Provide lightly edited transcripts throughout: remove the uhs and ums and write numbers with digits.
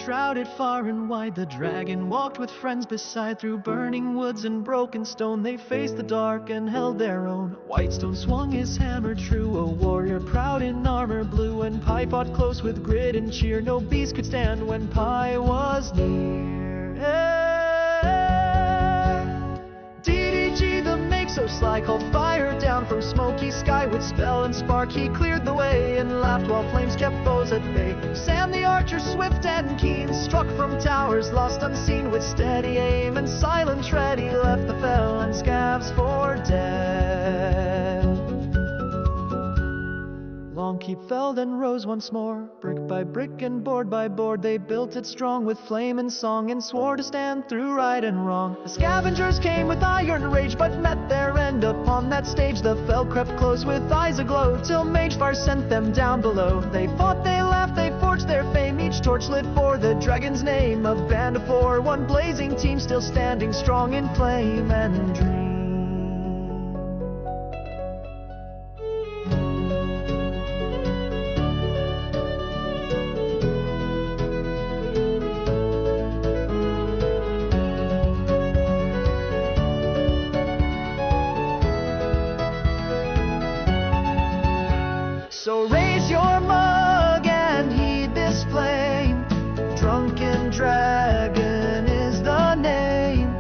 enshrouded far and wide. The dragon walked with friends beside. Through burning woods and broken stone, they faced the dark and held their own. Whitestone swung his hammer true, a warrior proud in armor blue. And Pi fought close with grit and cheer. No beast could stand when Pi was near. DDG, the make so sly, called fire down from smoky sky. With spell and spark he cleared the way, and laughed while flames kept foes at bay. Sam the archer, swift and keen, struck from towers lost unseen. With steady aim and silent tread he left the fell and scabs for dead. Longkeep fell then rose once more. Brick by brick and board by board they built it strong, with flame and song, and swore to stand through right and wrong. The scavengers came with iron rage, but met their end upon that stage. The fell crept close with eyes aglow, till Magefire sent them down below. They fought, they laughed, they forged their fame, each torch lit for the dragon's name. A band of four, one blazing team, still standing strong in flame and dream. So raise your mug and heed this flame. Drunken Dragon is the name.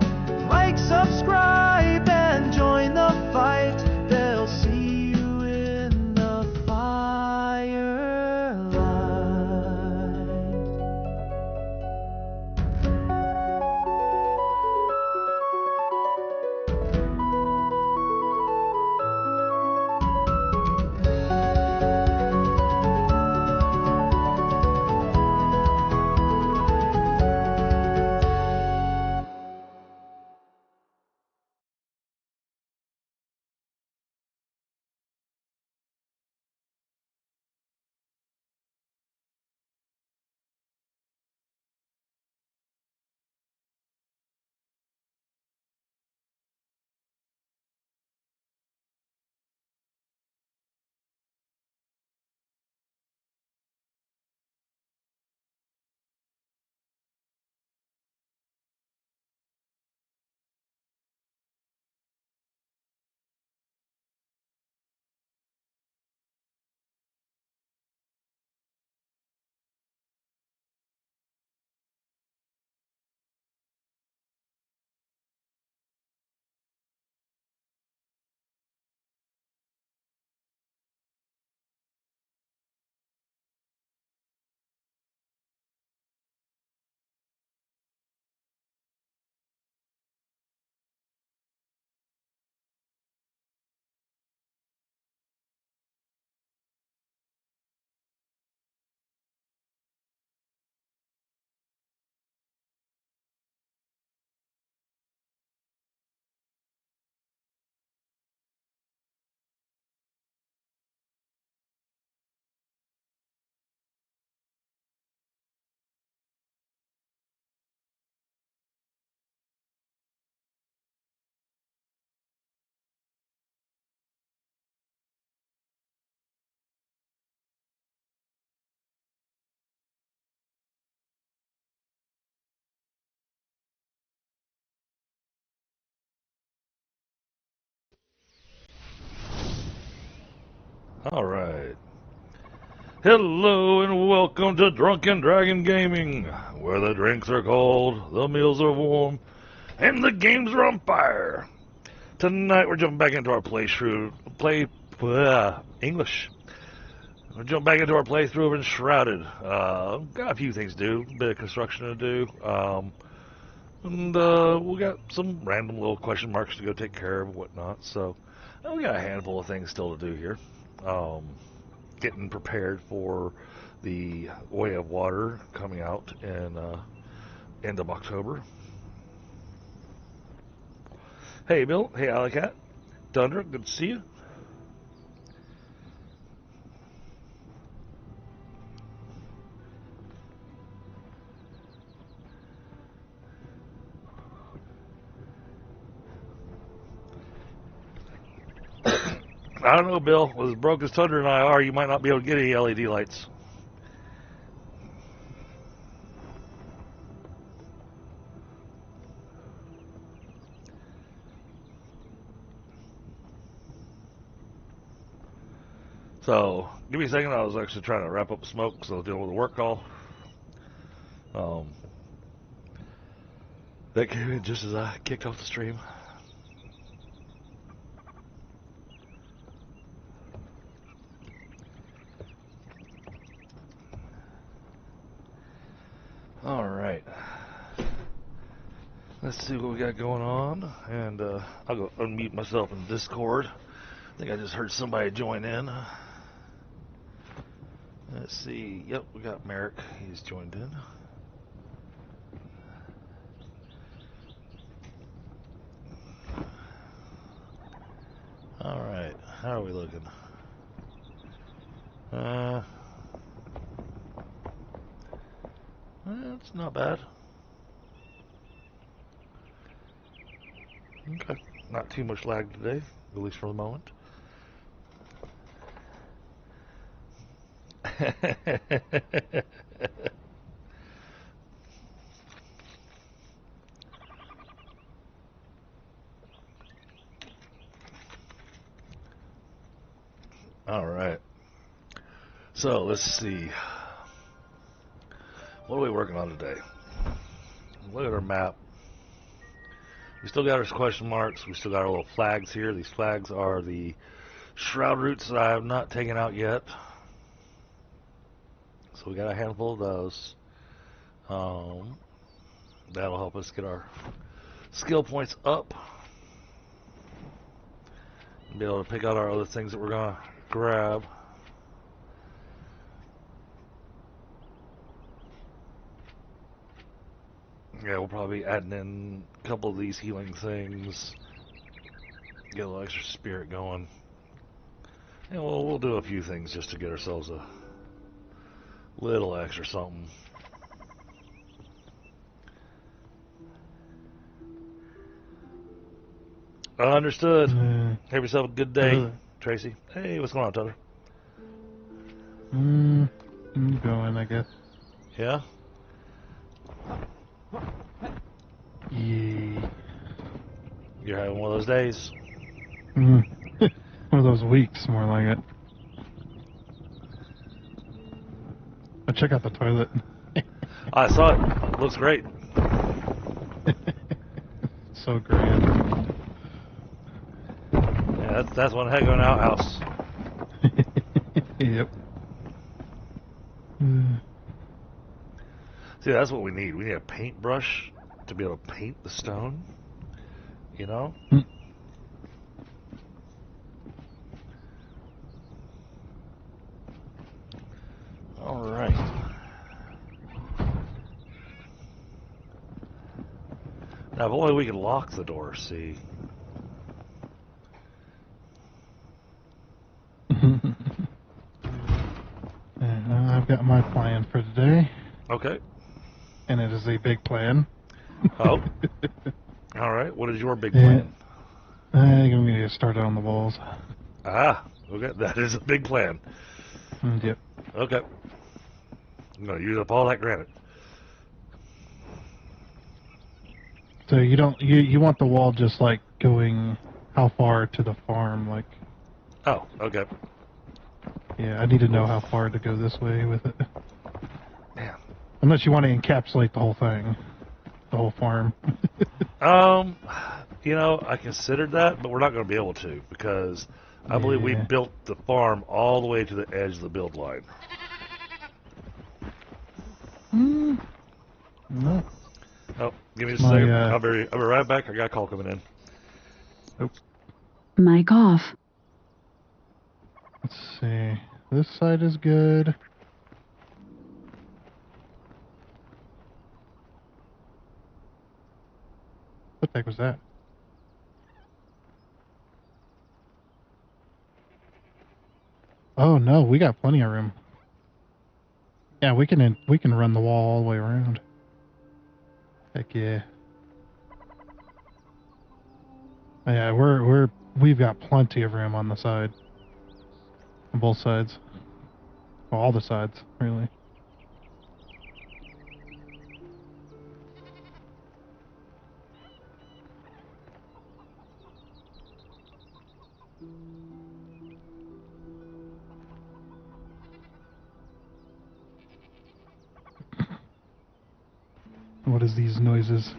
Like, subscribe, and join the fight. They'll see you in the firelight. Alright. Hello and welcome to Drunken Dragon Gaming, where the drinks are cold, the meals are warm, and the games are on fire. Tonight we're jumping back into our English. We're jumping back into our playthrough of Enshrouded. Got a few things to do, a bit of construction to do, and we got some random little question marks to go take care of and whatnot, so we got a handful of things still to do here. Getting prepared for the Way of Water coming out in end of October. Hey Bill, hey Alicat, Thunder, good to see you. I don't know, Bill. As broke as Thunder and I are, you might not be able to get any LED lights. So, give me a second. I was actually trying to wrap up the smoke because I was dealing with a work call. That came in just as I kicked off the stream. Alright. Let's see what we got going on. And I'll go unmute myself in Discord. I think I just heard somebody join in. Let's see. Yep, we got Merrick. He's joined in. Alright, how are we looking? It's not bad. Okay, not too much lag today, at least for the moment. Alright, so let's see. What are we working on today? Look at our map. We still got our question marks. We still got our little flags here. These flags are the shroud roots that I have not taken out yet. So we got a handful of those. That'll help us get our skill points up. And be able to pick out our other things that we're going to grab. Yeah, we'll probably be adding in a couple of these healing things. Get a little extra spirit going. And we'll do a few things just to get ourselves a little extra something. Understood. Have yourself a good day, Tracy. Hey, what's going on, Tyler? I'm going, I guess. Yeah? Yeah. You're having one of those days? One of those weeks, more like it. Oh, check out the toilet. I saw it. Looks great. So grand. Yeah, that's one heck of an outhouse. Yep. See, that's what we need. We need a paintbrush to be able to paint the stone. You know? Alright. Now, if only we could lock the door, see? I've got my plan for today. Okay. And it is a big plan. Oh. Alright, what is your big plan? I'm going to start on the walls. Ah, okay, that is a big plan. Yep. Okay. I'm going to use up all that granite. So you want the wall just like going how far to the farm, like? Oh, okay. Yeah, I need to know how far to go this way with it. Man. Unless you want to encapsulate the whole thing, the whole farm. You know, I considered that, but we're not going to be able to because I believe we built the farm all the way to the edge of the build line. No. Oh, give me a second. I'll be right back. I got a call coming in. Nope. Mic off. Let's see. This side is good. What the heck was that? Oh no, we got plenty of room. Yeah, we can run the wall all the way around. Heck yeah. Yeah, we've got plenty of room on the side. On both sides. Well, all the sides, really. What is these noises?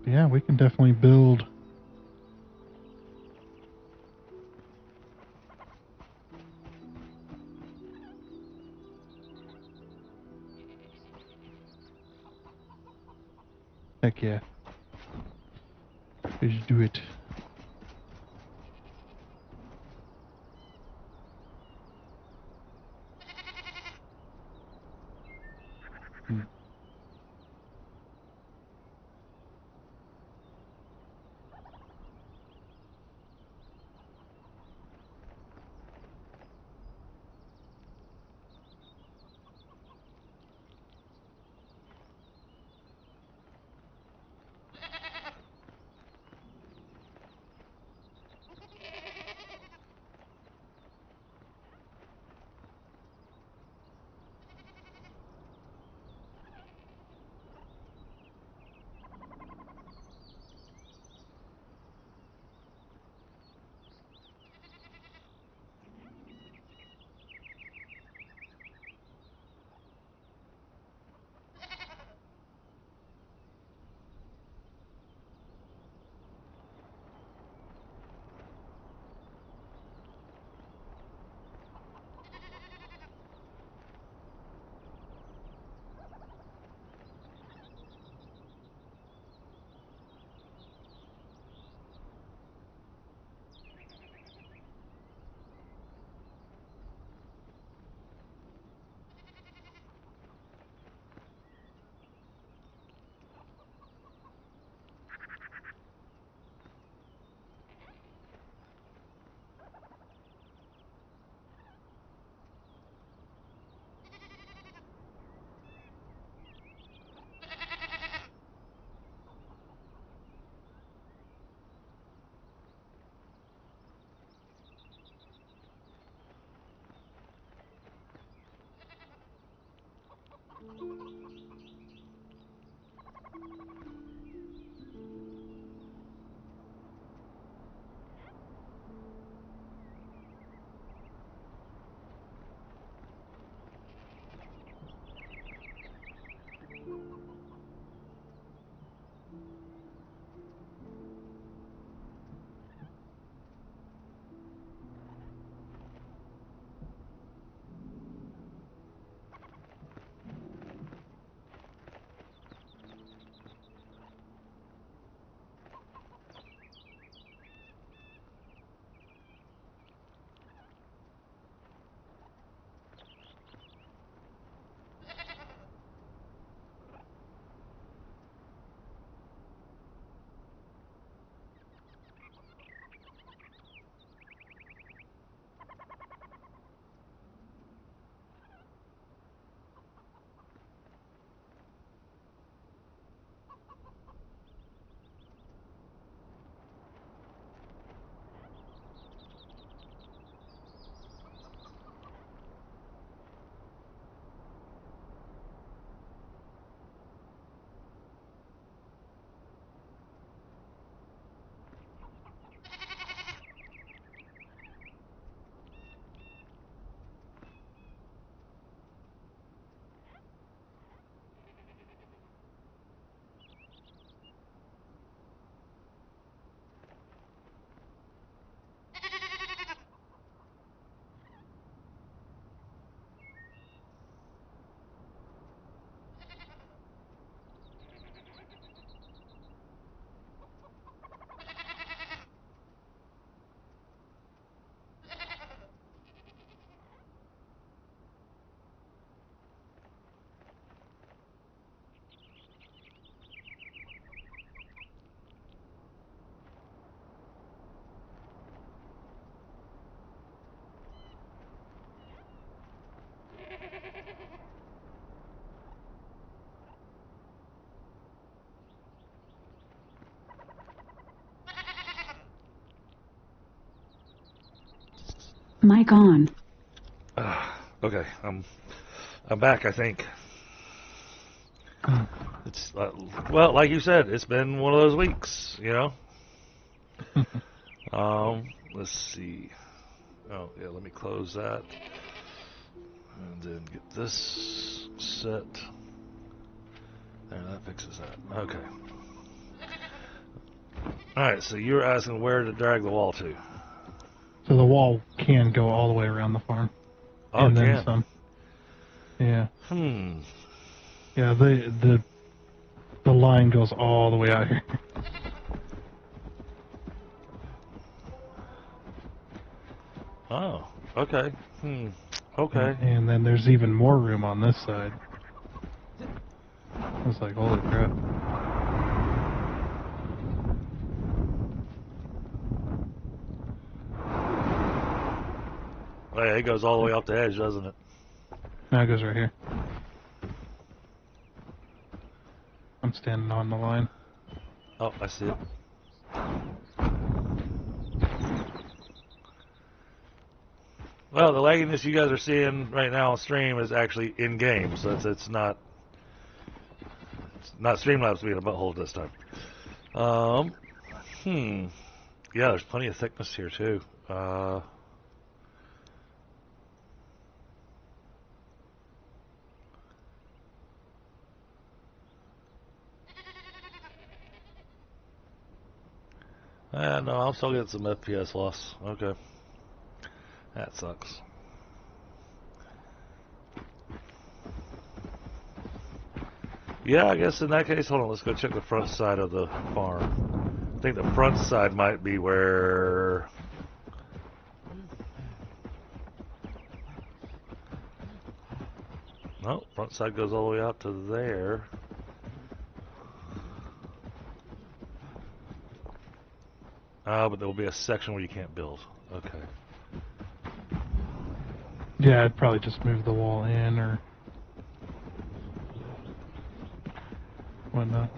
Yeah, we can definitely build. Heck yeah. Let's do it. Hmm. Mic on. Okay, I'm back, I think. It's well, like you said, it's been one of those weeks, you know. Let's see. Oh yeah, let me close that, and then get this set. There, that fixes that. Okay. All right. So you're asking where to drag the wall to? So the wall can go all the way around the farm. Oh, and it then can. some. Yeah. Yeah, the line goes all the way out here. Oh, okay. Okay. And then there's even more room on this side. I was like, holy crap. Oh, yeah, it goes all the way up the edge, doesn't it? Now it goes right here. I'm standing on the line. Oh, I see it. Well, the lagginess you guys are seeing right now on stream is actually in game, so it's not Streamlabs being a butthole this time. Yeah, there's plenty of thickness here too. No, I'm still getting some FPS loss. Okay. That sucks. Yeah, I guess in that case, hold on, let's go check the front side of the farm. I think the front side might be where... No, front side goes all the way out to there. But there will be a section where you can't build. Okay. Yeah, I'd probably just move the wall in or whatnot.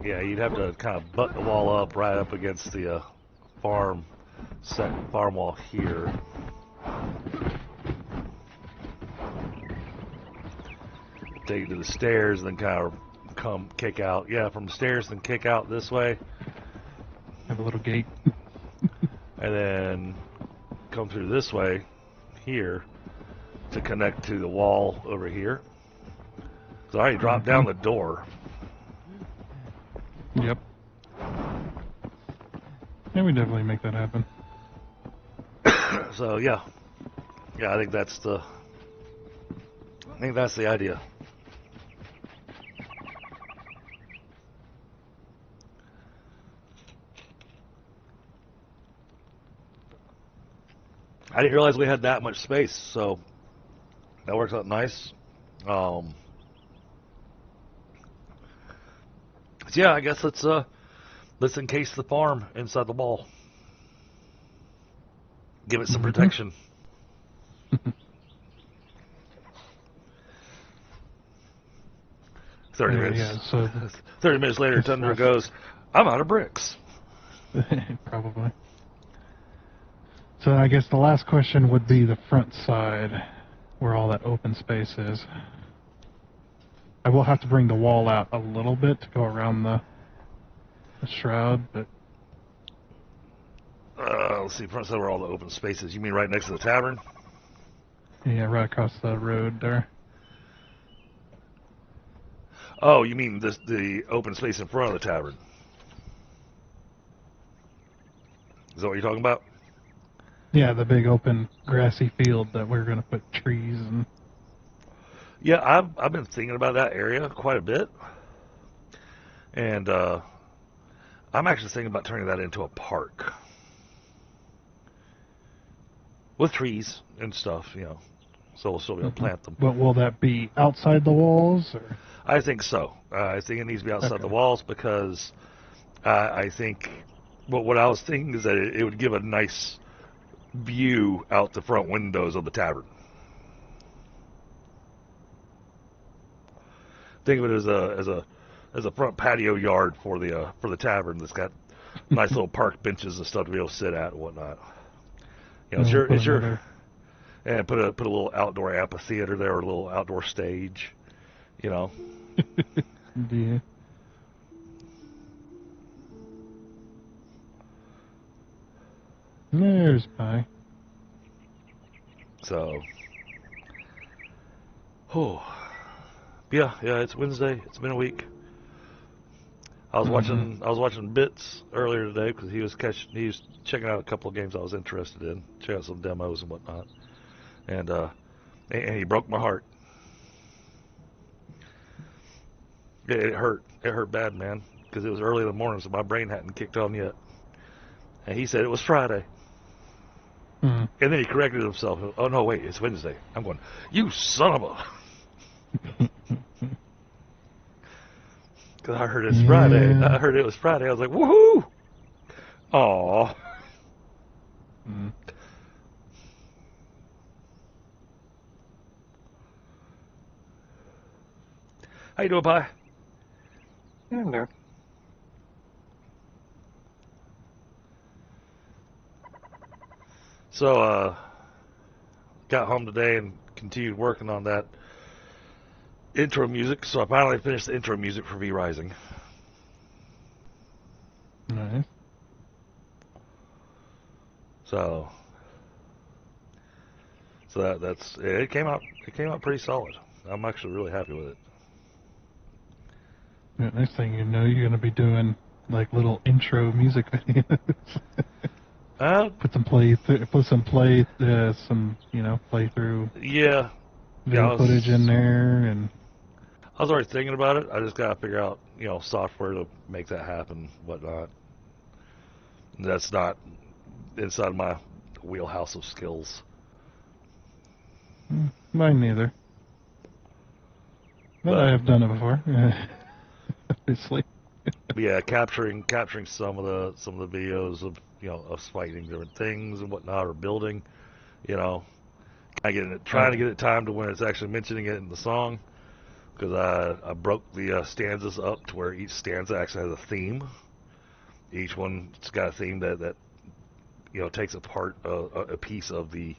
Yeah, you'd have to kind of butt the wall up right up against the farm wall here. Take it to the stairs, and then kind of kick out. Yeah, from the stairs, then kick out this way. Have a little gate. And then come through this way here to connect to the wall over here. So I already dropped down the door. Yep. Yeah, we definitely make that happen. So yeah, I think that's the idea. I didn't realize we had that much space, so that works out nice. So yeah, I guess let's encase the farm inside the wall. Give it some protection. 30 minutes. Yeah, so 30 minutes later, Tundra goes, "I'm out of bricks." probably. So I guess the last question would be the front side, where all that open space is. I will have to bring the wall out a little bit to go around the shroud, but... Let's see, front side where all the open spaces. You mean right next to the tavern? Yeah, right across the road there. Oh, you mean the open space in front of the tavern? Is that what you're talking about? Yeah, the big open grassy field that we're going to put trees and... Yeah, I've been thinking about that area quite a bit. And I'm actually thinking about turning that into a park. With trees and stuff, you know. So we'll still be able to plant them. But will that be outside the walls? Or? I think so. I think it needs to be outside the walls because I think... what I was thinking is that it would give a nice view out the front windows of the tavern. Think of it as a front patio yard for the tavern that's got nice little park benches and stuff to be able to sit at and whatnot. You know, and put a little outdoor amphitheater there, or a little outdoor stage, you know. Yeah. There's Pi. So, oh, yeah, it's Wednesday. It's been a week. I was watching bits earlier today because he was checking out a couple of games I was interested in, checking out some demos and whatnot, and he broke my heart. It hurt bad, man, because it was early in the morning, so my brain hadn't kicked on yet. And he said it was Friday. Mm. And then he corrected himself. Oh, no, wait, it's Wednesday. I'm going, you son of a... Because I heard it's Friday. I heard it was Friday. I was like, woohoo! Aww. Mm. How you doing, Pi? Yeah, I'm there. So, got home today and continued working on that intro music. So I finally finished the intro music for V Rising. Nice. So that's it. Came out pretty solid. I'm actually really happy with it. Yeah, next thing you know, you're gonna be doing like little intro music videos. Put some playthrough Yeah. video footage in there, and I was already thinking about it. I just gotta figure out, software to make that happen, whatnot. That's not inside my wheelhouse of skills. mine neither. But I have done it before, obviously. But yeah, capturing some of the videos of us fighting different things and whatnot, or building, trying to get it timed to when it's actually mentioning it in the song, because I broke the stanzas up to where each stanza actually has a theme. Each one's got a theme that takes apart a piece of the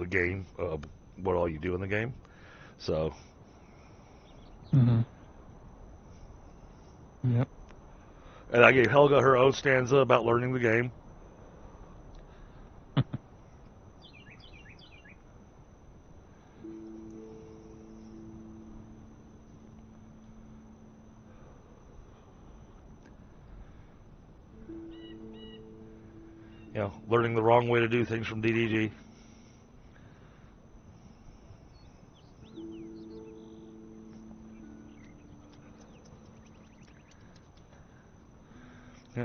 game, what all you do in the game. So. Mm-hmm. Yep. And I gave Helga her own stanza about learning the game. Learning the wrong way to do things from DDG.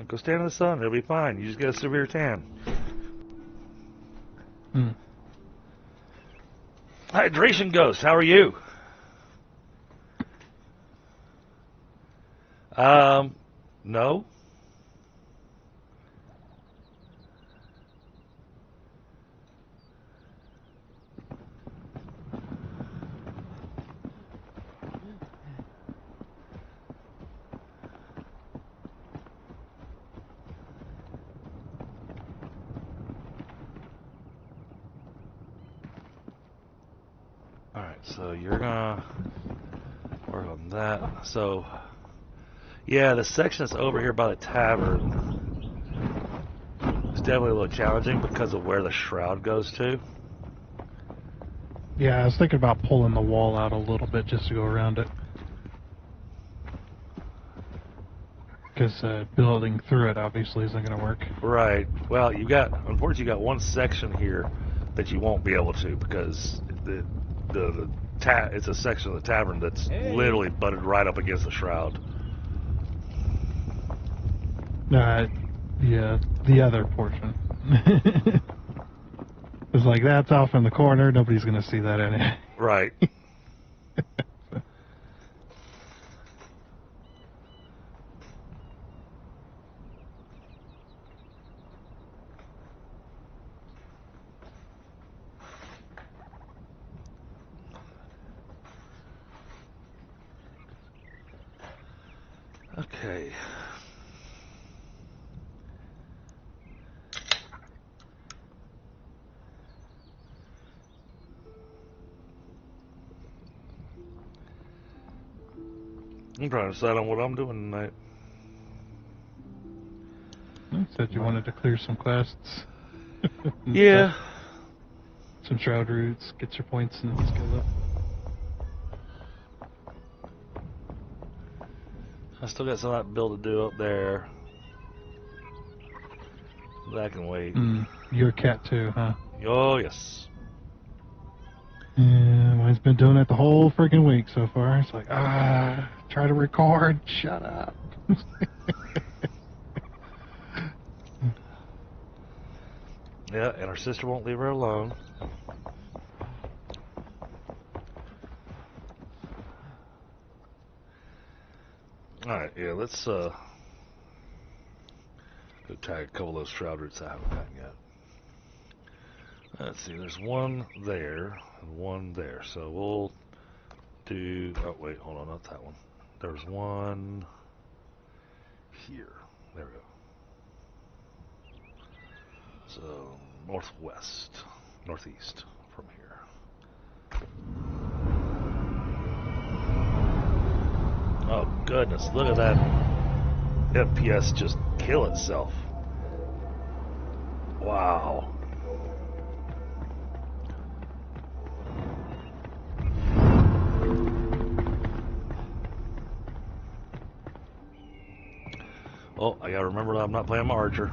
Go stand in the sun. It'll be fine. You just get a severe tan. Hydration Ghost, how are you? No. Alright, so you're gonna work on that. So, yeah, the section that's over here by the tavern is definitely a little challenging because of where the shroud goes to. Yeah, I was thinking about pulling the wall out a little bit just to go around it. Because building through it obviously isn't going to work. Right. Well, unfortunately, you got one section here that you won't be able to, because it's a section of the tavern that's literally butted right up against the shroud. Yeah, the other portion. It's like, that's off in the corner, nobody's going to see that anyway. Right. Okay. I'm trying to decide on what I'm doing tonight. You said you wanted to clear some quests. Yeah. Stuff. Some shroud roots, get your points and skill up. I still got some of that build to do up there. That can wait. You're a cat too, huh? Oh, yes. Yeah, mine's been doing it the whole freaking week so far. It's like, try to record, shut up. Yeah, and her sister won't leave her alone. Alright, yeah, let's go tag a couple of those shroud roots I haven't gotten yet. Let's see, there's one there and one there. So we'll do, oh wait, hold on, not that one. There's one here. There we go. So northeast from here. Oh goodness, look at that FPS just kill itself. Wow. Oh, I gotta remember that I'm not playing my archer.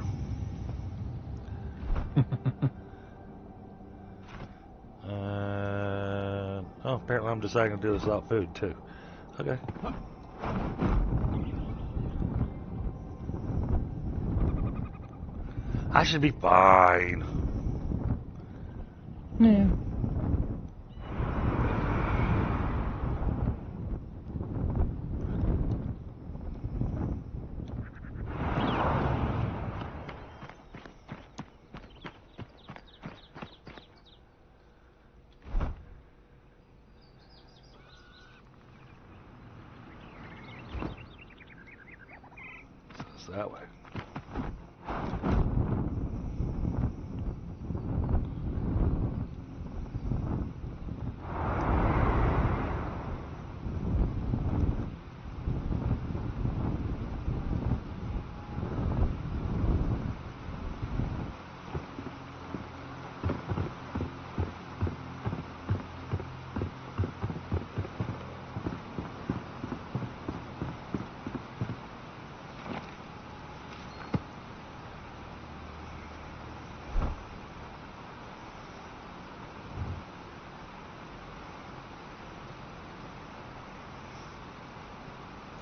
Oh, apparently I'm deciding to do this without food too. Okay. I should be fine. Yeah. It's that way.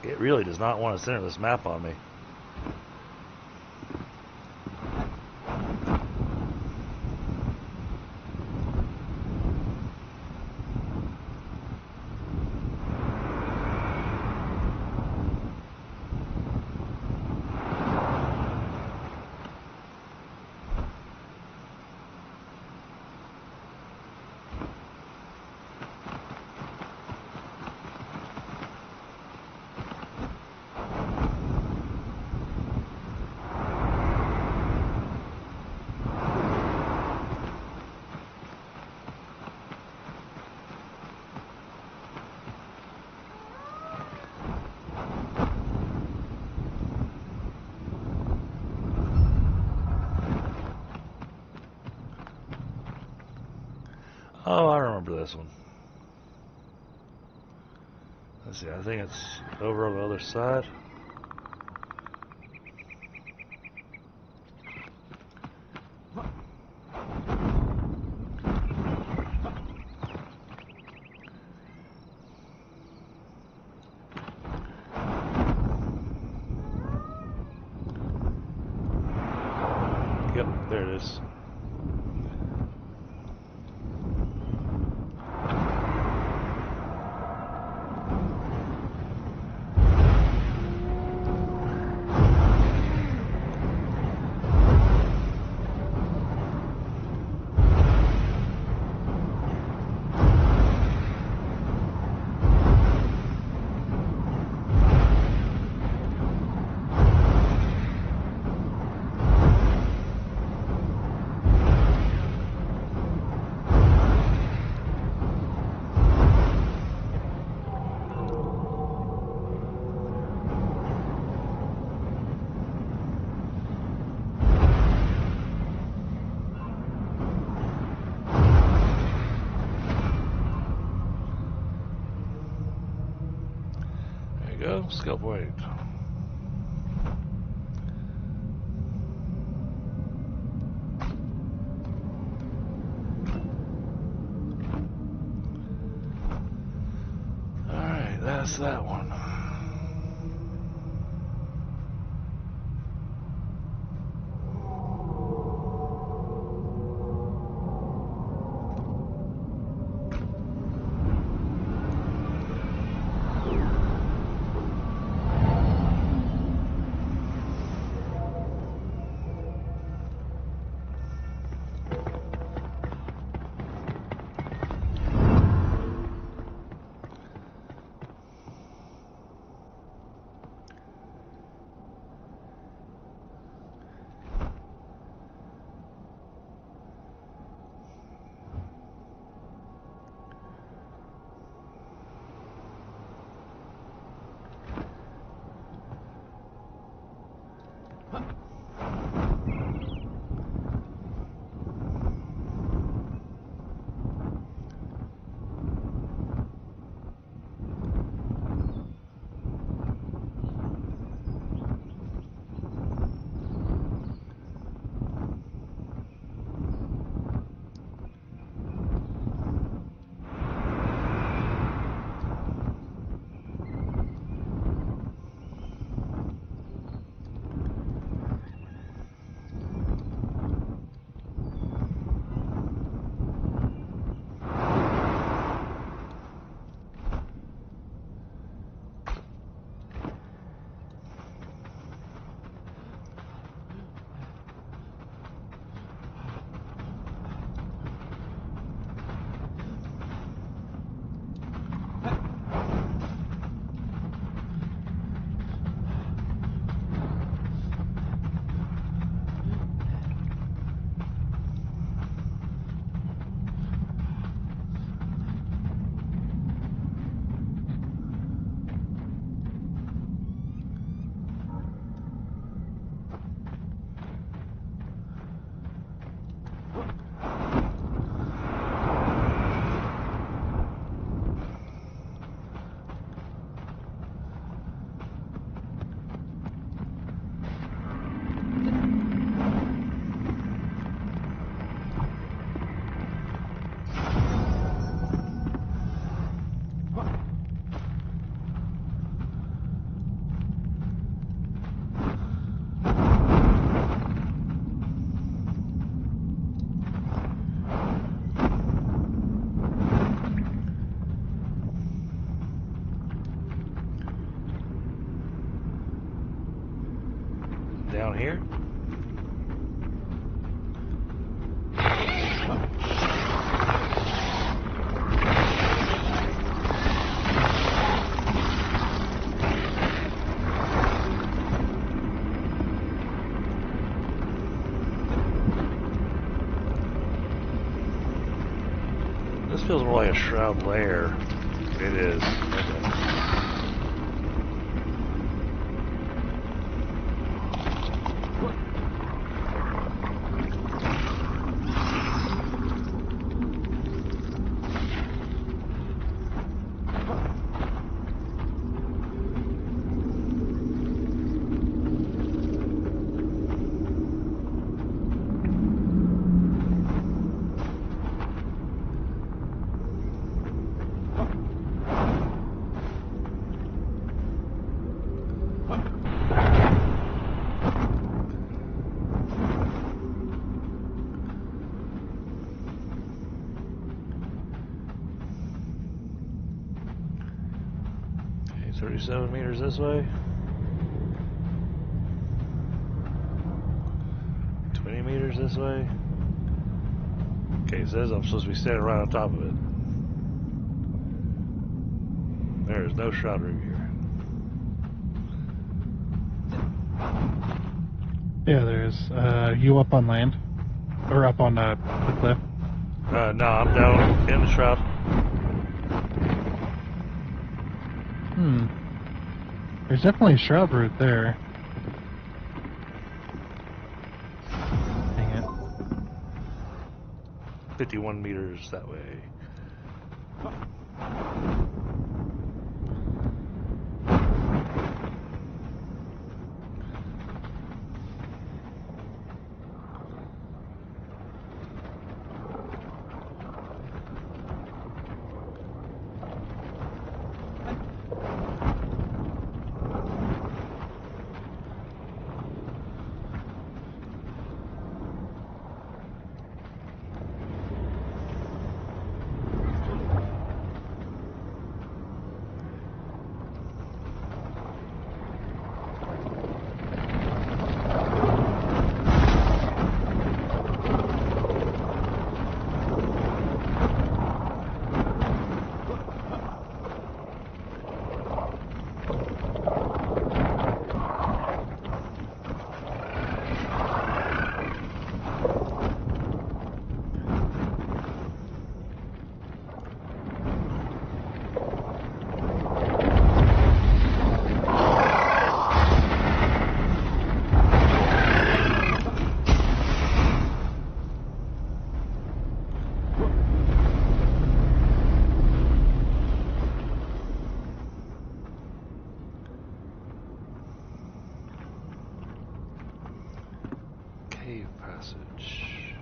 It really does not want to center this map on me. Oh, I remember this one. Let's see, I think it's over on the other side. Yep, there it is. go. Skill point. Alright, that's that one. Down here. This feels more like a shroud lair. It is. Okay. Okay, 37 meters this way. 20 meters this way. Okay, it says I'm supposed to be standing right on top of it. There is no shroud room here. Yeah, there is. You up on land? Or up on the cliff? No, I'm down in the shroud. There's definitely a shroud route there. Dang it. 51 meters that way. cave passage.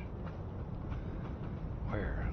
Where?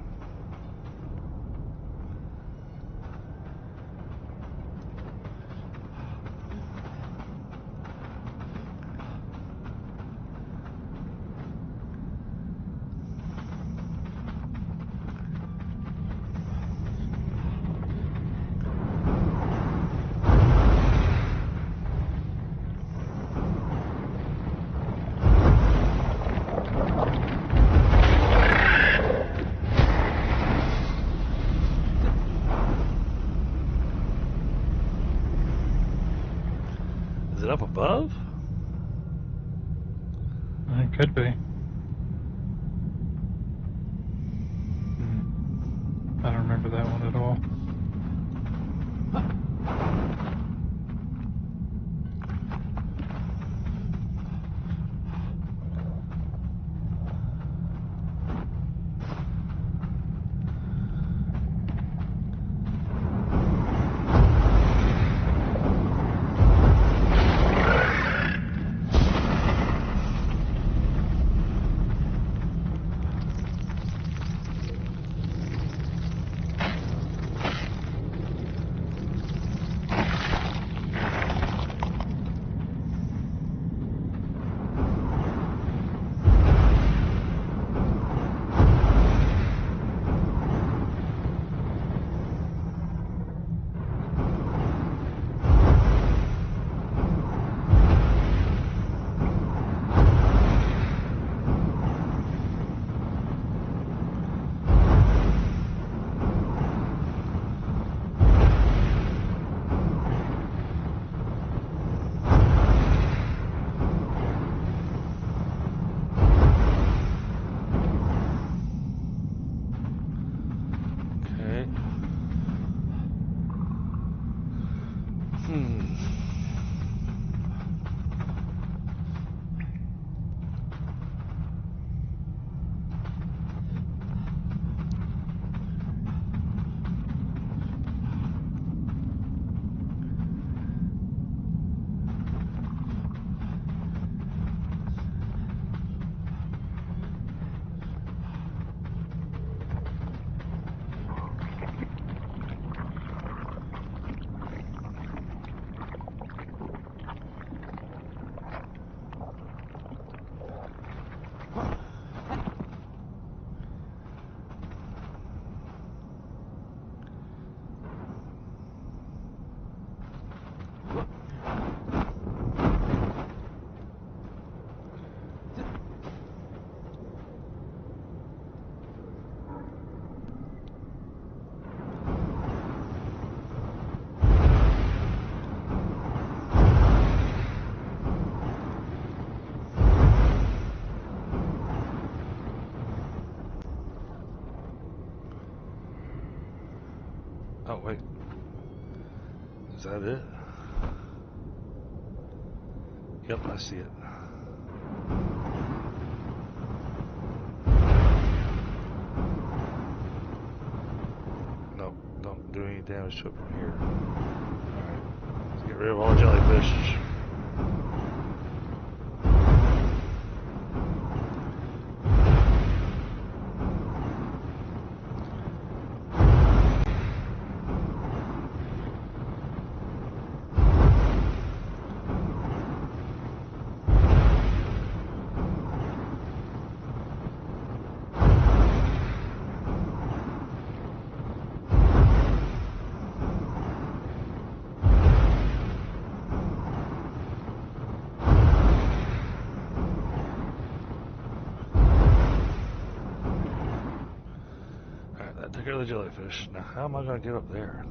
Is it up above? It could be. I don't remember that one at all. Oh, wait. Is that it? Yep, I see it. Nope, don't do any damage to it from here. Alright, let's get rid of all jellyfish. Took care of the jellyfish. Now, how am I going to get up there?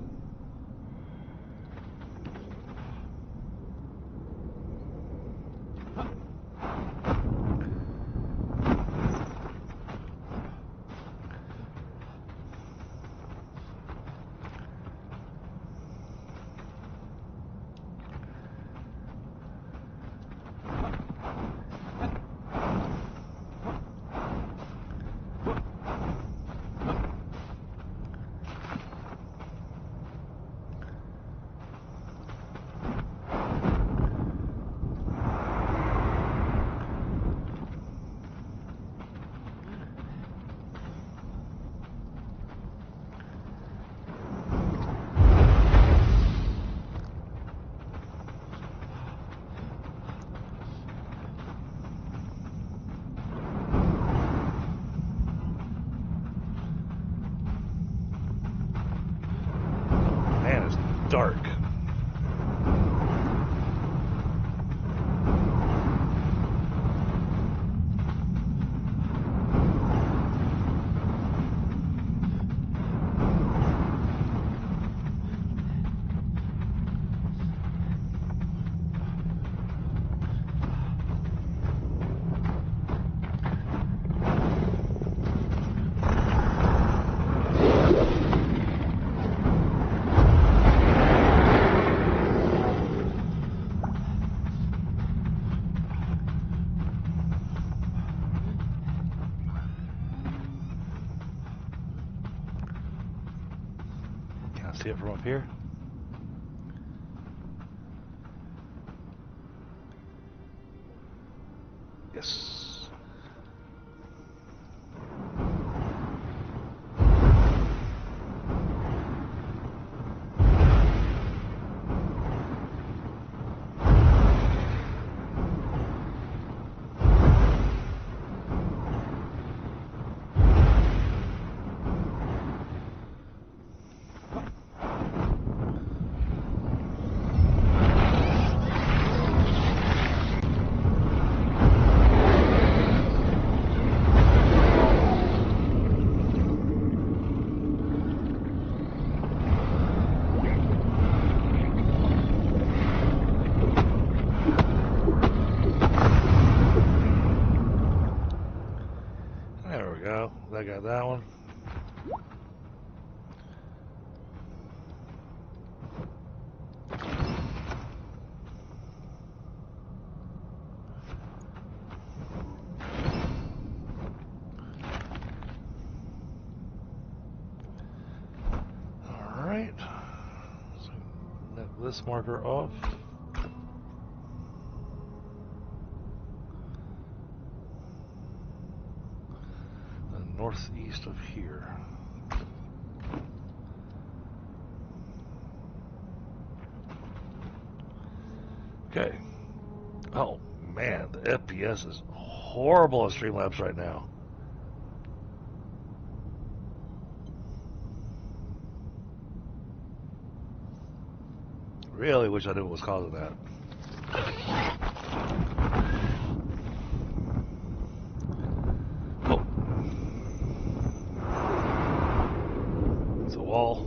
see it from up here. Yes. I got that one. All right. So knock this marker off. Northeast of here. Okay. Oh man, the FPS is horrible on Streamlabs right now. Really wish I knew what was causing that. Wall.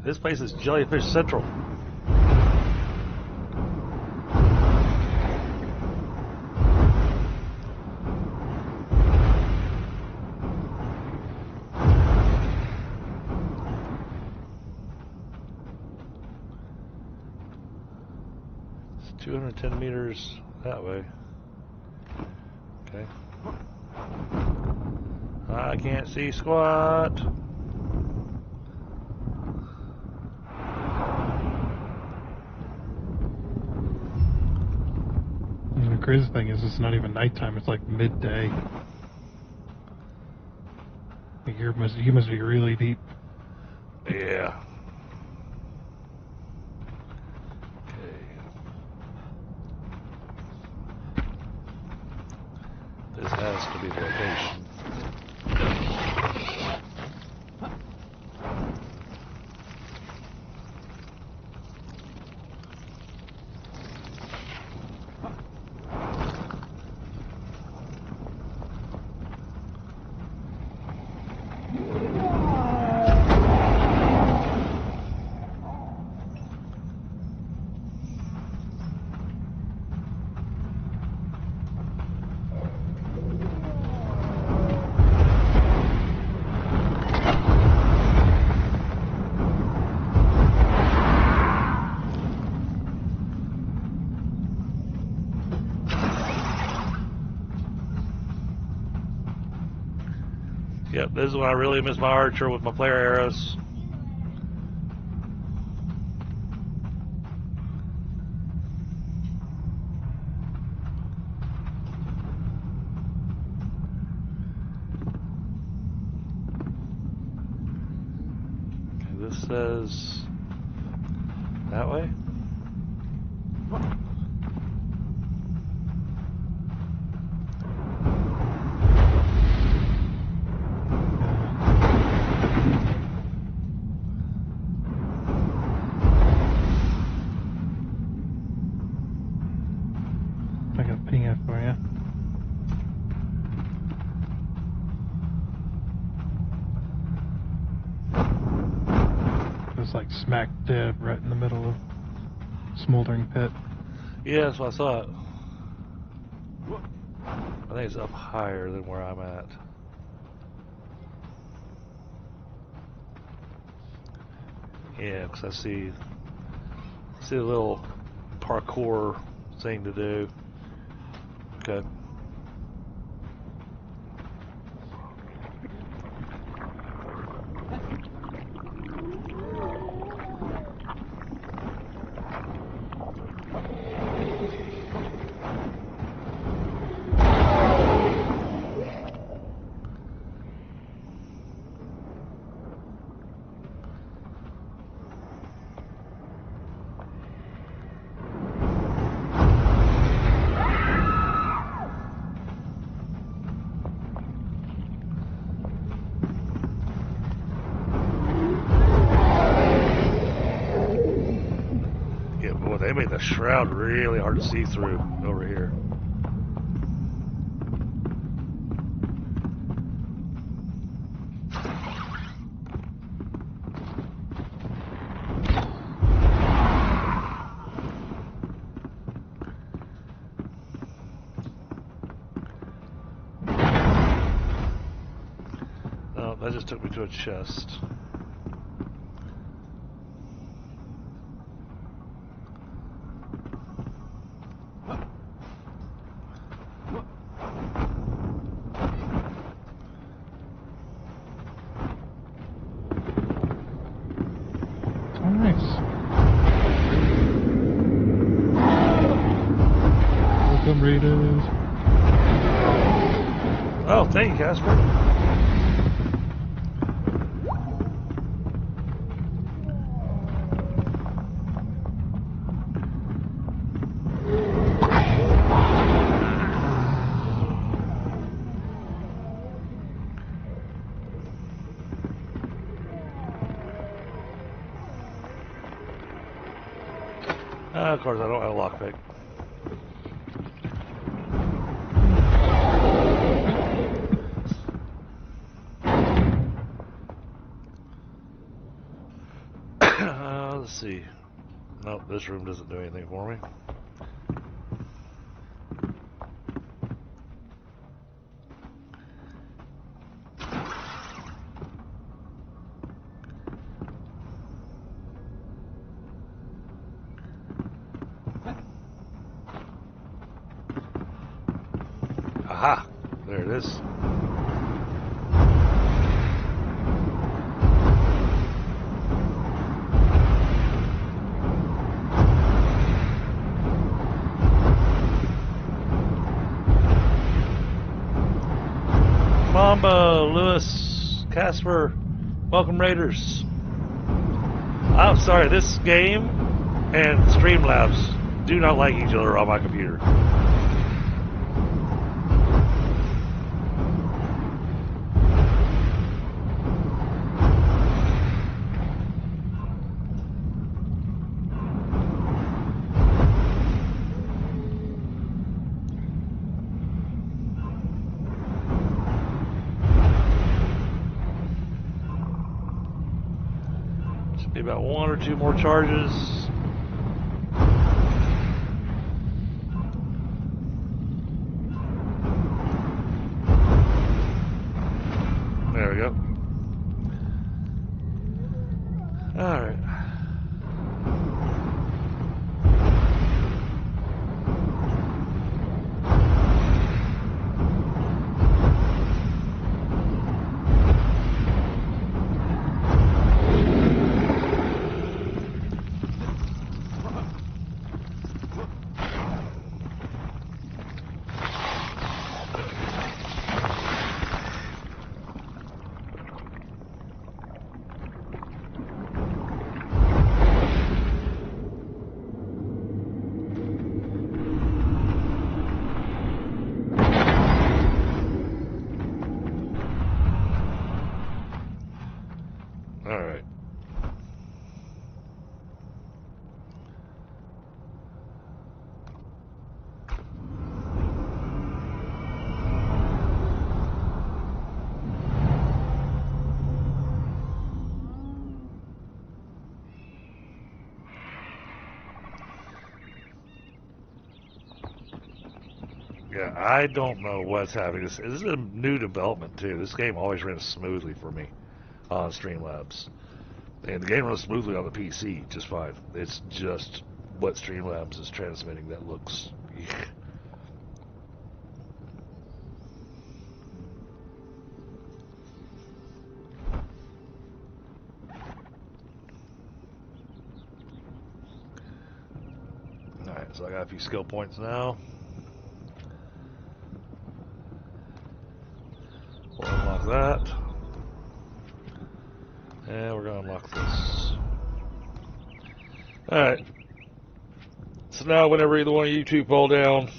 This place is Jellyfish Central. It's 210 meters that way. Okay. I can't see squat. The crazy thing is, it's not even nighttime, it's like midday. You must be really deep. Yeah. Okay. This has to be the location. Yep, this is when I really miss my archer with my flare arrows. It says that way. I got ping it for you. It's like smack dab right in the middle of smoldering pit. Yeah, that's what I thought. I think it's up higher than where I'm at. Yeah, because I see a little parkour thing to do. Okay. Yeah, boy, they made the shroud really hard to see through over here. Oh, that just took me to a chest. Oh, nice. Welcome, readers. Oh, thank you, Casper. Of course, I don't have a lockpick. Let's see. Nope, this room doesn't do anything for me. Aha! There it is. Mamba, Lewis, Casper, welcome Raiders. I'm sorry, this game and Streamlabs do not like each other on my computer. Should be about 1 or 2 more charges. There we go. All right. Yeah, I don't know what's happening. This is a new development too. This game always runs smoothly for me on Streamlabs, and the game runs smoothly on the PC just fine. It's just what Streamlabs is transmitting that looks. Eek. All right, so I got a few skill points now. We'll unlock that. And we're going to unlock this. Alright. So now whenever either one of you two fall down,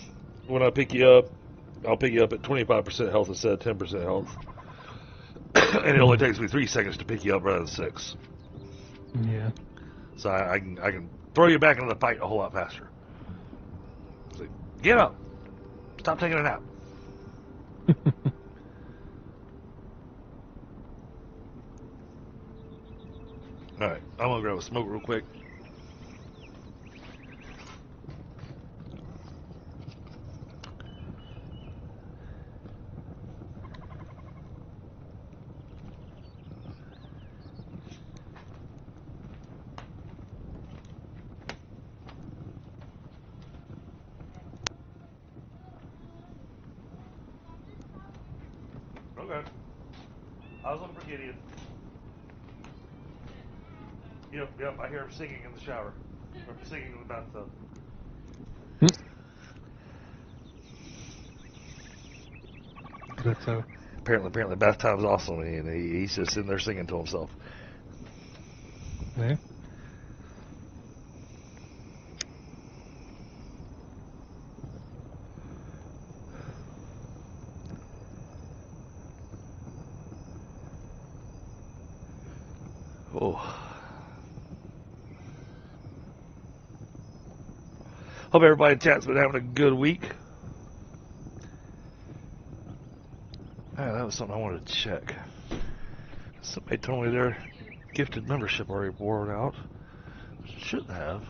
when I pick you up, I'll pick you up at 25% health instead of 10% health. And it only takes me 3 seconds to pick you up rather than 6. Yeah. So I can throw you back into the fight a whole lot faster. So, get up. Stop taking a nap. Alright, I'm gonna grab a smoke real quick. Okay. I was looking for Gideon. Yep, I hear him singing in the shower. Or singing in the bathtub. That's so. Apparently bath time's awesome, and he's just sitting there singing to himself. Yeah. Oh. Hope everybody in chat's been having a good week. That was something I wanted to check. Somebody told me their gifted membership already wore out. Shouldn't have.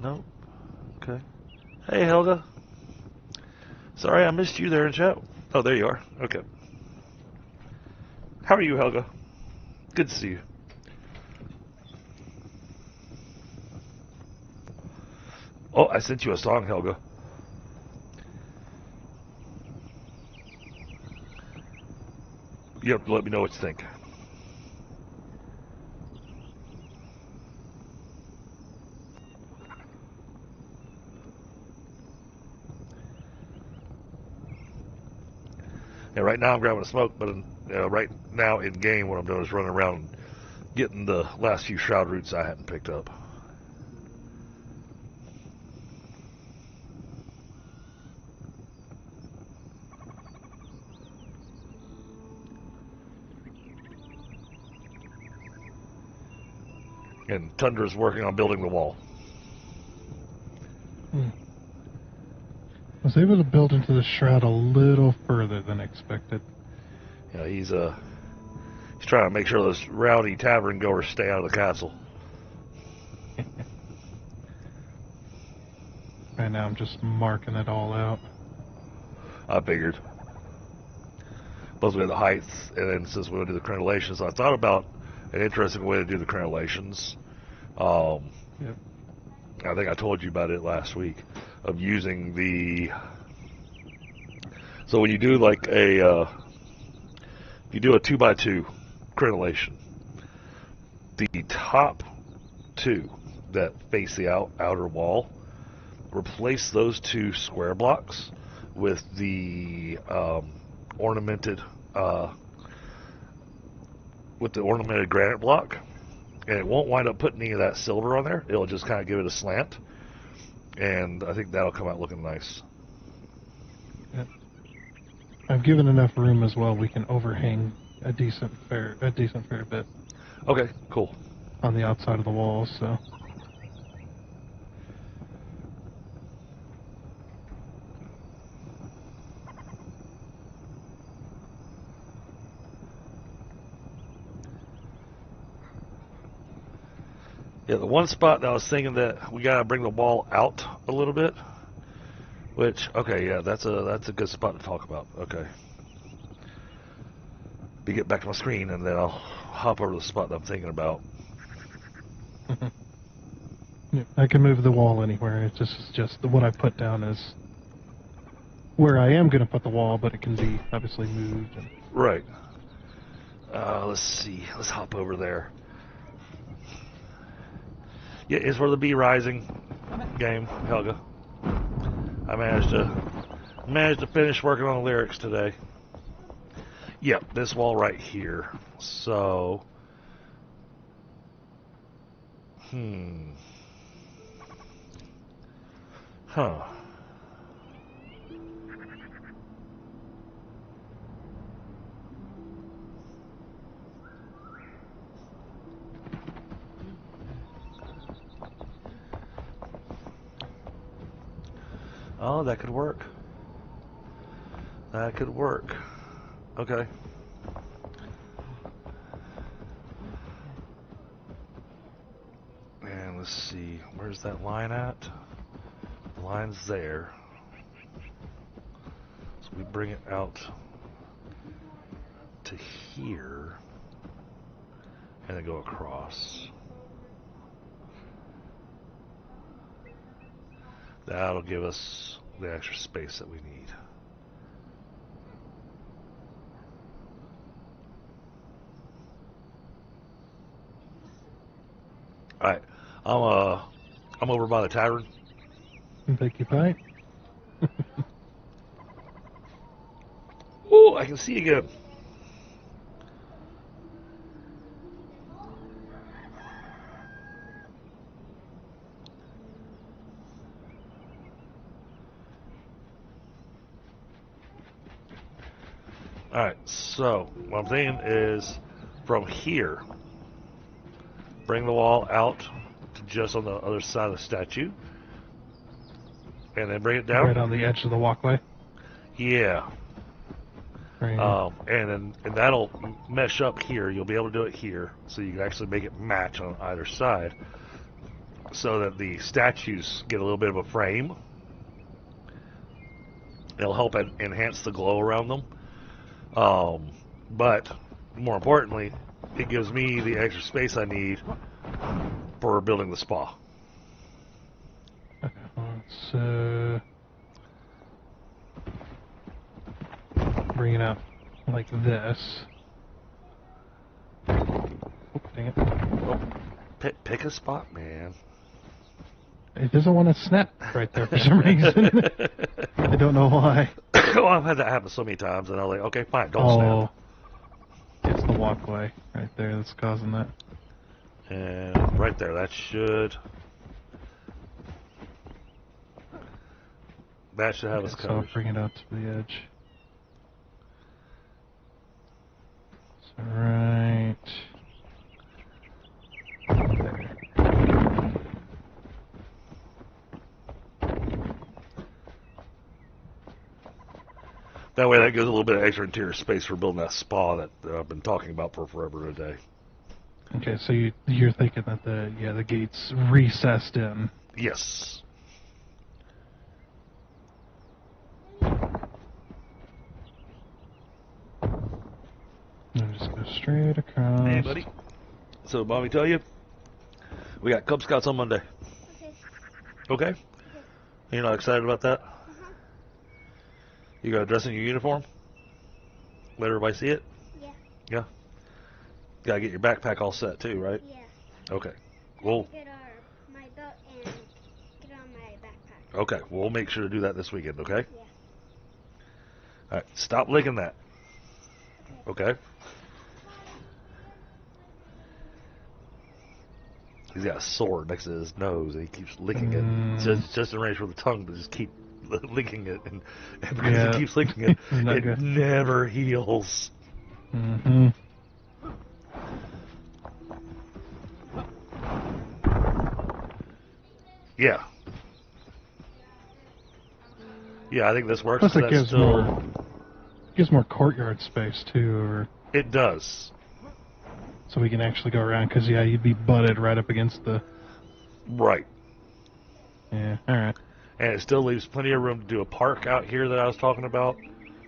Nope. Okay. Hey, Helga. Sorry I missed you there in chat. Oh, there you are. Okay. How are you, Helga? Good to see you. Oh, I sent you a song, Helga. You have to let me know what you think. Yeah, right now I'm grabbing a smoke, but right now in game what I'm doing is running around and getting the last few shroud roots I hadn't picked up. And Tundra's working on building the wall. I was able to build into the shroud a little further than expected. Yeah, he's trying to make sure those rowdy tavern goers stay out of the castle. Right now I'm just marking it all out. I figured. Plus we had the heights, and then since we would do the crenellations, I thought about an interesting way to do the crenellations. Yep. I think I told you about it last week, of using the... So when you do like a... you do a 2x2 crenellation, the top two that face the outer wall, replace those two square blocks with the ornamented granite block, and it won't wind up putting any of that silver on there. It'll just kind of give it a slant, and I think that'll come out looking nice. Yep. I've given enough room as well. We can overhang a decent fair bit Okay, cool. on the outside of the walls. So. Yeah, the one spot that I was thinking that we gotta bring the wall out a little bit. Which, okay, yeah, that's a good spot to talk about. Okay. Get back to my screen and then I'll hop over to the spot that I'm thinking about. Yeah, I can move the wall anywhere. It's just what I put down is where I am going to put the wall, but it can be obviously moved. And... Right. Let's see. Let's hop over there. Yeah, it's for the Bee Rising game, Helga. I managed to finish working on the lyrics today. Yep, this wall right here. So, Huh. Oh, that could work. That could work. Okay. And let's see, where's that line at? The line's there. So we bring it out to here and then go across. That'll give us the extra space that we need. Alright, I'm over by the tavern. Thank you, bye. Oh, I can see again. Alright, so what I'm thinking is from here, bring the wall out to just on the other side of the statue, and then bring it down. Right on the edge of the walkway. Yeah. Right. And that'll mesh up here. You'll be able to do it here, so you can actually make it match on either side, so that the statues get a little bit of a frame. It'll help enhance the glow around them. But more importantly, it gives me the extra space I need for building the spa. Okay, let's bring it out like this. Oh, dang it. Oh, pick a spot, man. It doesn't want to snap right there for some reason. I don't know why. Well, I've had that happen so many times, and I was like, okay, fine, don't snap. It's the walkway right there that's causing that. And right there, that should have us So covered. I'll bring it out to the edge. So right there. That way, that gives a little bit of extra interior space for building that spa that I've been talking about for forever today. Okay, so you're thinking that the gate's recessed in. Yes. And just go straight across. Hey, buddy. So, Bobby, tell you, we got Cub Scouts on Monday. Okay. Okay? You're not excited about that? You got to dress in your uniform? Let everybody see it? Yeah. Yeah? Got to get your backpack all set, too, right? Yeah. Okay. Well, Get my belt and get on my backpack. okay. We'll make sure to do that this weekend, okay? Yeah. All right. Stop licking that. Okay? He's got a sword next to his nose, and he keeps licking it. Just in range for the tongue to just keep licking it. And because he keeps licking it, it good. never heals. Mm-hmm. Yeah. Yeah, I think this works. Plus, it That's gives more courtyard space too, or It does. so we can actually go around. Because you'd be butted right up against the Right. Yeah, alright. And it still leaves plenty of room to do a park out here that I was talking about.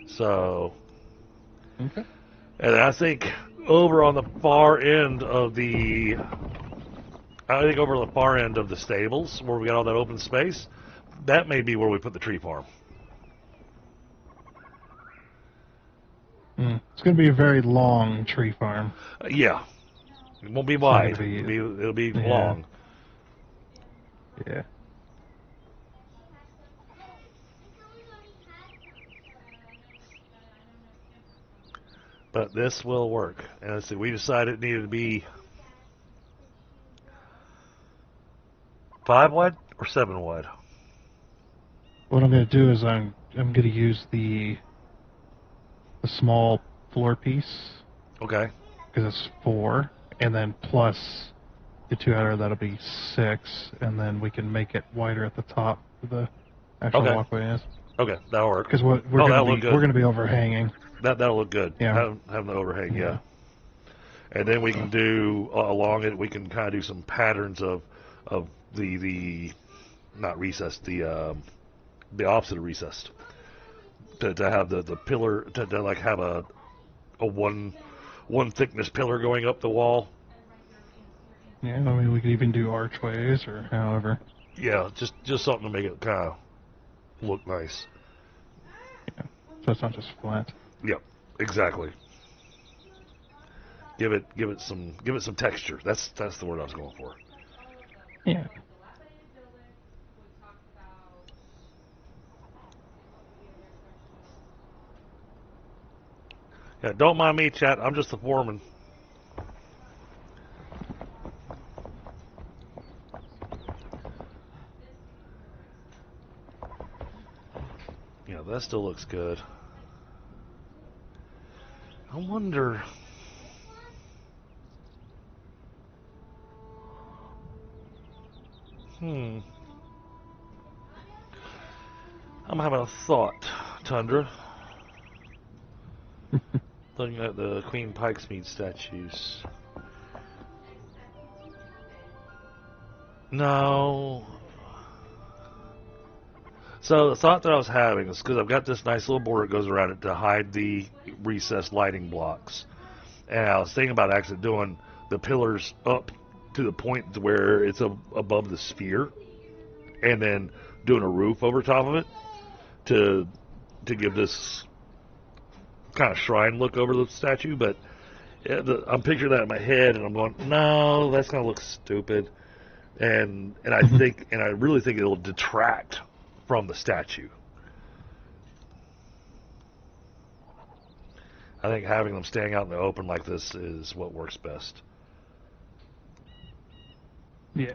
So, Okay. and I think over on the far end of the, stables where we got all that open space, that may be where we put the tree farm. It's going to be a very long tree farm. Yeah, it won't be It's not wide. gonna be- It'll be yeah. long. Yeah. But this will work. And let's see, we decided it needed to be 5 wide or 7 wide. What I'm going to do is I'm going to use the small floor piece Okay. because it's 4, and then plus the 2 outer, that'll be 6, and then we can make it wider at the top of the actual Okay. walkway is. Okay, that'll work. Because we're that'll look good. going to be overhanging. That'll look good. Yeah. Having the overhang, yeah. And then we can do along it. We can kind of do some patterns of the not recessed, the opposite of recessed. To have the pillar to like have a one thickness pillar going up the wall. Yeah, I mean we could even do archways or however. Yeah, just something to make it kind of look nice. Yeah. So it's not just flat. Yep, exactly. Give it some texture. That's the word I was going for. Yeah. Yeah, don't mind me, chat. I'm just the foreman. Yeah, that still looks good. I wonder. I'm having a thought, Tundra. Looking at the Queen Pikesmead statues. No. So the thought that I was having is because I've got this nice little border that goes around it to hide the recessed lighting blocks. And I was thinking about actually doing the pillars up to the point where it's above the sphere. And then doing a roof over top of it to give this kind of shrine look over the statue. But yeah, I'm picturing that in my head and I'm going, no, that's going to look stupid. And I think, and I really think it'll detract from the statue. I think having them standing out in the open like this is what works best. Yeah.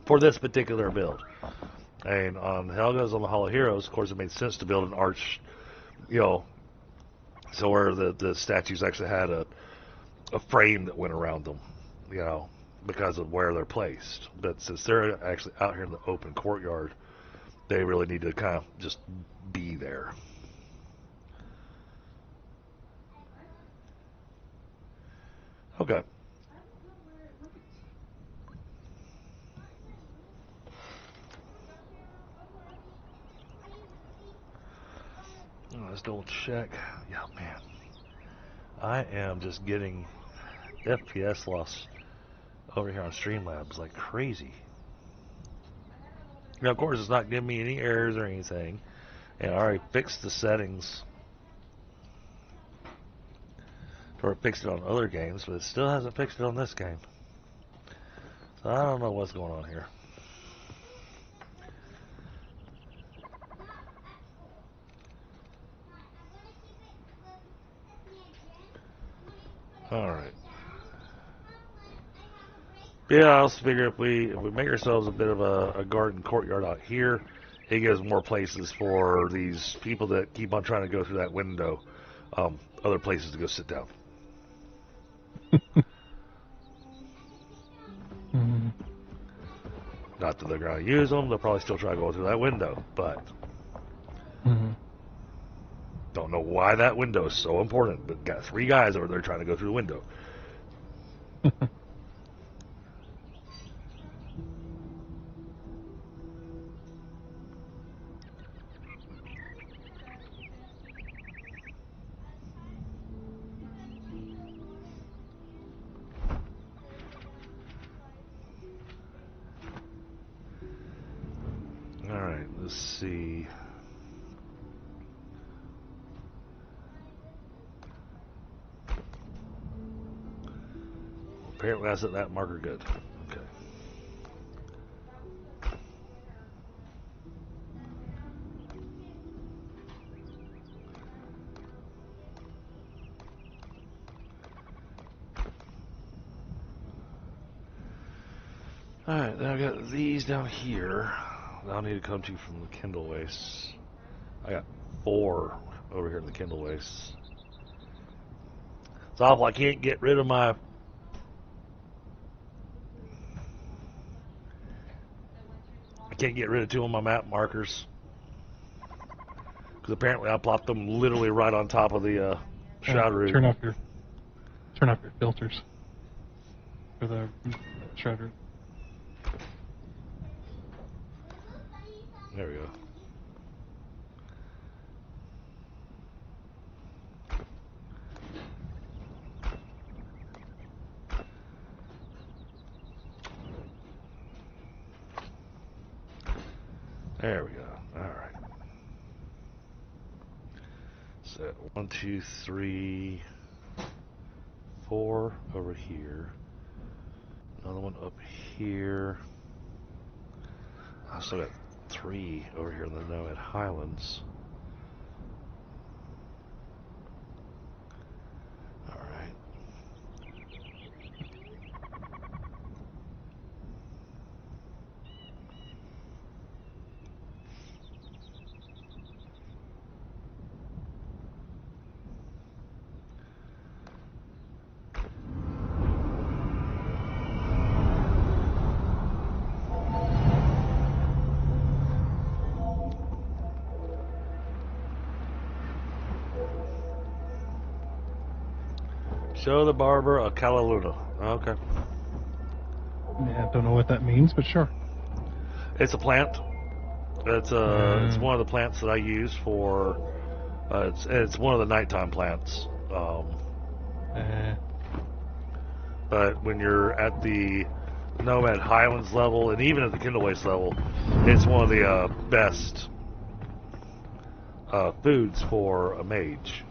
For this particular build. And on Helga's, on the Hall of Heroes, of course, it made sense to build an arch, so where the statues actually had a frame that went around them, because of where they're placed. But since they're actually out here in the open courtyard, they really need to kind of just be there. Okay. Let's double check. Yeah, man. I am just getting FPS loss over here on Streamlabs like crazy. Now, of course, it's not giving me any errors or anything. And I already fixed the settings. Or it fixed it on other games, but it still hasn't fixed it on this game. So I don't know what's going on here. Alright. Yeah, I also figure if we make ourselves a bit of a garden courtyard out here, it gives more places for these people that keep on trying to go through that window, other places to go sit down. Not that they're going to use them, they'll probably still try to go through that window, but don't know why that window is so important, but got 3 guys over there trying to go through the window. Let's see. Apparently I set that marker good. Okay. Alright, then I've got these down here. I'll need to come to from the Kindle Waste. I got 4 over here in the Kindle Waste. It's awful, I can't get rid of my... I can't get rid of 2 of my map markers. Because apparently I plopped them literally right on top of the shroud root. Turn off your filters for the shroud root. There we go. There we go. All right. So 1, 2, 3, 4 over here. Another one up here. I still got 3 over here in the Nomad Highlands. All right. Show the barber a Callaluna. Okay. Yeah, don't know what that means, but sure. It's a plant. It's it's one of the plants that I use for. It's one of the nighttime plants. But when you're at the Nomad Highlands level, and even at the Kindle Waste level, it's one of the best foods for a mage.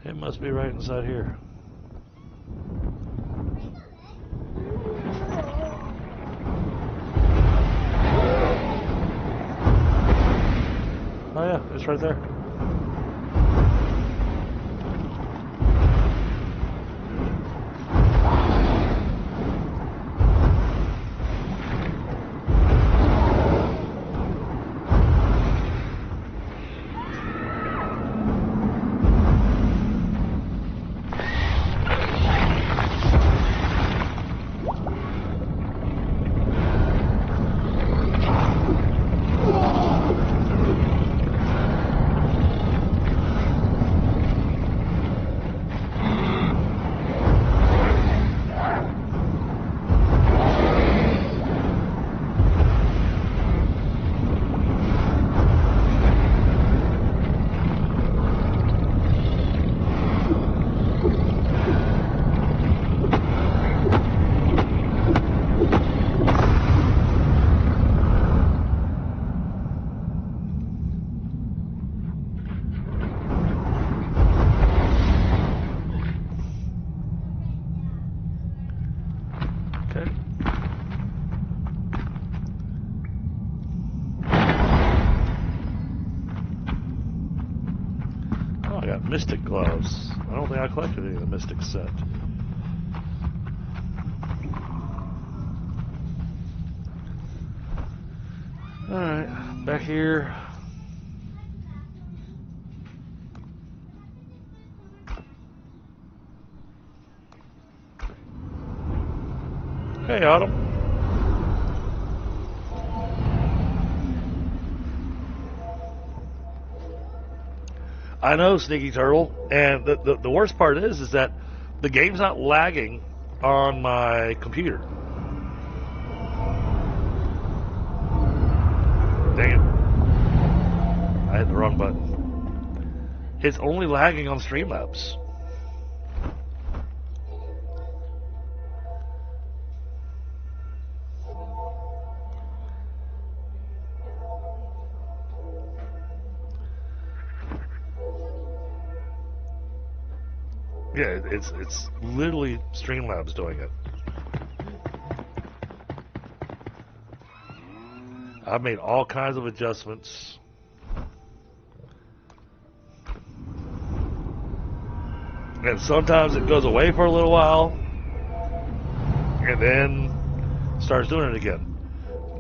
It must be right inside here. Oh yeah, it's right there. Mystic gloves. I don't think I collected any of the Mystic set. Alright, back here. Hey, Autumn. I know, Sneaky Turtle, and the worst part is that the game's not lagging on my computer. Dang it. I hit the wrong button. It's only lagging on Streamlabs. Yeah, it's literally Streamlabs doing it. I've made all kinds of adjustments. And sometimes it goes away for a little while and then starts doing it again.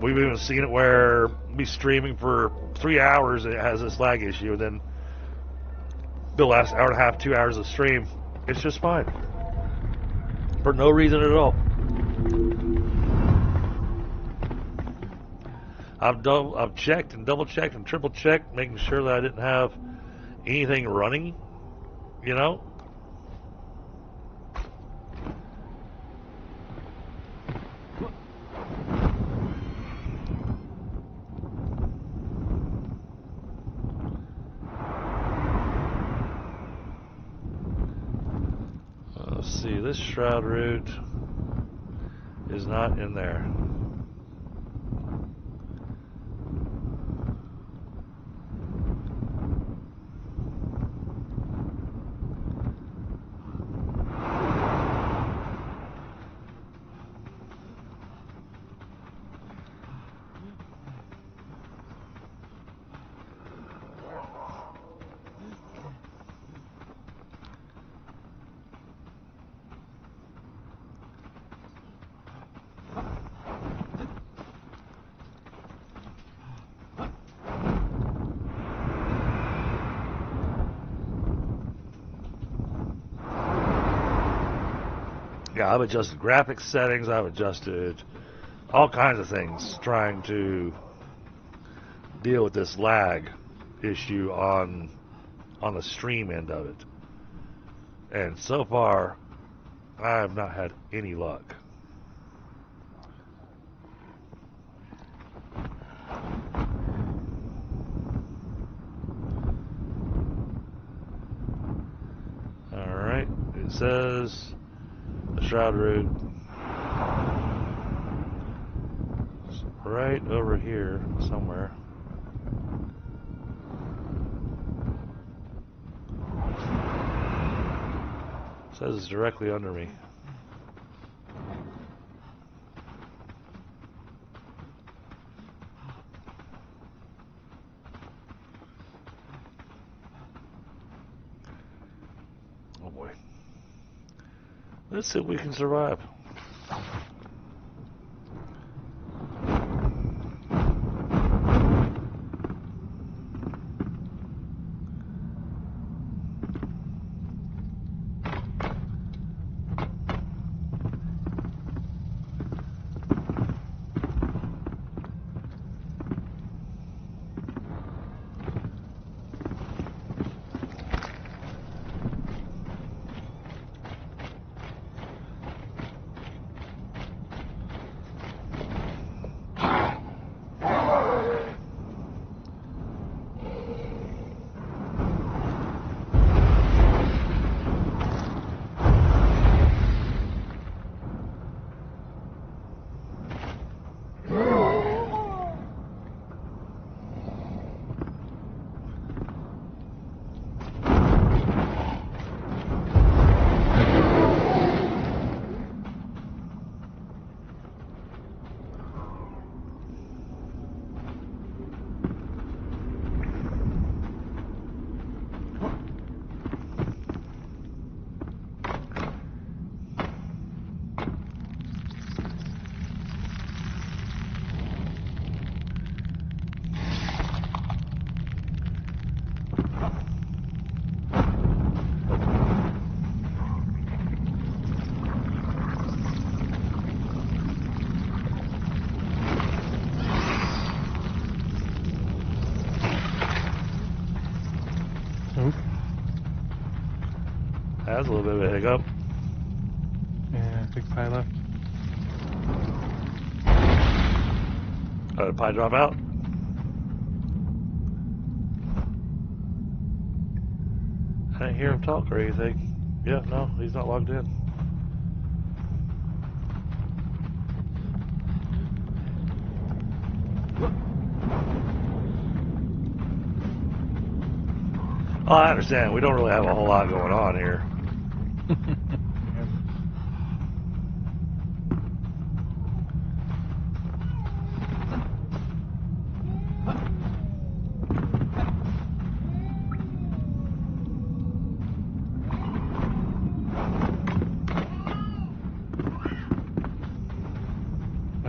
We've even seen it where be streaming for 3 hours and it has this lag issue, and then the last hour and a half, 2 hours of stream, it's just fine. For no reason at all. I've checked and double checked and triple checked, making sure that I didn't have anything running, you know. Let's see, this shroud route is not in there. Yeah, I've adjusted graphics settings, I've adjusted all kinds of things trying to deal with this lag issue on the stream end of it. And so far, I have not had any luck. Alright, it says the shroud route is right over here somewhere. It says it's directly under me. Oh boy. Let's see if we can survive. Oop. That's a little bit of a hiccup. Yeah. Fixed high left. Did Pie drop out? I didn't hear him talk or anything. Yeah, no, he's not logged in. Oh, I understand. We don't really have a whole lot going on here.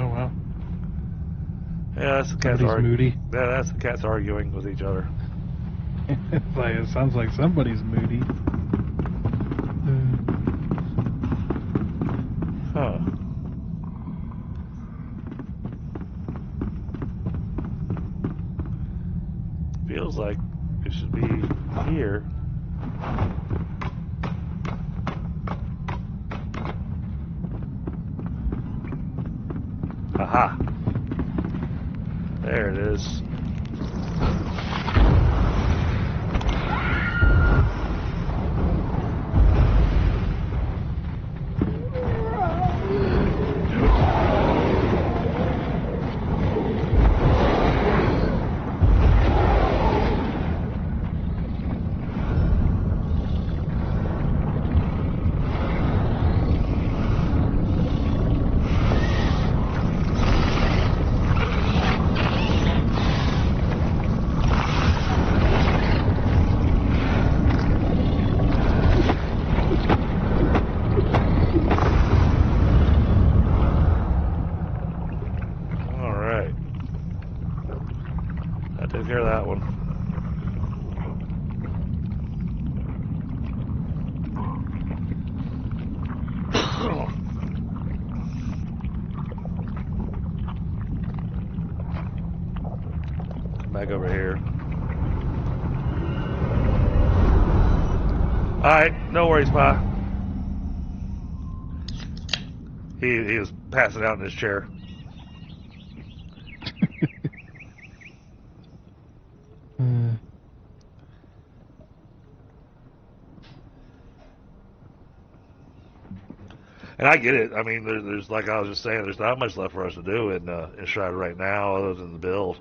Oh wow. Yeah, that's the cats Somebody's moody. Yeah, that's the cats arguing with each other. It's like, it sounds like somebody's moody. Huh. Feels like it should be here. Aha. There it is. Took care of that one. Come back over here. Alright, no worries, Pa. He was passing out in his chair. And I get it. I mean, there's like I was just saying, there's not much left for us to do in Enshrouded right now, other than the build,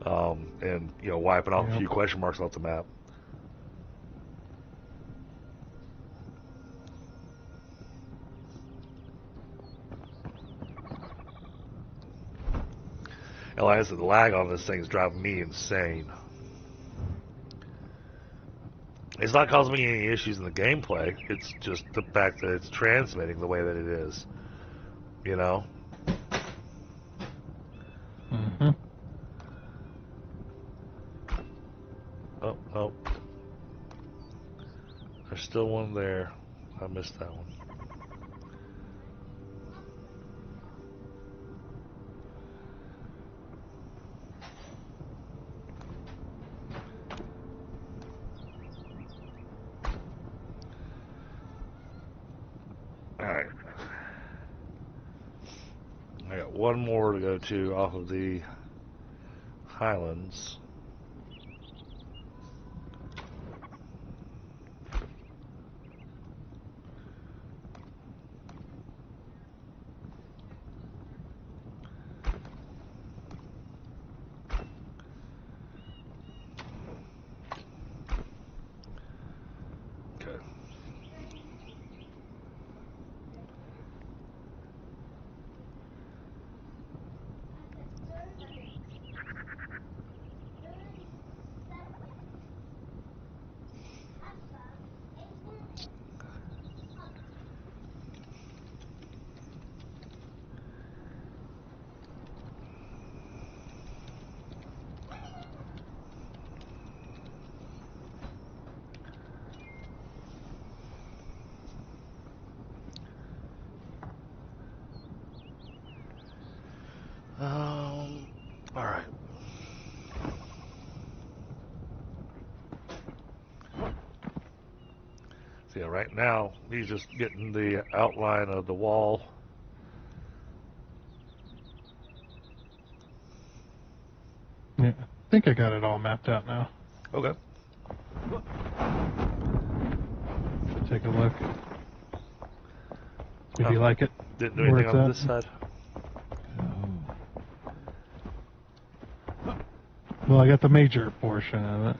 and wiping off a few question marks off the map. And like I said, the lag on this thing is driving me insane. It's not causing me any issues in the gameplay. It's just the fact that it's transmitting the way that it is. You know? Mm-hmm. Oh. There's still one there. I missed that one. Alright. I got one more to go to off of the Highlands. Okay. So yeah, right now he's just getting the outline of the wall. Yeah, I think I got it all mapped out now. Okay. Should take a look. If Oh, you like it. Didn't do where anything it's on at. this side. Well, I got the major portion of it.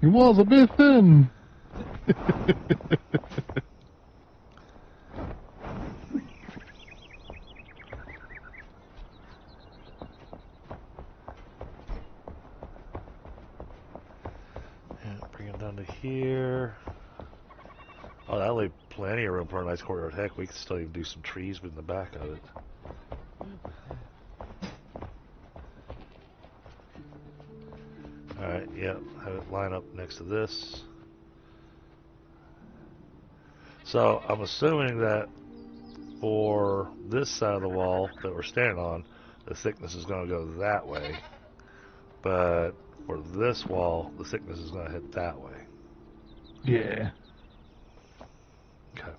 Your wall's a bit thin. Yeah, bring it down to here. Oh, that'll leave plenty of room for a nice courtyard. Heck, we could still even do some trees in the back of it. Alright, yeah, have it line up next to this. So, I'm assuming that for this side of the wall that we're standing on, the thickness is going to go that way. But for this wall, the thickness is going to head that way. Yeah. Okay.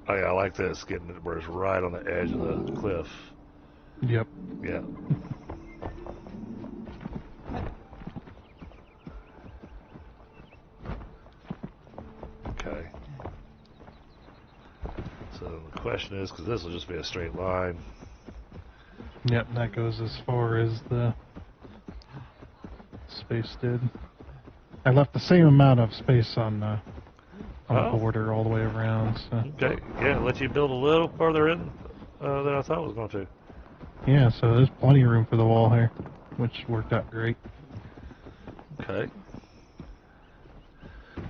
Oh yeah, I like this, getting it where it's right on the edge of the cliff. Yep. Yeah. Okay. So the question is, because this will just be a straight line. Yep, that goes as far as the space did. I left the same amount of space on the Oh. border all the way around. So. Okay, yeah, let you build a little further in than I thought it was going to. Yeah, so there's plenty of room for the wall here, which worked out great. Okay.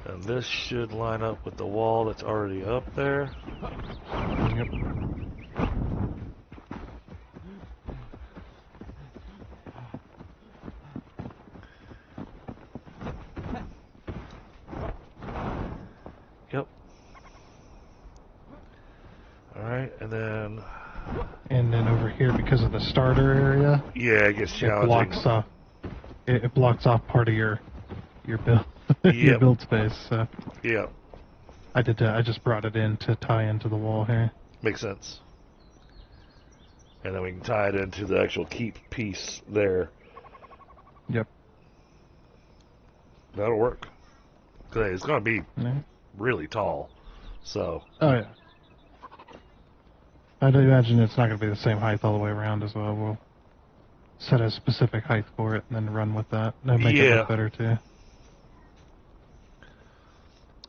And this should line up with the wall that's already up there. Yep. Yep. Alright, and then... And then over here, because of the starter area, Yeah, it gets it challenging. blocks off. It blocks off part of your build your Yep. build space. So Yep. I did. I just brought it in to tie into the wall here. Makes sense. And then we can tie it into the actual keep piece there. Yep. That'll work. 'Cause it's going to be Yeah. really tall. So, Oh yeah. I'd imagine it's not going to be the same height all the way around as well. We'll set a specific height for it and then run with that. That'll make it Yeah. look better too.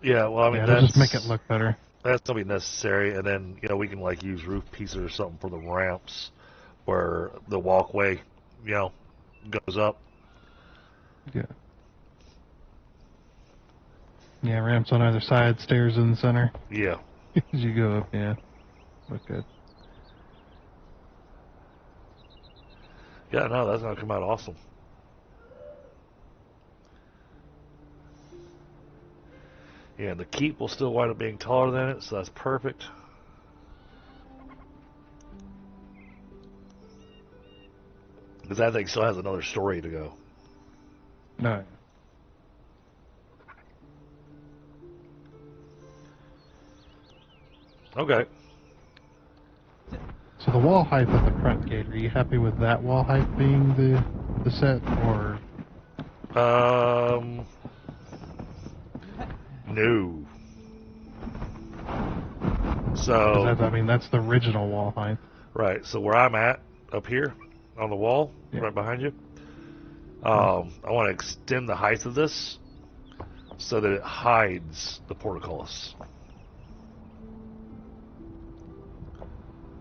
yeah, well, I mean, Yeah, it'll that's, just make it look better. that's going to be necessary. And then, we can, like, use roof pieces or something for the ramps where the walkway, goes up. Yeah. Yeah, ramps on either side, stairs in the center. Yeah. As you go up, yeah. Look good. Yeah, no, that's going to come out awesome. Yeah, the keep will still wind up being taller than it, so that's perfect. Because that thing still has another story to go. No. Okay. So the wall height at the front gate, are you happy with that wall height being the set, or? No. 'Cause So, that's the original wall height. right, so where I'm at, up here, on the wall, Yeah. right behind you, I want to extend the height of this so that it hides the portcullis.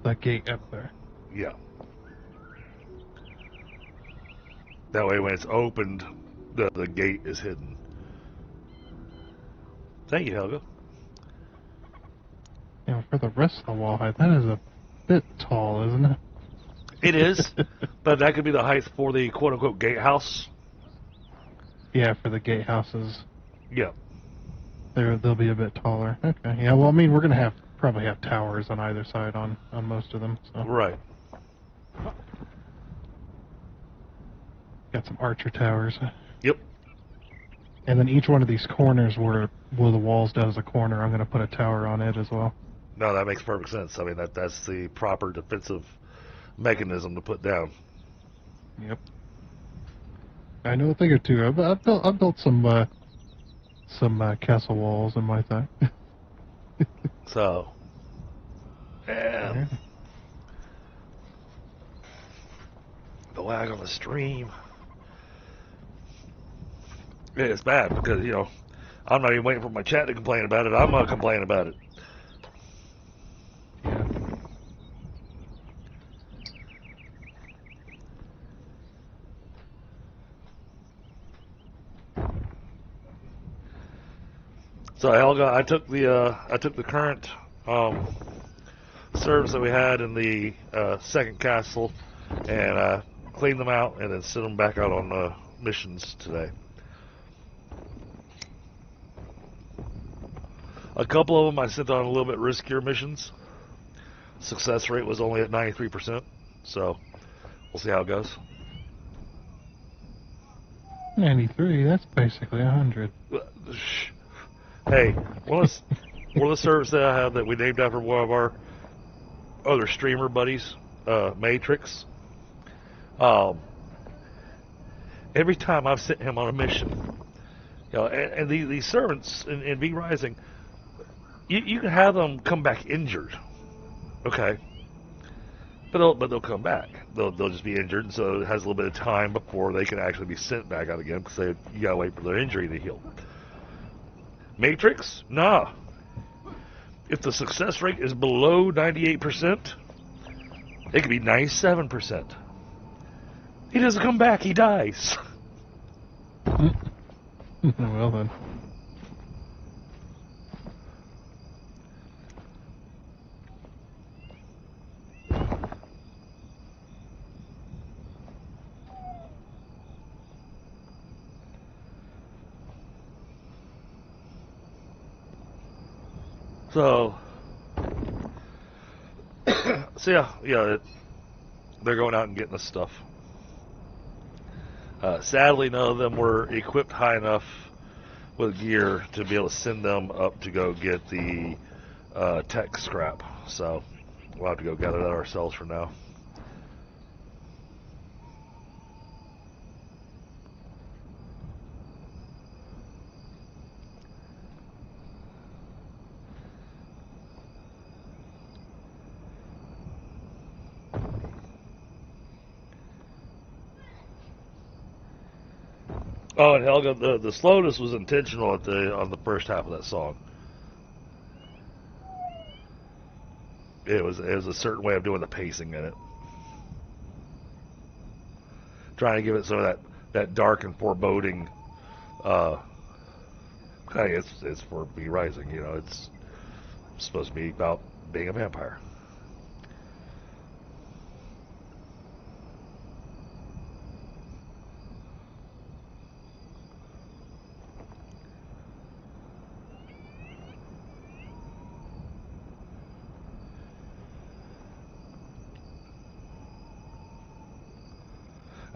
That gate up there. Yeah. That way when it's opened, the gate is hidden. Thank you, Helga. Yeah, for the rest of the wall height, that is a bit tall, isn't it? It is, but that could be the height for the quote-unquote gatehouse. Yeah, for the gatehouses. Yeah. They'll be a bit taller. Okay. Yeah. Well, I mean, we're gonna probably have towers on either side on most of them. So. Right. Got some archer towers. Yep. And then each one of these corners where the walls does a corner, I'm gonna put a tower on it as well. No, that makes perfect sense. I mean, that's the proper defensive mechanism to put down. Yep. I know a thing or two. I've built some castle walls in my time. So, and the lag on the stream. Yeah, it's bad because, you know, I'm not even waiting for my chat to complain about it. I'm going to complain about it. Yeah. So Helga, I took the current servers that we had in the second castle and cleaned them out and then sent them back out on missions today. A couple of them I sent on a little bit riskier missions. Success rate was only at 93%, so we'll see how it goes. 93. That's basically 100. Hey, one of the servers that I have that we named after one of our other streamer buddies, Matrix. Every time I've sent him on a mission, you know, and these servants in V Rising, you can have them come back injured, okay, but they'll come back. They'll just be injured, and so it has a little bit of time before they can actually be sent back out again because you gotta wait for their injury to heal. Matrix? Nah. If the success rate is below 98%, it could be 97%. He doesn't come back, he dies. Well then. So yeah, they're going out and getting this stuff. Sadly, none of them were equipped high enough with gear to be able to send them up to go get the tech scrap. So we'll have to go gather that ourselves for now. Oh, and Helga, the slowness was intentional on the first half of that song. It was a certain way of doing the pacing in it, trying to give it some of that dark and foreboding. It's for V Rising, you know. It's supposed to be about being a vampire.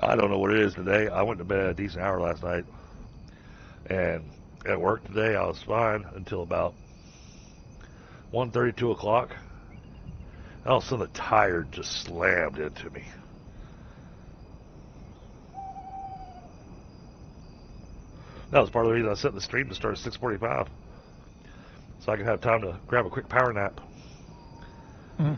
I don't know what it is today. I went to bed a decent hour last night, and at work today I was fine until about 1:30, 2 o'clock. And all of a sudden the tire just slammed into me. That was part of the reason I set the stream to start at 6:45, so I could have time to grab a quick power nap. Mm.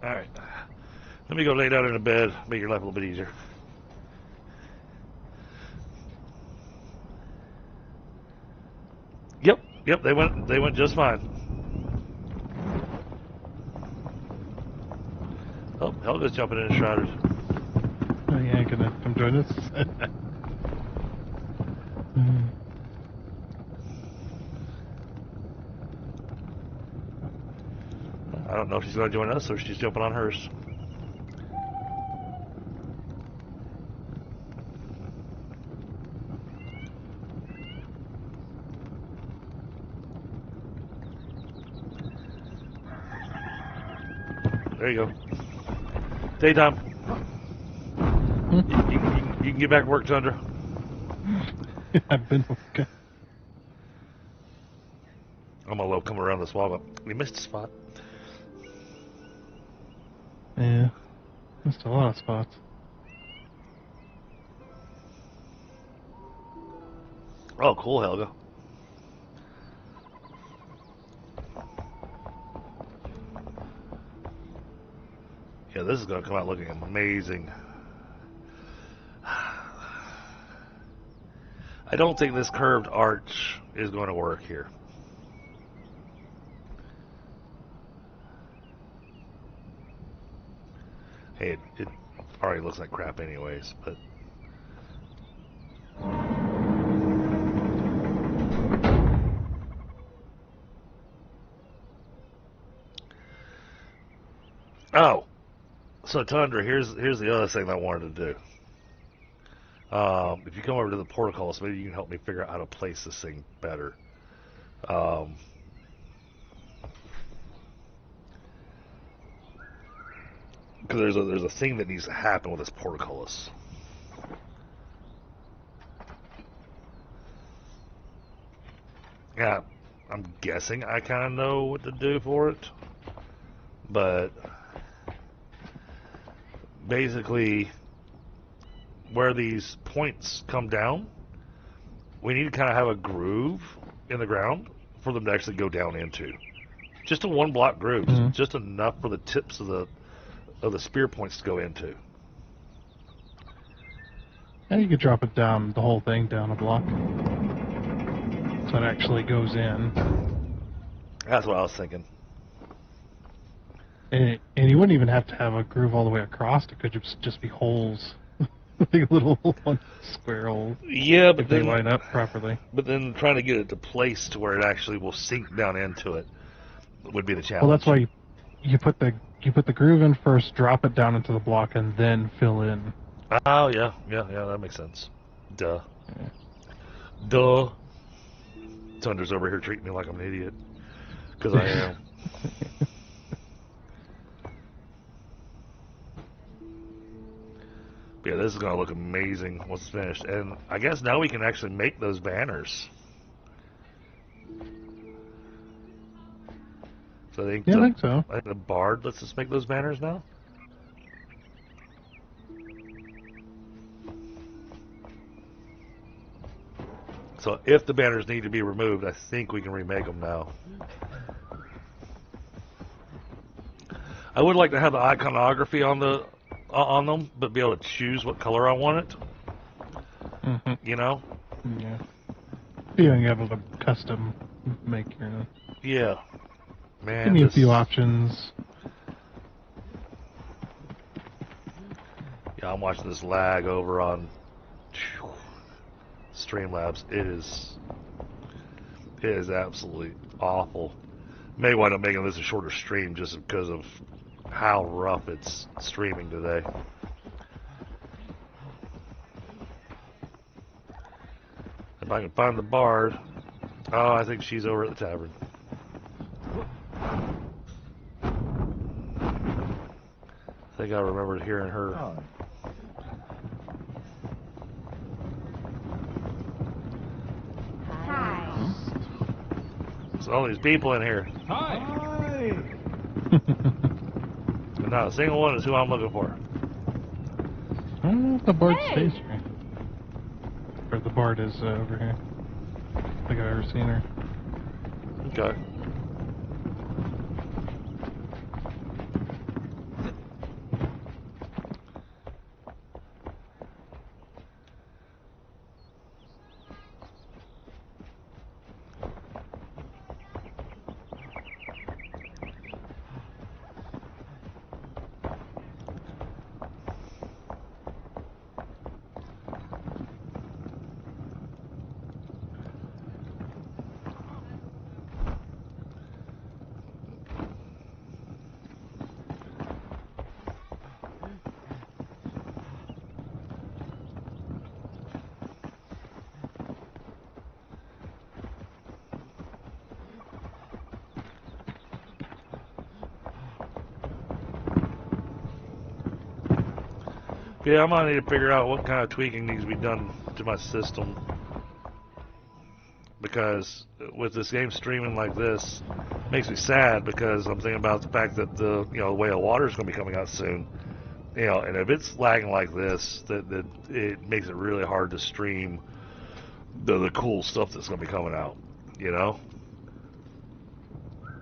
Alright. Let me go lay down in the bed, make your life a little bit easier. Yep, they went just fine. Oh, Helga's jumping in Enshrouded. Oh, you ain't gonna come join us? Hmm. I don't know if she's going to join us or she's jumping on hers. There you go. Daytime. You can get back to work, Tundra. I've been okay. I'm gonna come around this wall, but we missed a spot. Yeah. Missed a lot of spots. Oh, cool, Helga. Yeah, this is gonna come out looking amazing. I don't think this curved arch is going to work here. Hey, it already looks like crap anyways, but... Oh! So, Tundra, here's the other thing I wanted to do. If you come over to the portcullis, maybe you can help me figure out how to place this thing better. Because there's a thing that needs to happen with this portcullis. Yeah, I'm guessing I kind of know what to do for it, but basically, where these points come down, we need to kind of have a groove in the ground for them to actually go down into. Just a one block groove, just enough for the tips of the spear points to go into. And you could drop it down, the whole thing down a block. So it actually goes in. That's what I was thinking. And you wouldn't even have to have a groove all the way across. It could just be holes. Like little one square holes. Yeah, but if they then line up properly. But then trying to get it to place to where it actually will sink down into it would be the challenge. Well, that's why you put the groove in first, drop it down into the block, and then fill in. Oh yeah, that makes sense. Duh. Yeah. Duh. Tundra's over here treating me like I'm an idiot. Because I am. But yeah, this is going to look amazing once it's finished. And I guess now we can actually make those banners. So I think, I think so. I think the Bard lets us make those banners now. So if the banners need to be removed, I think we can remake them now. I would like to have the iconography on them, but be able to choose what color I want it. Mm-hmm. You know? Yeah. Being able to custom make your own. Yeah. Man, give me a few options. Yeah, I'm watching this lag over on Streamlabs. It is absolutely awful. May wind up making this a shorter stream just because of how rough it's streaming today. If I can find the Bard. Oh, I think she's over at the tavern. I think I remembered hearing her. Oh. Hi. There's all these people in here. Hi. And not a single one is who I'm looking for. I don't know if the Bard stays here. Or the Bard is over here. I don't think I've ever seen her. Okay. Yeah, I might need to figure out what kind of tweaking needs to be done to my system. Because with this game streaming like this, it makes me sad because I'm thinking about the fact that the way of water is going to be coming out soon. And if it's lagging like this, that it makes it really hard to stream the cool stuff that's going to be coming out.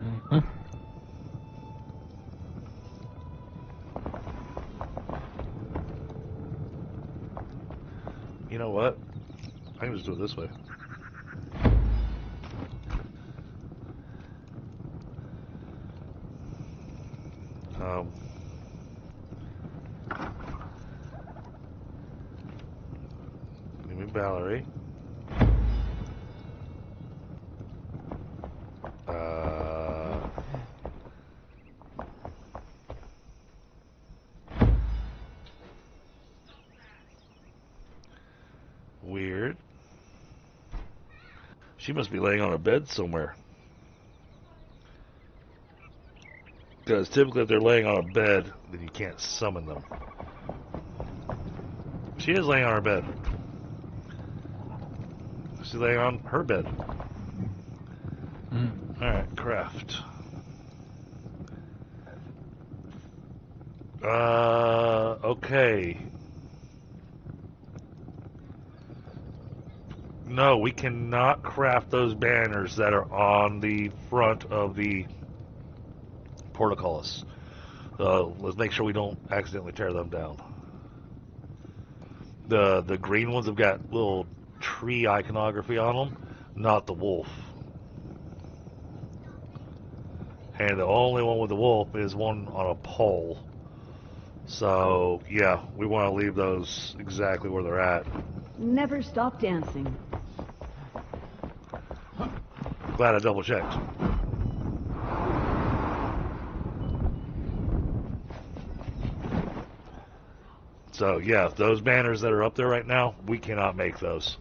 Mm-hmm. You know what? I can just do it this way. Give me Valerie. Weird. She must be laying on a bed somewhere. Because typically if they're laying on a bed, then you can't summon them. She is laying on her bed. She's laying on her bed. Alright, craft. Okay. No, we cannot craft those banners that are on the front of the portcullis. Let's make sure we don't accidentally tear them down. The green ones have got little tree iconography on them, not the wolf. And the only one with the wolf is one on a pole. So, yeah, we want to leave those exactly where they're at. Never stop dancing. Glad I double checked. So, yeah, those banners that are up there right now, we cannot make those.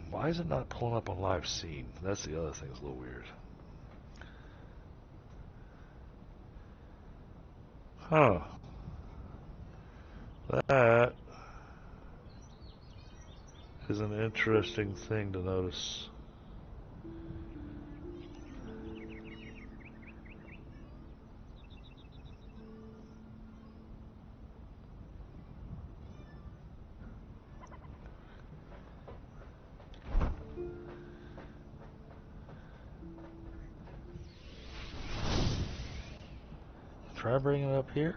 Why is it not pulling up on live scene? That's the other thing that's a little weird. Huh. That is an interesting thing to notice. Try bringing it up here.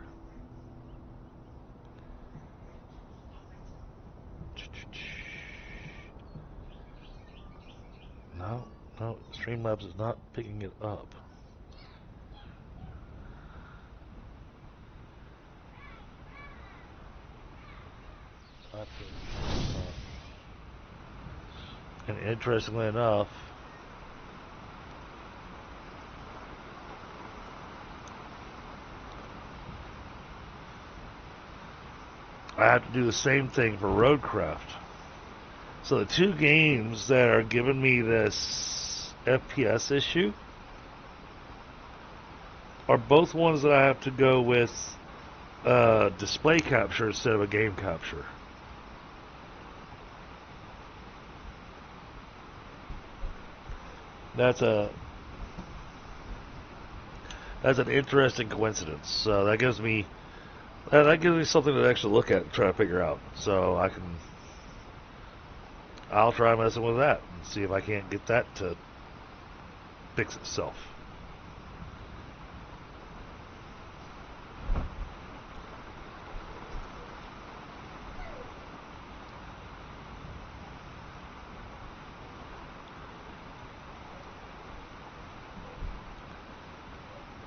No, Streamlabs is not picking it up. And interestingly enough, I have to do the same thing for Roadcraft. So the two games that are giving me this FPS issue are both ones that I have to go with display capture instead of a game capture. That's an interesting coincidence. So that gives me something to actually look at and try to figure out. So I'll try messing with that and see if I can't get that to fix itself.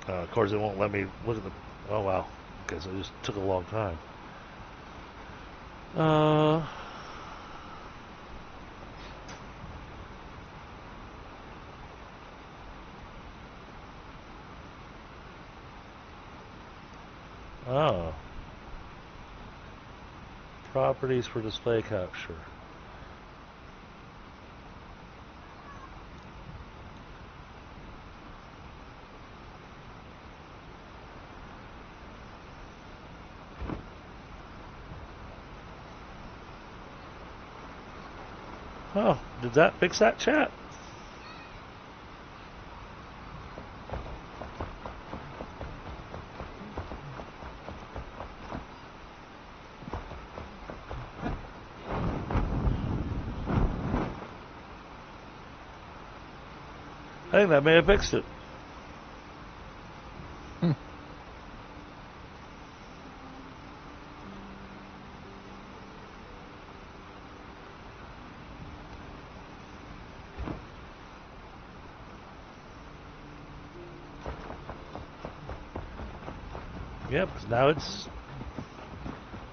Of course, it won't let me look at the... Oh, wow. Okay, so it just took a long time. Oh. properties for display capture. Oh, did that fix that chat? I think that may have fixed it. Yep, 'cause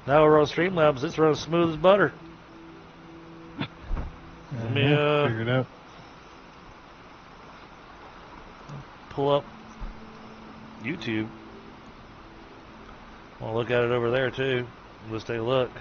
now we're on Streamlabs. It's running smooth as butter. Let me figure it out. pull up YouTube. I'll look at it over there too. Let's take a look.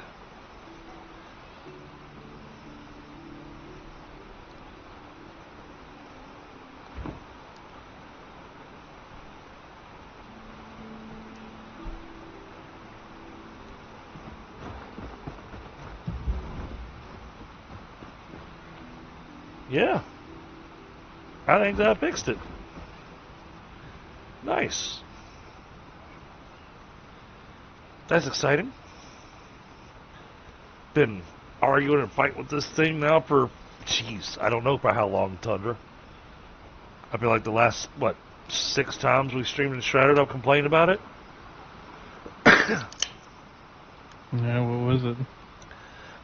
Yeah, I think that fixed it. Nice. That's exciting. Been arguing and fighting with this thing now for, jeez, I don't know for how long, Tundra. I feel like the last, 6 times we streamed Enshrouded, I've complained about it. Yeah, what was it?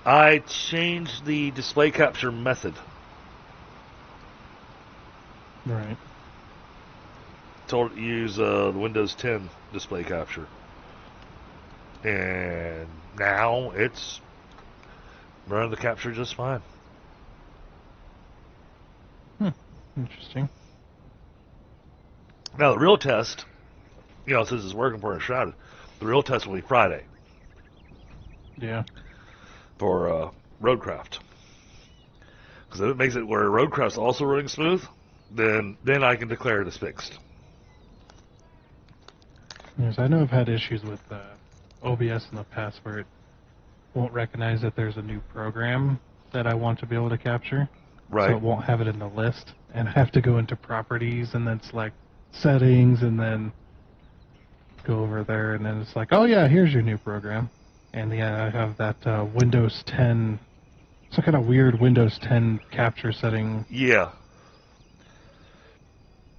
I changed the display capture method. Right. Told it to use the Windows 10 display capture. And now it's running the capture just fine. Interesting. Now the real test, since it's working for Enshrouded, the real test will be Friday. Yeah. For Roadcraft. Because if it makes it where Roadcraft's also running smooth, then I can declare it as fixed. Yes, I know I've had issues with OBS in the past where it won't recognize that there's a new program that I want to be able to capture. Right. So it won't have it in the list. And I have to go into properties and then select settings and then go over there and then it's like, oh yeah, here's your new program. And yeah, I have that Windows 10, some kind of weird Windows 10 capture setting. Yeah.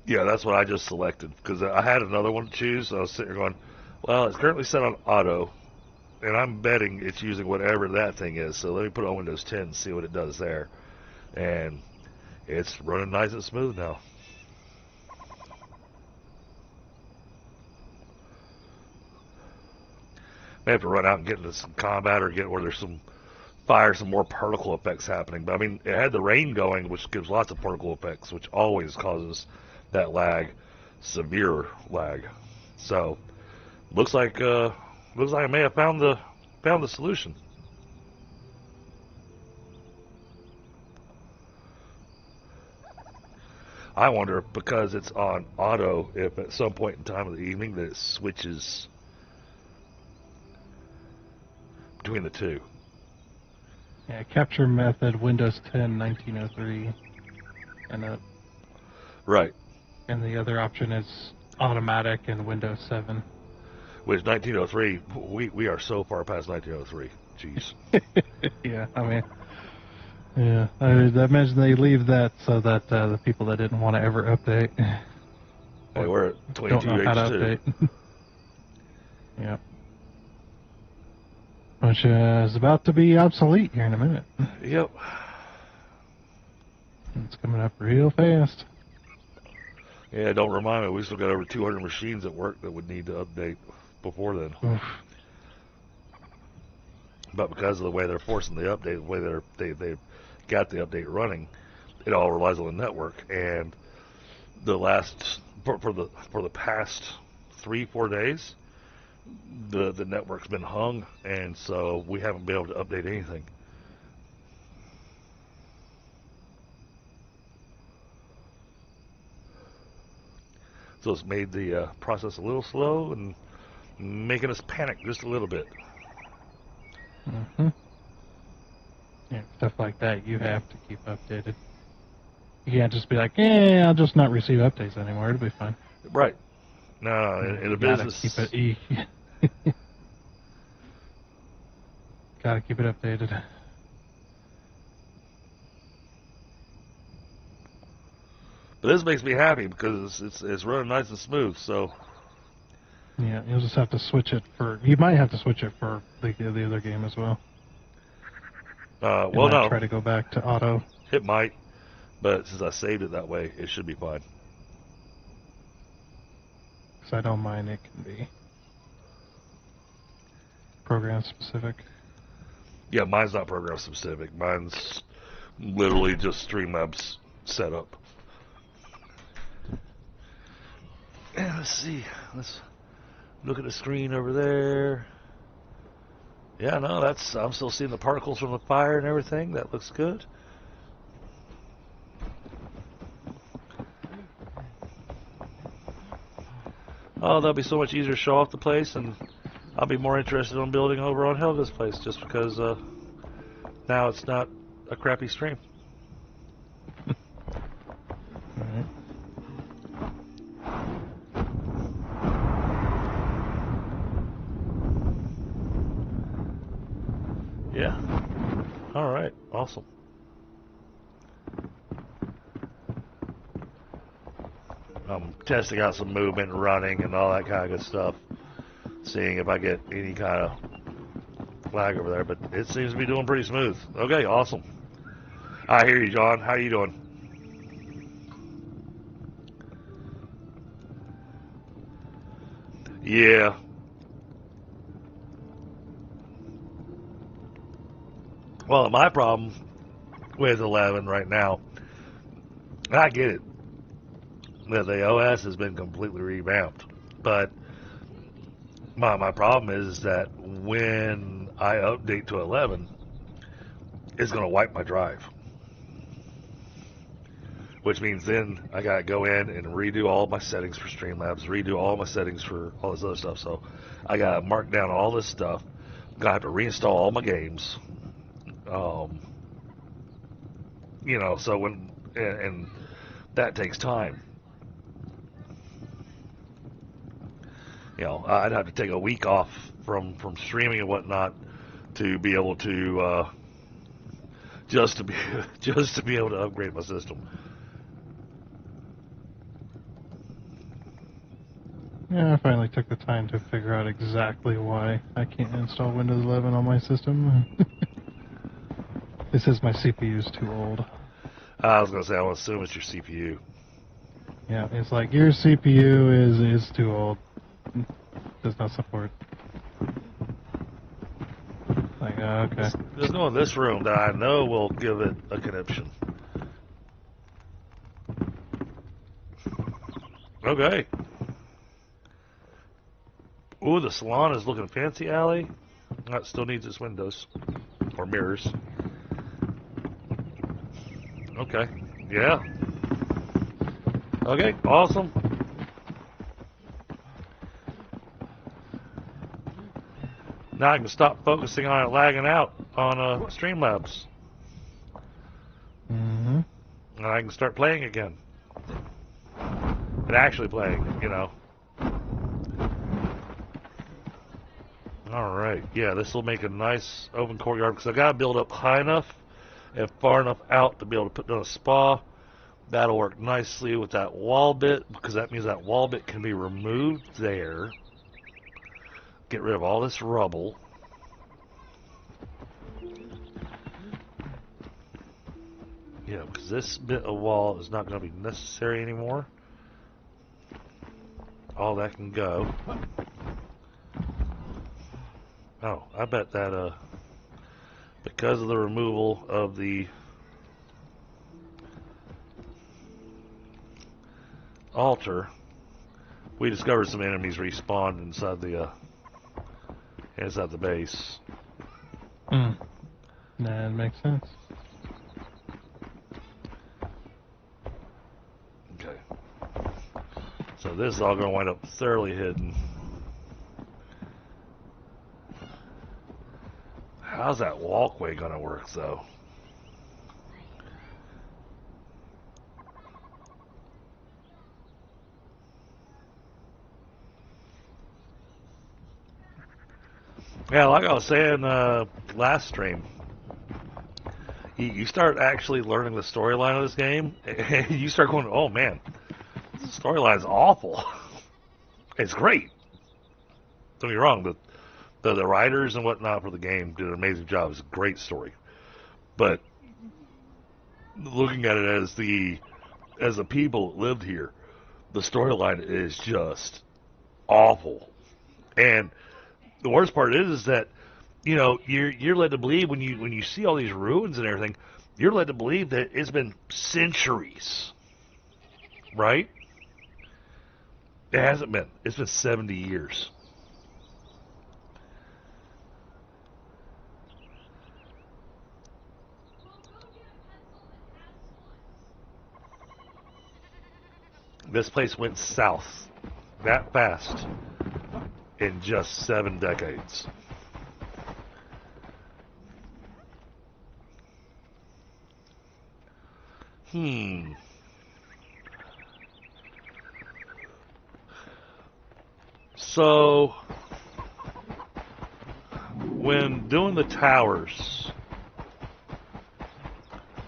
Yeah, that's what I just selected. Because I had another one to choose. So I was sitting there going, well, it's currently set on auto. And I'm betting it's using whatever that thing is. So let me put it on Windows 10 and see what it does there. And it's running nice and smooth now. May have to run out and get into some combat or get where there's some fire, some more particle effects happening. But I mean, it had the rain going, which gives lots of particle effects, which always causes that lag, severe lag. So looks like I may have found the solution. I wonder if because it's on auto, if at some point in time of the evening that it switches between the two. Yeah, capture method Windows 10 1903, and Right. And the other option is automatic in Windows 7. Which 1903, we are so far past 1903. Jeez. Yeah, I mean, yeah, I imagine they leave that so that the people that didn't want to ever update. Hey, we're at don't know how to 22H2. update. Yeah. Which is about to be obsolete here in a minute. Yep. It's coming up real fast. Yeah, don't remind me. We still got over 200 machines at work that would need to update before then. Oof. But because of the way they're forcing the update, the way they've got the update running, it all relies on the network. And the last for the past 3-4 days, the network's been hung, and so we haven't been able to update anything. So it's made the process a little slow and making us panic just a little bit. Mm-hmm. Yeah, stuff like that you have to keep updated. You can't just be like, yeah, I'll just not receive updates anymore. It'll be fine. Right. No, in a business... Keep it gotta keep it updated. But this makes me happy because it's running nice and smooth, so... Yeah, you'll just have to switch it for... You might have to switch it for the other game as well. Well, no. Try to go back to auto. It might, but since I saved it that way, it should be fine. Because I don't mind it can be program specific. Yeah, mine's not program specific. Mine's literally just Streamlabs setup. And let's see. Let's look at the screen over there. Yeah, no, I'm still seeing the particles from the fire and everything. That looks good. Oh, that'll be so much easier to show off the place, and I'll be more interested in building over on Helga's place just because now it's not a crappy stream. Alright. Yeah. Alright, awesome. I'm testing out some movement, running, and all that kind of good stuff. Seeing if I get any kind of lag over there, but it seems to be doing pretty smooth. Okay, awesome. I hear you, John. How you doing? Yeah. Well, my problem with 11 right now, I get it, that the OS has been completely revamped, but my problem is that when I update to 11, it's going to wipe my drive. Which means then I got to go in and redo all my settings for Streamlabs, redo all my settings for all this other stuff. So I got to mark down all this stuff. I'm going to have to reinstall all my games. You know, so when, and that takes time. You know, I'd have to take a week off from streaming and whatnot to be able to, just to be able to upgrade my system. Yeah, I finally took the time to figure out exactly why I can't install Windows 11 on my system. It says my CPU is too old. I was going to say, I would assume it's your CPU. Yeah, it's like, your CPU is too old. Does not support. Like, okay. There's no in this room that I know will give it a conniption. Okay. Ooh, the salon is looking fancy, Allie. That still needs its windows. Or mirrors. Okay. Yeah. Okay, awesome. Now I can stop focusing on it lagging out on Streamlabs. Mm-hmm. And I can start playing again. And actually playing, you know. Alright, yeah, this will make a nice open courtyard because I've got to build up high enough and far enough out to be able to put down a spa. That'll work nicely with that wall bit because that means that wall bit can be removed there. Get rid of all this rubble. Yeah, because this bit of wall is not going to be necessary anymore. All that can go. Oh, I bet that because of the removal of the altar, we discovered some enemies respawned inside the And it's at the base. Hmm. That makes sense. Okay. So this is all going to wind up thoroughly hidden. How's that walkway going to work, though? Yeah, like I was saying last stream, you start actually learning the storyline of this game, and you start going, oh man, this storyline is awful. It's great. Don't get me wrong, the writers and whatnot for the game did an amazing job. It's a great story. But looking at it as the people that lived here, the storyline is just awful. And the worst part is that, you know, you're led to believe when you see all these ruins and everything, you're led to believe that it's been centuries, right? It hasn't been. It's been 70 years. This place went south that fast in just 7 decades. So, when doing the towers,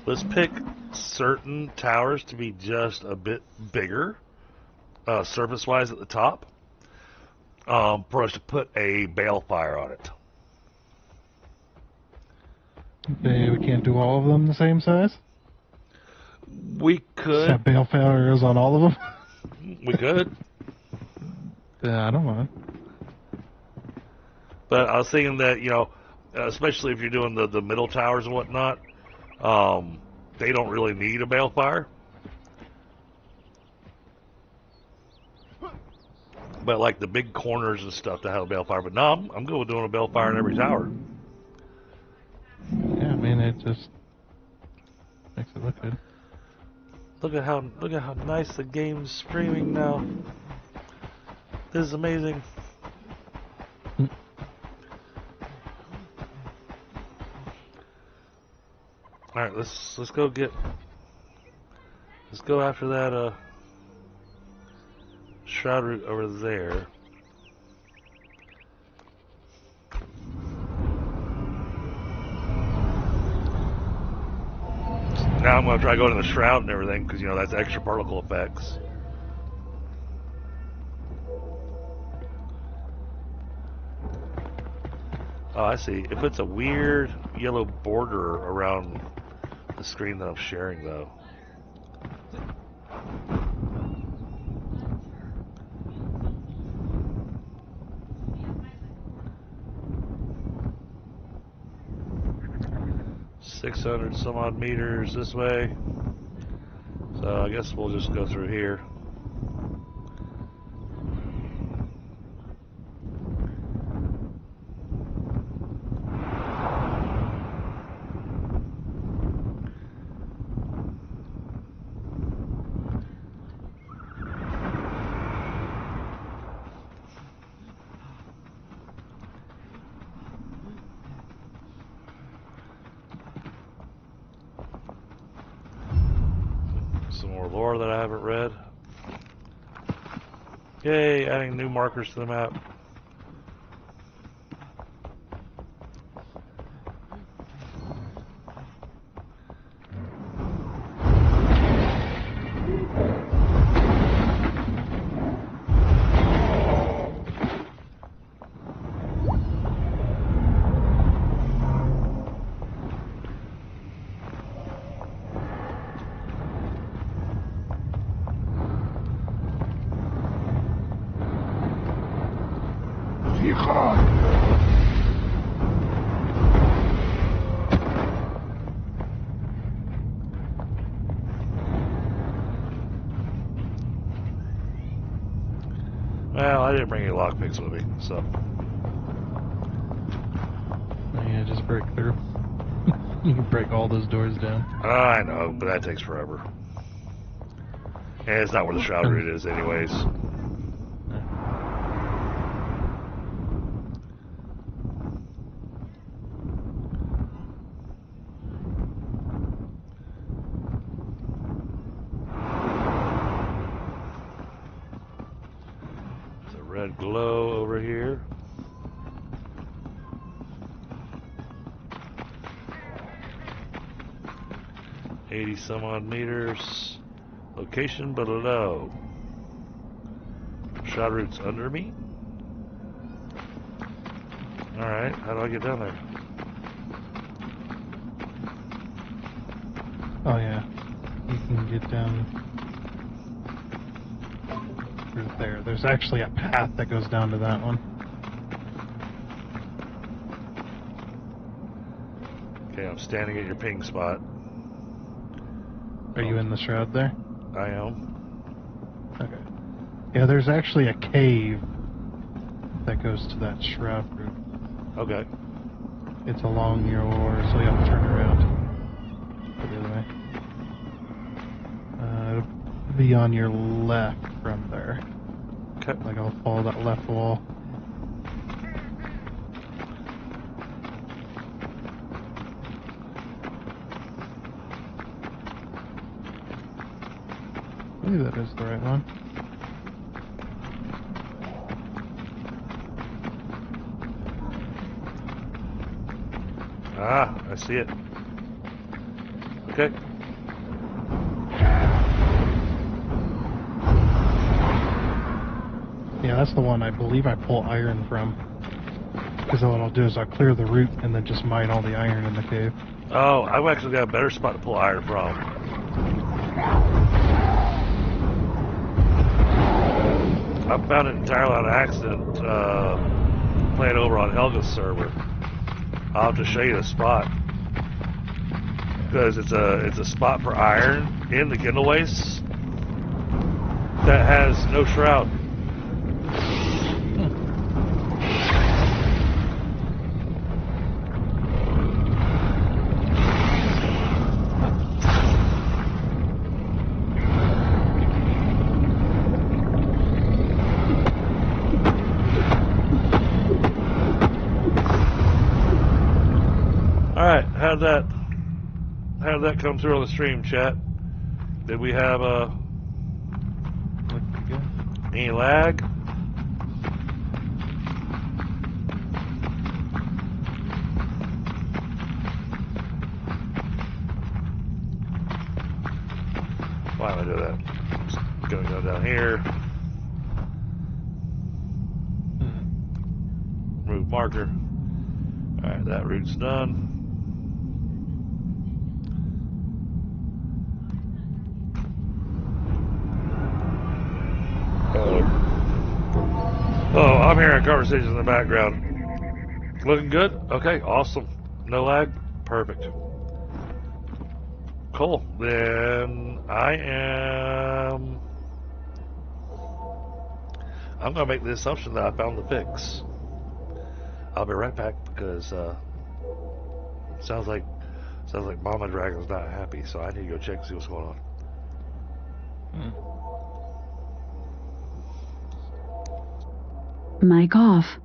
let's pick certain towers to be just a bit bigger, surface-wise at the top, for us to put a balefire on it. Okay, we can't do all of them the same size? We could. Have balefires on all of them? We could. Yeah, I don't mind. But I was thinking that, you know, especially if you're doing the middle towers and whatnot, they don't really need a balefire. But like the big corners and stuff to have a balefire. But no, I'm good with doing a balefire in every tower. Yeah, I mean, it just makes it look good. Look at how nice the game's streaming now. This is amazing. All right, let's go after that shroud root over there. Now I'm going to try going to the shroud and everything because, you know, that's extra particle effects. Oh, I see. It puts a weird yellow border around the screen that I'm sharing, though. $600 some odd meters this way. So I guess we'll just go through here. Some more lore that I haven't read. Yay, adding new markers to the map. Well, I didn't bring any lockpicks with me, so. Yeah, just break through. You can break all those doors down. I know, but that takes forever. And it's not where the shroud root is, anyways. There's a red glow over here. Some odd meters. Location below. Shroud root's under me. Alright, how do I get down there? Oh yeah, you can get down through there. There's actually a path that goes down to that one. Okay, I'm standing at your ping spot. Are you in the shroud there? I am. Okay. Yeah, there's actually a cave that goes to that shroud root. Okay. It's along your so you have to turn around. Go the other way. It'll be on your left from there. Okay. Like I'll follow that left wall. I believe that is the right one. Ah, I see it. Okay. Yeah, that's the one I believe I pull iron from. Because what I'll do is I'll clear the root and then just mine all the iron in the cave. Oh, I've actually got a better spot to pull iron from. I found it entirely on accident playing over on Helga's server. I'll have to show you the spot. Because it's a spot for iron in the Kindle Wastes that has no shroud. Alright, how'd that come through on the stream, chat? Did we have any lag? Why am I doing that? Just gonna go down here. Remove marker. Alright, that route's done. Oh, I'm hearing conversations in the background. Looking good? Okay, awesome. No lag? Perfect. Cool. Then I'm gonna make the assumption that I found the fix. I'll be right back because sounds like Mama Dragon's not happy, so I need to go check and see what's going on. Mic off.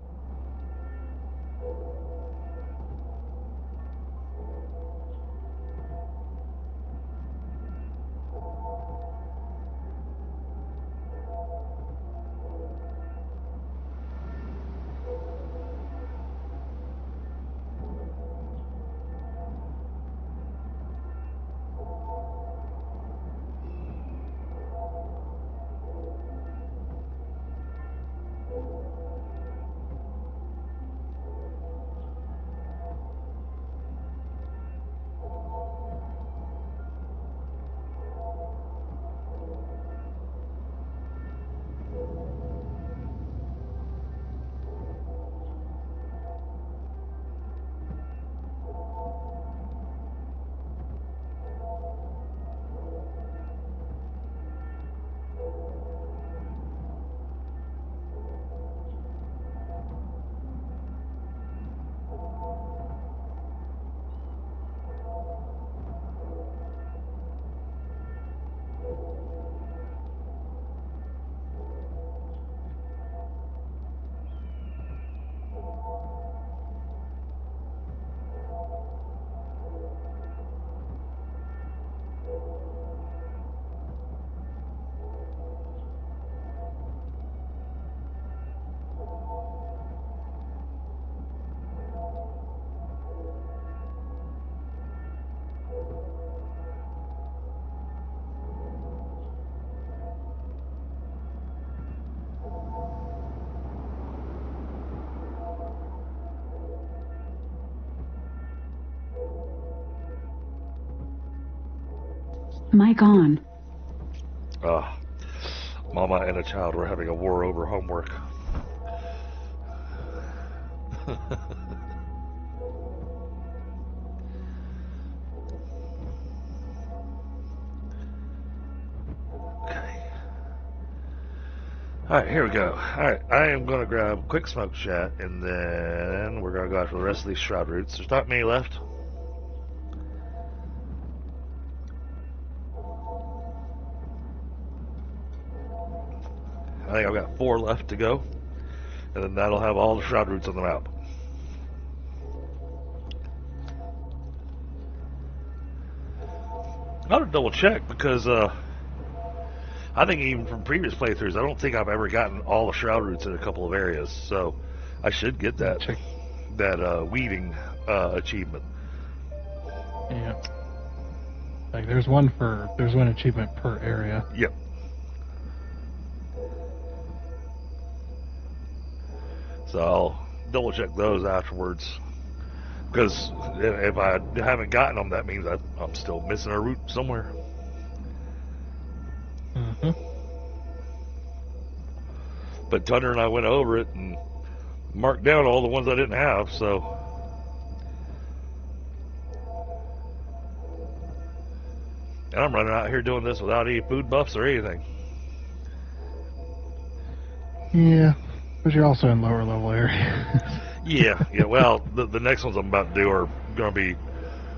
Mic on. Mama and a child were having a war over homework. Okay. Alright, here we go. Alright, I am going to grab a quick smoke shot, and then we're going to go after the rest of these shroud roots. There's not many left. I think I've got 4 left to go, and then that'll have all the shroud roots on the map. I ought to double check because I think even from previous playthroughs, I don't think I've ever gotten all the shroud roots in a couple of areas, so I should get that weeding achievement. Yeah. Like there's one achievement per area. Yep. So I'll double check those afterwards. Because if I haven't gotten them, that means I'm still missing a root somewhere. Mm-hmm. But Thunder and I went over it and marked down all the ones I didn't have, so. And I'm running out here doing this without any food buffs or anything. Yeah, but you're also in lower level areas. Yeah. Well, the next ones I'm about to do are going to be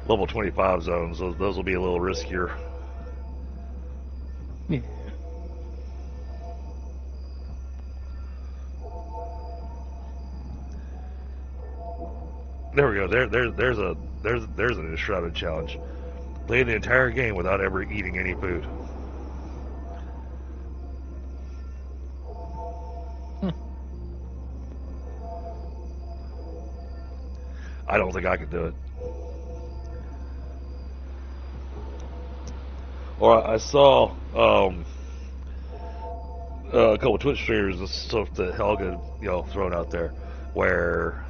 level 25 zones. Those will be a little riskier. Yeah. There we go. There's an Enshrouded challenge. Play the entire game without ever eating any food. I don't think I could do it. Or I saw a couple of Twitch streamers and stuff that Helga, thrown out there, where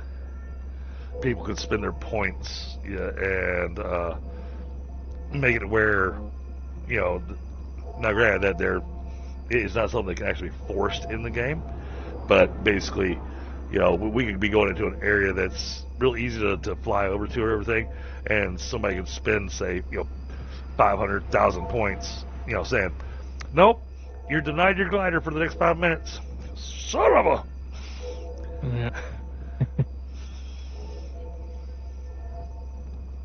people could spend their points, and make it where, now granted that it's not something that can actually be forced in the game, but basically, we could be going into an area that's real easy to fly over to or everything, and somebody could spend, say, 500,000 points, saying, nope, you're denied your glider for the next 5 minutes. Son of a... Yeah.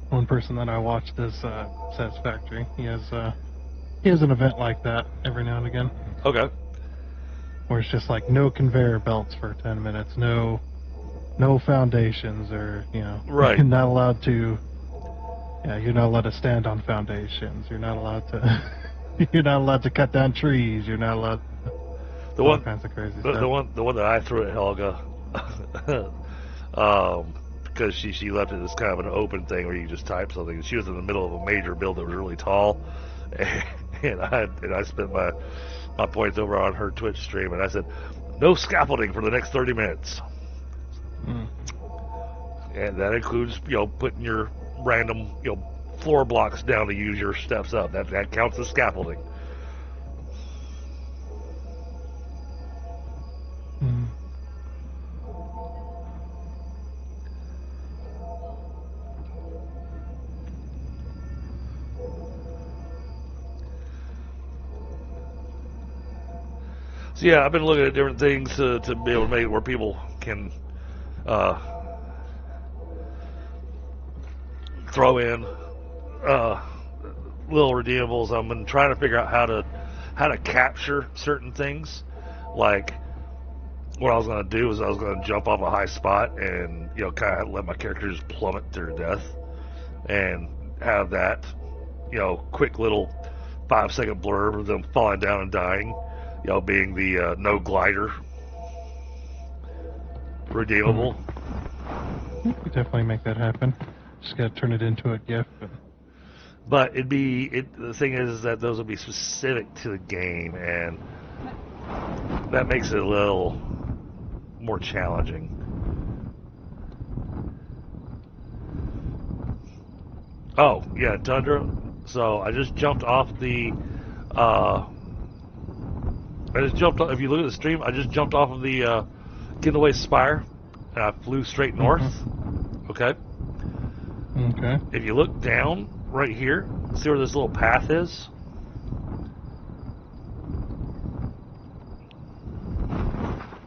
One person that I watched is Satisfactory. He has an event like that every now and again. Okay. Where it's just like no conveyor belts for 10 minutes, no foundations, or Right. You're not allowed to. Yeah, you're not allowed to stand on foundations. You're not allowed to. You're not allowed to cut down trees. You're not allowed. All kinds of crazy stuff. The one that I threw at Helga, because she left it as kind of an open thing where you just type something. She was in the middle of a major build that was really tall, and I spent my points over on her Twitch stream, and I said, no scaffolding for the next 30 minutes. And that includes, putting your random, floor blocks down to use your steps up. That counts as scaffolding. So yeah, I've been looking at different things to be able to make it where people can throw in little redeemables. I've been trying to figure out how to capture certain things. Like, what I was going to do is I was going to jump off a high spot and kind of let my character just plummet to their death, and have that quick little 5-second blurb of them falling down and dying. Being the no glider redeemable. You could definitely make that happen. Just gotta turn it into a GIF. But the thing is that those will be specific to the game, and that makes it a little more challenging. Oh, yeah, Tundra, So I just jumped off the. If you look at the stream, I just jumped off of the Getaway Spire, and I flew straight north. Okay. Okay. If you look down right here, see where this little path is?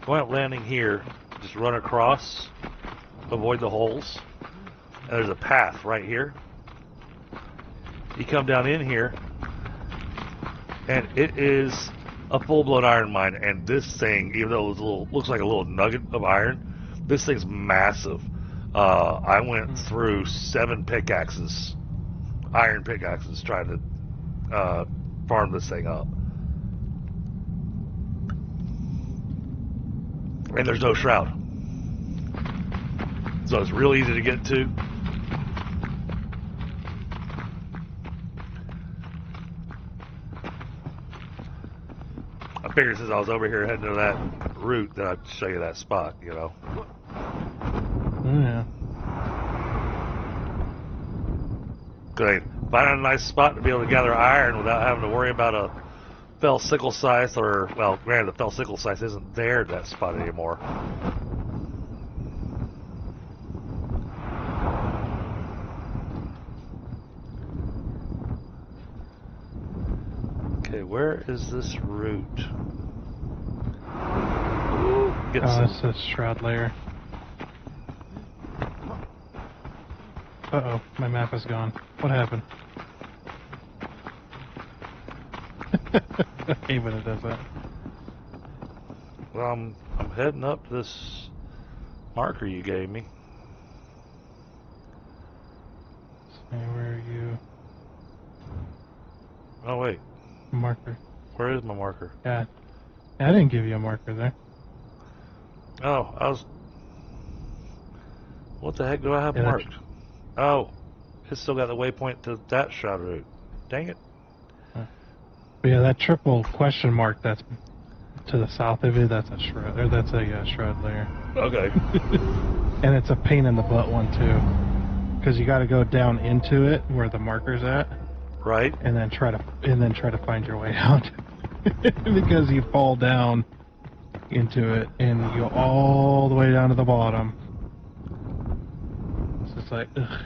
Going up landing here, just run across, avoid the holes, and there's a path right here. You come down in here, and it is a full-blown iron mine, and this thing, even though it looks like a little nugget of iron, this thing's massive. I went through 7 pickaxes, iron pickaxes, trying to farm this thing up. And there's no shroud. So it's real easy to get to. I figured since I was over here heading to that route that I'd show you that spot, you know. Yeah. Good. Find a nice spot to be able to gather iron without having to worry about a fell sickle scythe, or, well, granted, the fell sickle scythe isn't there at that spot anymore. Okay, where is this route? Get It's a shroud layer. Uh-oh, my map is gone. What happened? I hate when it does that. Well, I'm heading up this marker you gave me. Say, where are you? Oh, wait. Marker. Where is my marker? Yeah. I didn't give you a marker there. Oh, I was... What the heck do I have Yeah, marked? Oh, it's still got the waypoint to that shroud route. Dang it. But yeah, that triple question mark that's to the south of it, that's a shroud, or that's a shroud layer. Okay. And it's a pain in the butt one too, because you got to go down into it where the marker's at, Right. and then try to find your way out, because you fall down into it and you go all the way down to the bottom. So it's like, ugh.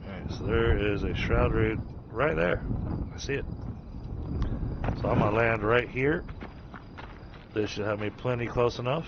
Alright, so there is a shroud route right there. I see it. So I'm gonna land right here. This should have me plenty close enough.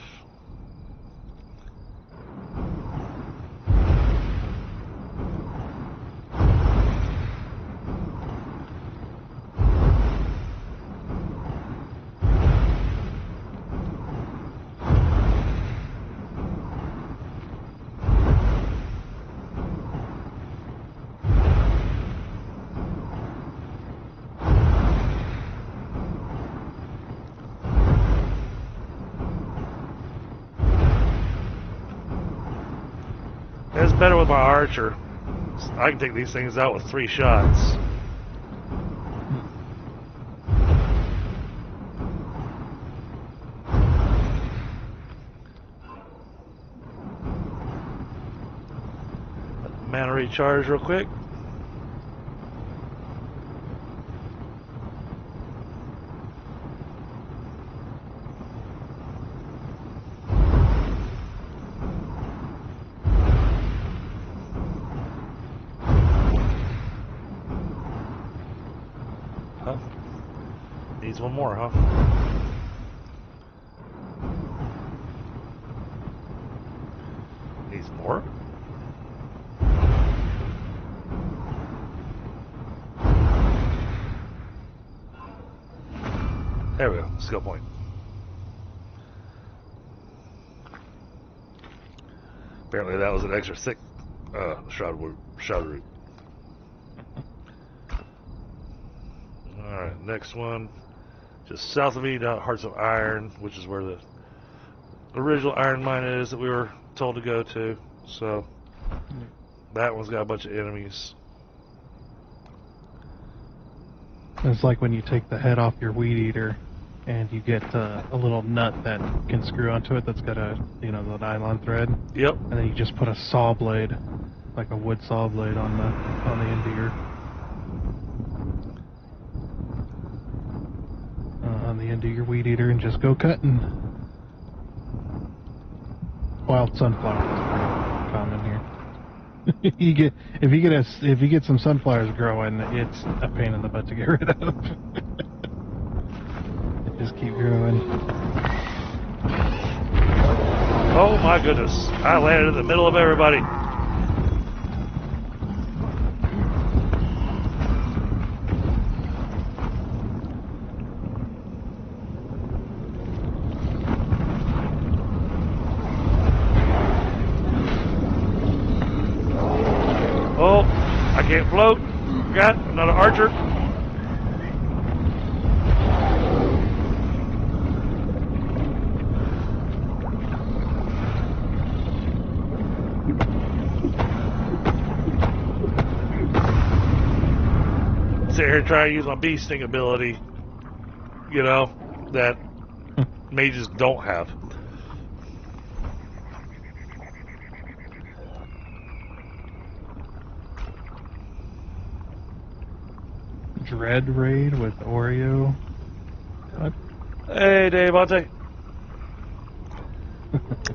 It's better with my archer. I can take these things out with 3 shots. Let the mana recharge real quick. Huh? Needs one more, huh? Needs more? There we go. Skill point. Apparently that was an extra thick shroud route. Alright, next one. Just south of me, down at Hearts of Iron, which is where the original iron mine is that we were told to go to. So, that one's got a bunch of enemies. It's like when you take the head off your weed eater and you get a little nut that can screw onto it that's got a, the nylon thread. Yep. And then you just put a saw blade, like a wood saw blade on the end of your weed eater and just go cutting. Wild sunflower is pretty common here. if you get some sunflowers growing, it's a pain in the butt to get rid of. They just keep growing. Oh my goodness. I landed in the middle of everybody. Oh, I can't float. Got another archer. Sit here trying to use my bee sting ability, that mages don't have. Dread raid with Oreo. What? Hey, Devante.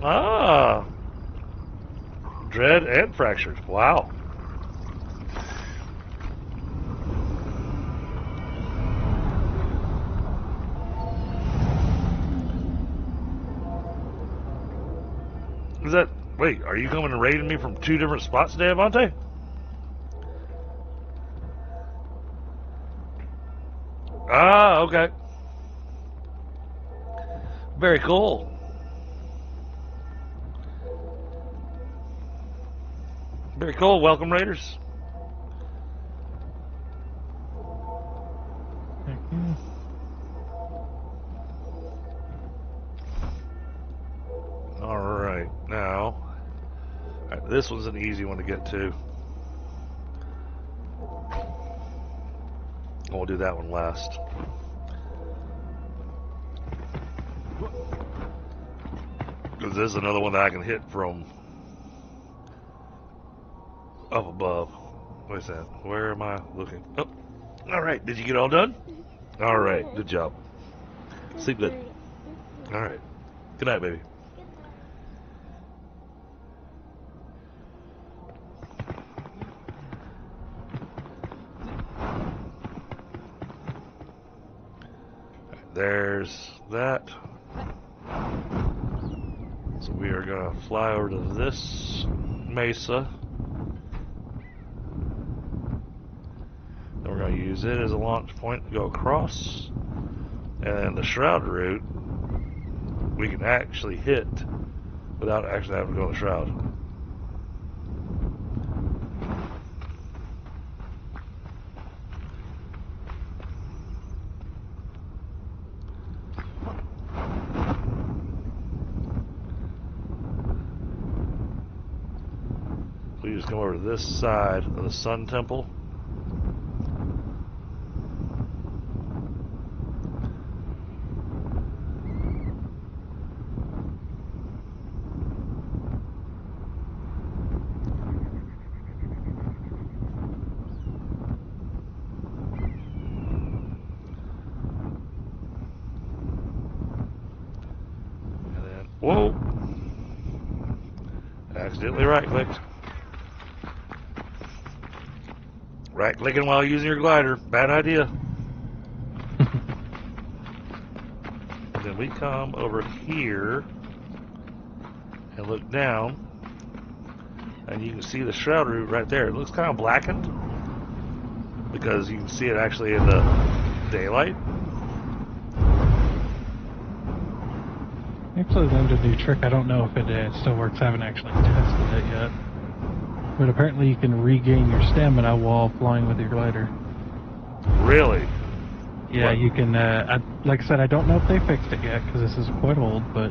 Ah. Dread and fractured. Wow. Is that... Wait, are you coming and raiding me from 2 different spots, Devante? Ah, okay. Very cool. Very cool. Welcome, Raiders. Heck yeah. Alright, now... Alright, this one's an easy one to get to. We'll do that one last. Because this is another one that I can hit from up above. What's that? Where am I looking? Oh, alright. Did you get all done? Alright, good job. Sleep good. Alright. Good night, baby. There's that. So we are going to fly over to this mesa. Then we're going to use it as a launch point to go across. And then the shroud route, we can actually hit without actually having to go to the shroud. We just come over to this side of the Sun Temple. And then, whoa! Accidentally right-clicked. Right-clicking while using your glider. Bad idea. Then we come over here and look down, and you can see the shroud route right there. It looks kind of blackened because you can see it actually in the daylight. Actually learned a new trick. I don't know if it still works. I haven't actually tested it yet. But apparently you can regain your stamina while flying with your glider. Really? Yeah, What? you can, like I said, I don't know if they fixed it yet, because this is quite old, but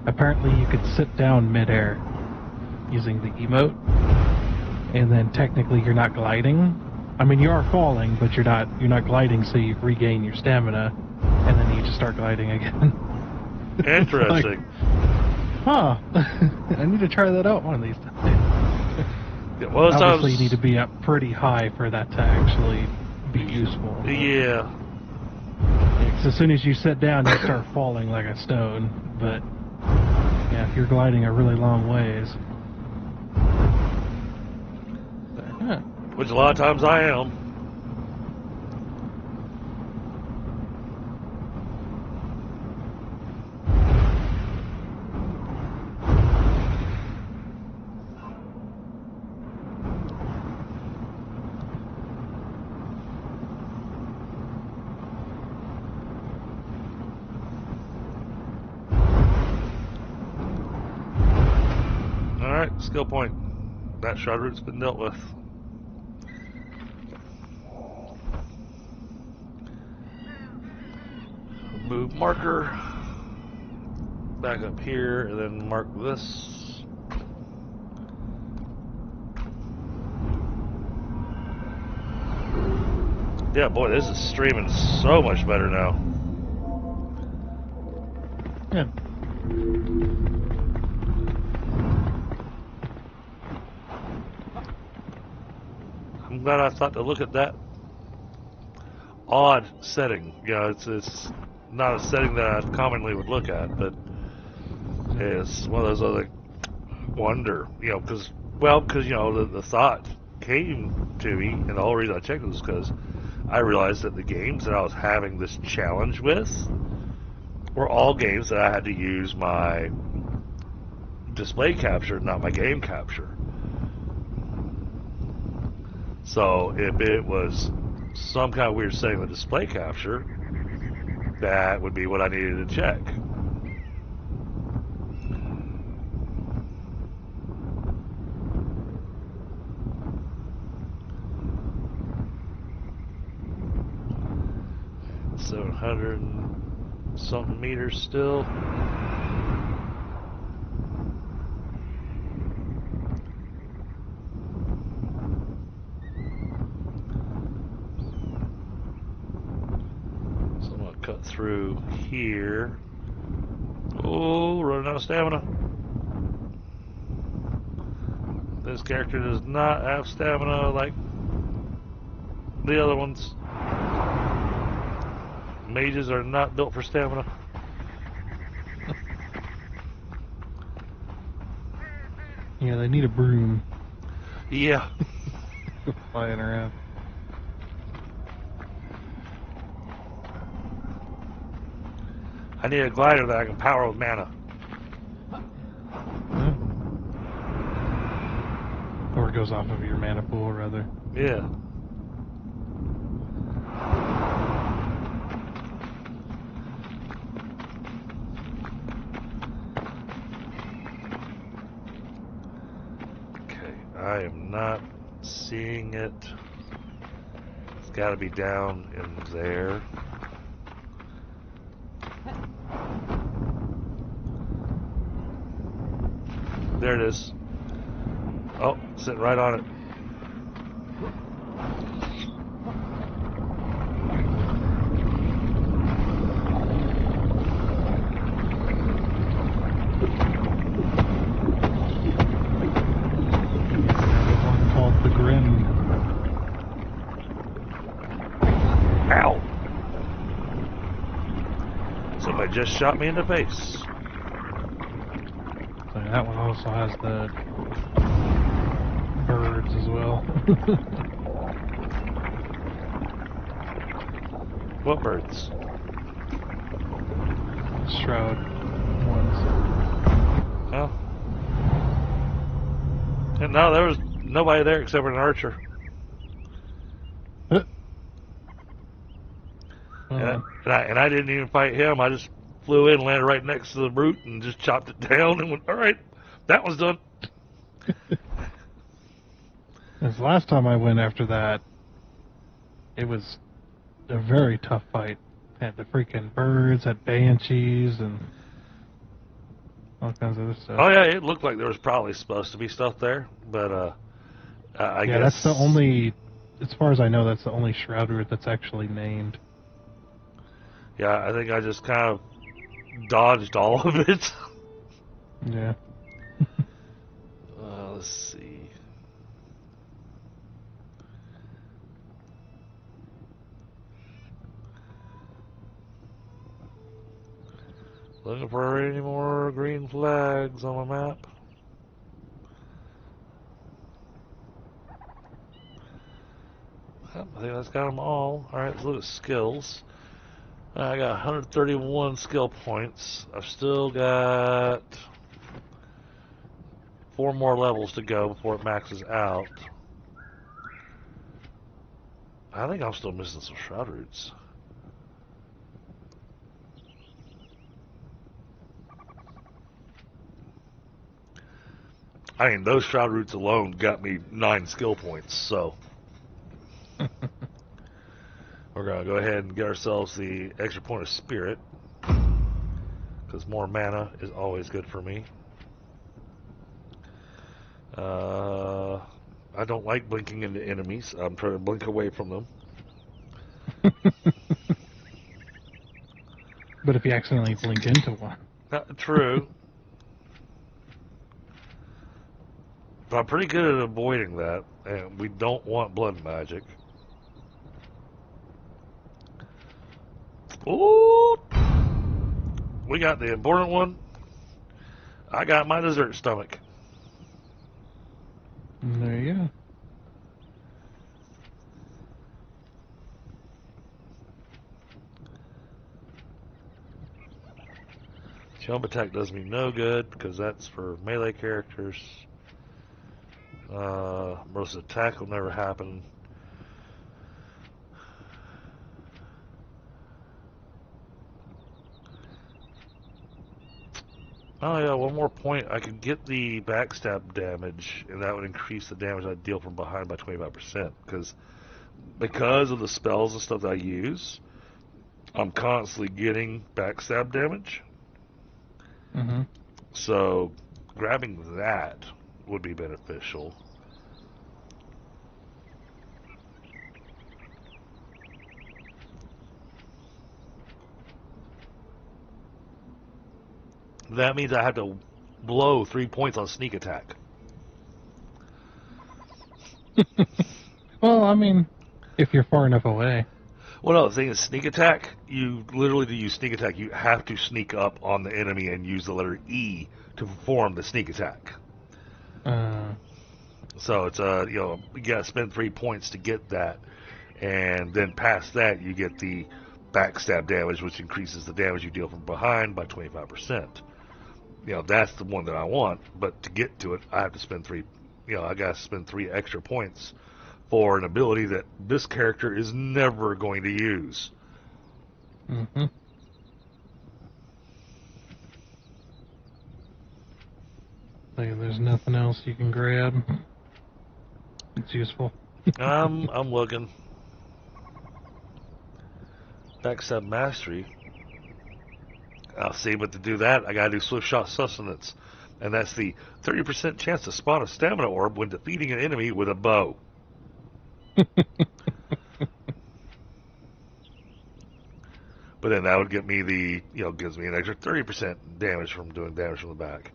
apparently you could sit down mid-air using the emote, and then technically you're not gliding. I mean, you are falling, but you're not gliding, so you regain your stamina, and then each to start gliding again. Interesting. Huh. I need to try that out one of these times. Yeah, well, Obviously, you need to be up pretty high for that to actually be useful. Yeah. So as soon as you sit down, you start falling like a stone. But yeah, if you're gliding a really long ways. Huh. Which a lot of times I am. Alright, skill point. That shroud route's been dealt with. Move marker back up here and then mark this. Yeah, boy, this is streaming so much better now. Yeah. I'm glad I thought to look at that odd setting. You know, it's not a setting that I commonly would look at, but it's one of those other wonder, you know, because you know, the thought came to me, and the whole reason I checked it was because I realized that the games that I was having this challenge with were all games that I had to use my display capture, not my game capture. So if it was some kind of weird setting with display capture, that would be what I needed to check. $700-something meters still. Cut through here. Oh, running out of stamina. This character does not have stamina like the other ones. Mages are not built for stamina. Yeah, they need a broom. Yeah. Flying around. I need a glider that I can power with mana. Or it goes off of your mana pool, rather. Yeah. Okay, I am not seeing it. It's got to be down in there. There it is. Oh, sitting right on it. One called the Grim. Ow! Somebody just shot me in the face. So that one also has the birds as well. What birds? Shroud ones. Oh. And no, there was nobody there except for an archer. And I didn't even fight him. I just flew in, landed right next to the brute, and just chopped it down and went, all right, that one's done. This last time I went after that, it was a very tough fight. Had the freaking birds, had banshees, and all kinds of other stuff. Oh yeah, it looked like there was probably supposed to be stuff there, but I guess that's the only, as far as I know, that's the only shroud route that's actually named. Yeah, I think I just kind of dodged all of it. Yeah. Let's see. Looking for any more green flags on my map. Yep, I think that's got them all. Alright, let's look at skills. I got 131 skill points. I've still got 4 more levels to go before it maxes out. I think I'm still missing some shroud roots. I mean, those shroud roots alone got me 9 skill points, so we're going to go ahead and get ourselves the extra point of spirit, because more mana is always good for me. I don't like blinking into enemies. I'm trying to blink away from them. But if you accidentally blink into one. True. But I'm pretty good at avoiding that, and we don't want blood magic. Ooh! We got the important one. I got my dessert stomach. And there you go. Jump attack does me no good because that's for melee characters. Most attack will never happen. Oh yeah, one more point. I could get the backstab damage, and that would increase the damage I deal from behind by 25%. Because of the spells and stuff that I use, I'm constantly getting backstab damage. Mm-hmm. So grabbing that would be beneficial. That means I have to blow 3 points on sneak attack. Well, I mean, if you're far enough away. Well, no, the thing is, sneak attack, you literally, to use sneak attack, you have to sneak up on the enemy and use the letter E to perform the sneak attack. So it's, you gotta spend 3 points to get that, and then past that, you get the backstab damage, which increases the damage you deal from behind by 25%. That's the one that I want, but to get to it, I have to spend I gotta spend 3 extra points for an ability that this character is never going to use. Mm-hmm. There's nothing else you can grab. It's useful. I'm looking. Backstab mastery. I'll see, but to do that, I gotta do swift shot sustenance, and that's the 30% chance to spawn a stamina orb when defeating an enemy with a bow. But then that would get me gives me an extra 30% damage from doing damage from the back.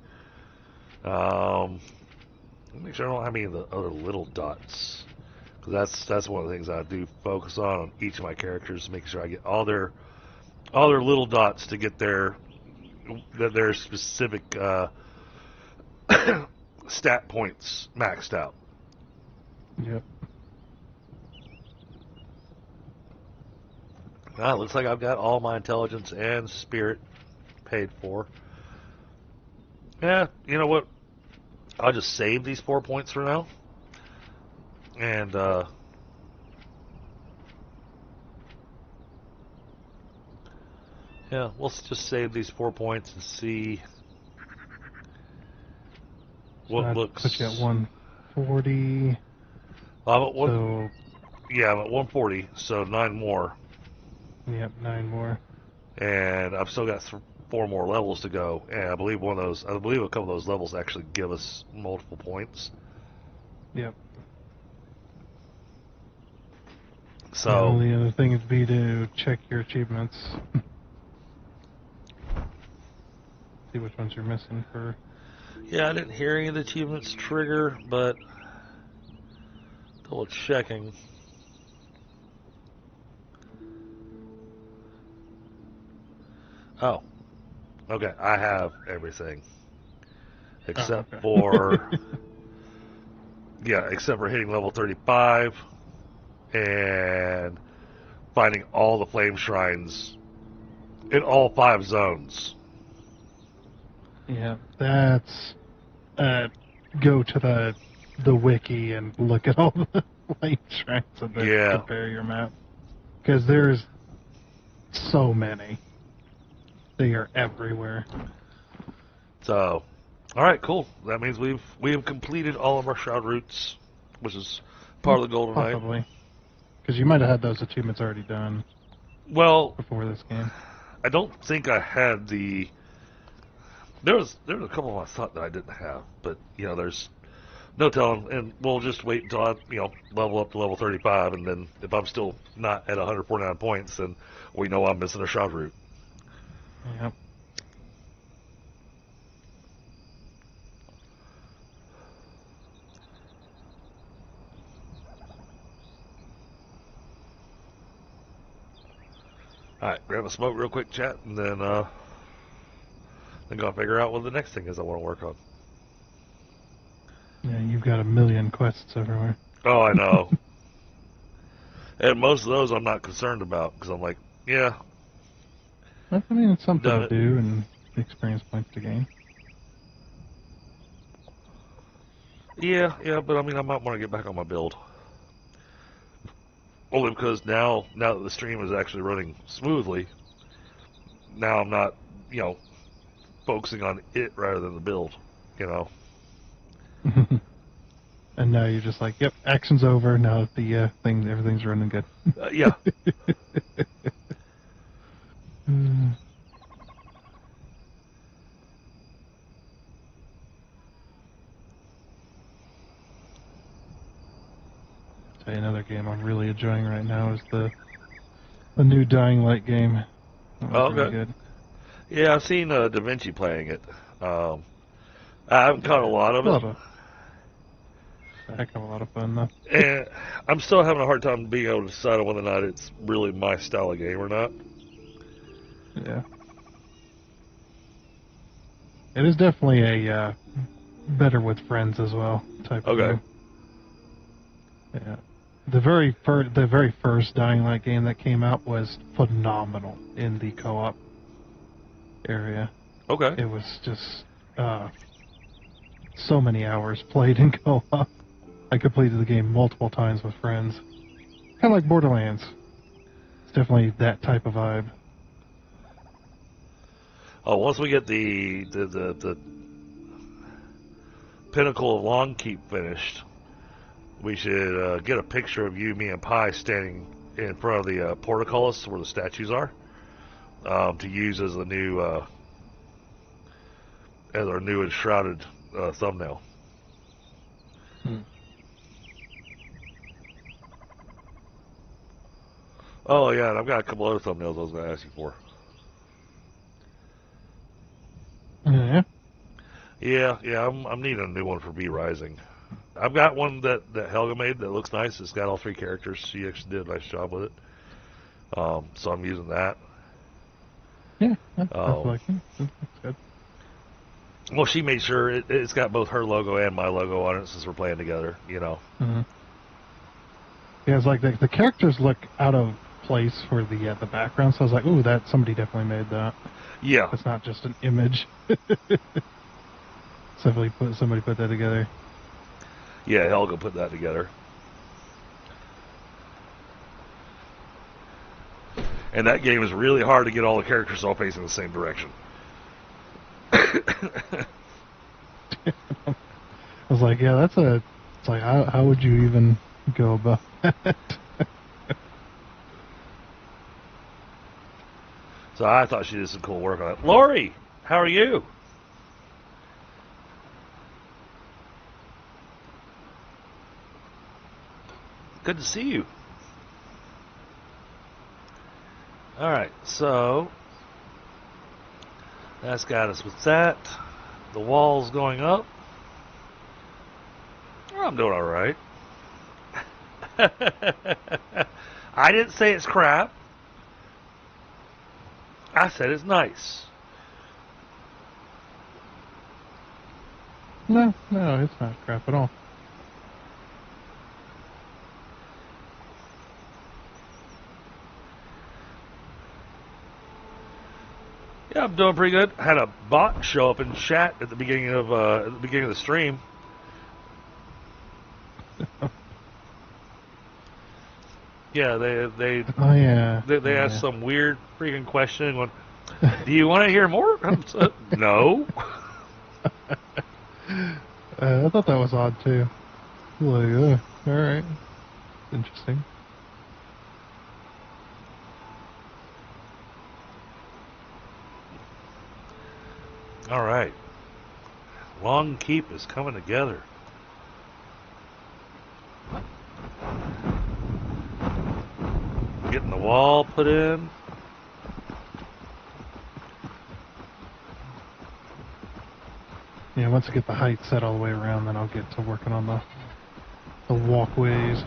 Make sure I don't have any of the other little dots, because that's one of the things I do focus on each of my characters, make sure I get all their little dots to get their specific stat points maxed out. Yep. Looks like I've got all my intelligence and spirit paid for. Yeah, you know what? I'll just save these 4 points for now. And, yeah, we'll just save these 4 points and see what looks... Put you at 140. I'm at one, So, yeah, I'm at 140, so 9 more. yep, 9 more. And I've still got 4 more levels to go. And I believe a couple of those levels actually give us multiple points. Yep. So The only other thing would be to check your achievements. see which ones you're missing for. Yeah, I didn't hear any of the achievements trigger, but double checking. Oh, okay. I have everything except okay. for except for hitting level 35 and finding all the flame shrines in all 5 zones. Yeah, that's go to the wiki and look at all the flame shrines and then Yeah. compare your map, because there's so many. They are everywhere. So, all right, cool. That means we have completed all of our shroud routes, which is part of the goal tonight. Possibly, because you might have had those achievements already done Well, before this game. I don't think I had the. There was a couple I thought that I didn't have, but there's no telling, and we'll just wait until I level up to level 35, and then if I'm still not at 149 points, then we know I'm missing a shroud route. Yep. All right, grab a smoke real quick, chat, and then go figure out what the next thing is I want to work on. Yeah, you've got a million quests everywhere. Oh, I know. And most of those I'm not concerned about because I'm like, yeah. I mean, it's something Done to it. do and experience points to gain. Yeah, but I mean, I might want to get back on my build. Only because now that the stream is actually running smoothly, now I'm not, focusing on it rather than the build, And now you're just like, yep, action's over. Now the everything's running good. Yeah. Tell you another game I'm really enjoying right now is the new Dying Light game. That was Okay. really good. Yeah, I've seen Da Vinci playing it. I haven't caught a lot of it. A heck of a lot of fun, though. And I'm still having a hard time being able to decide on whether or not it's really my style of game or not. Yeah. It is definitely a better with friends as well type of Okay. game. Yeah. The very first Dying Light game that came out was phenomenal in the co-op area. Okay. It was just so many hours played in co-op. I completed the game multiple times with friends. Kind of like Borderlands. It's definitely that type of vibe. Oh, once we get the Pinnacle of Longkeep finished, we should get a picture of you, me, and Pi standing in front of the portcullis where the statues are, to use as the new as our new Enshrouded thumbnail. Oh yeah, and I've got a couple other thumbnails I was going to ask you for. Yeah. Yeah, I'm needing a new one for V Rising. I've got one that Helga made that looks nice. It's got all 3 characters. She actually did a nice job with it. So I'm using that. Yeah, I like it. That's good. Well, she made sure it's got both her logo and my logo on it since we're playing together, Mm-hmm. Yeah, it's like the characters look out of place for the background, so I was like, ooh, that somebody definitely made that. Yeah. It's not just an image. Somebody put that together. Yeah, Helga put that together. And that game is really hard to get all the characters all facing the same direction. I was like, yeah, it's like, how would you even go about that? So I thought she did some cool work on it. Lori, how are you? Good to see you. All right, so That's got us with that. The wall's going up. I'm doing alright. I didn't say it's crap. I said it's nice. No, it's not crap at all. Yeah, I'm doing pretty good. Had a bot show up in chat at the beginning of the stream. Yeah, they Oh yeah. they asked some weird freaking question. Going, do you want to hear more? No. I thought that was odd too. Like, all right, interesting. All right. Long Keep is coming together. Getting the wall put in. Yeah, once I get the height set all the way around, then I'll get to working on the walkways.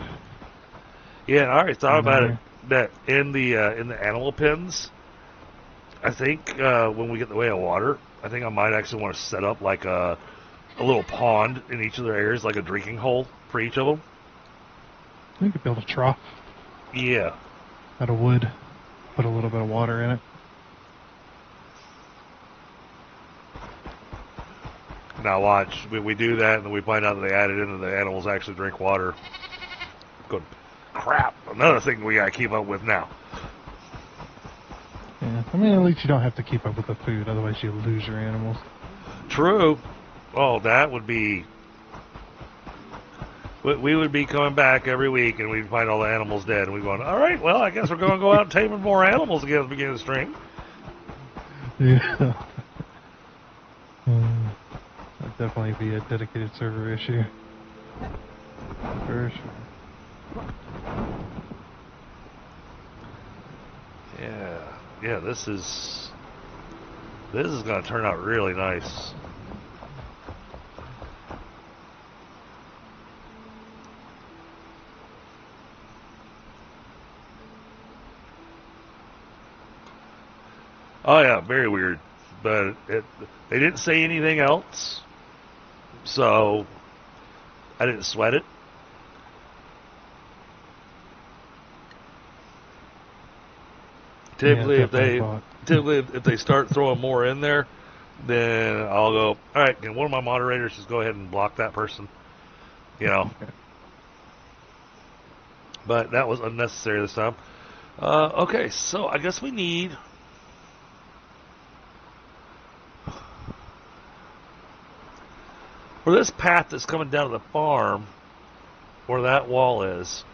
Yeah, I already thought about it. Here. That in the animal pens, I think when we get in the way of water, I think I might actually want to set up like a little pond in each of their areas, like a drinking hole for each of them. We could build a trough Yeah. out of wood, put a little bit of water in it. Now watch, we do that, and then we find out that they added in that the animals actually drink water. Good crap! Another thing we gotta keep up with now. Yeah, I mean, at least you don't have to keep up with the food, otherwise you lose your animals. True. Oh, that would be. We would be coming back every week, and we'd find all the animals dead, and we'd going, all right, well, I guess we're going to go out and tame more animals again at the beginning of the stream. Yeah. That'd definitely be a dedicated server issue. For sure. Yeah, this is going to turn out really nice. Oh yeah, very weird, but they didn't say anything else, so I didn't sweat it. Typically, if they start throwing more in there, then I'll go, all right, can one of my moderators just go ahead and block that person? You know. But that was unnecessary this time. Okay, so I guess we need. For this path that's coming down to the farm, where that wall is,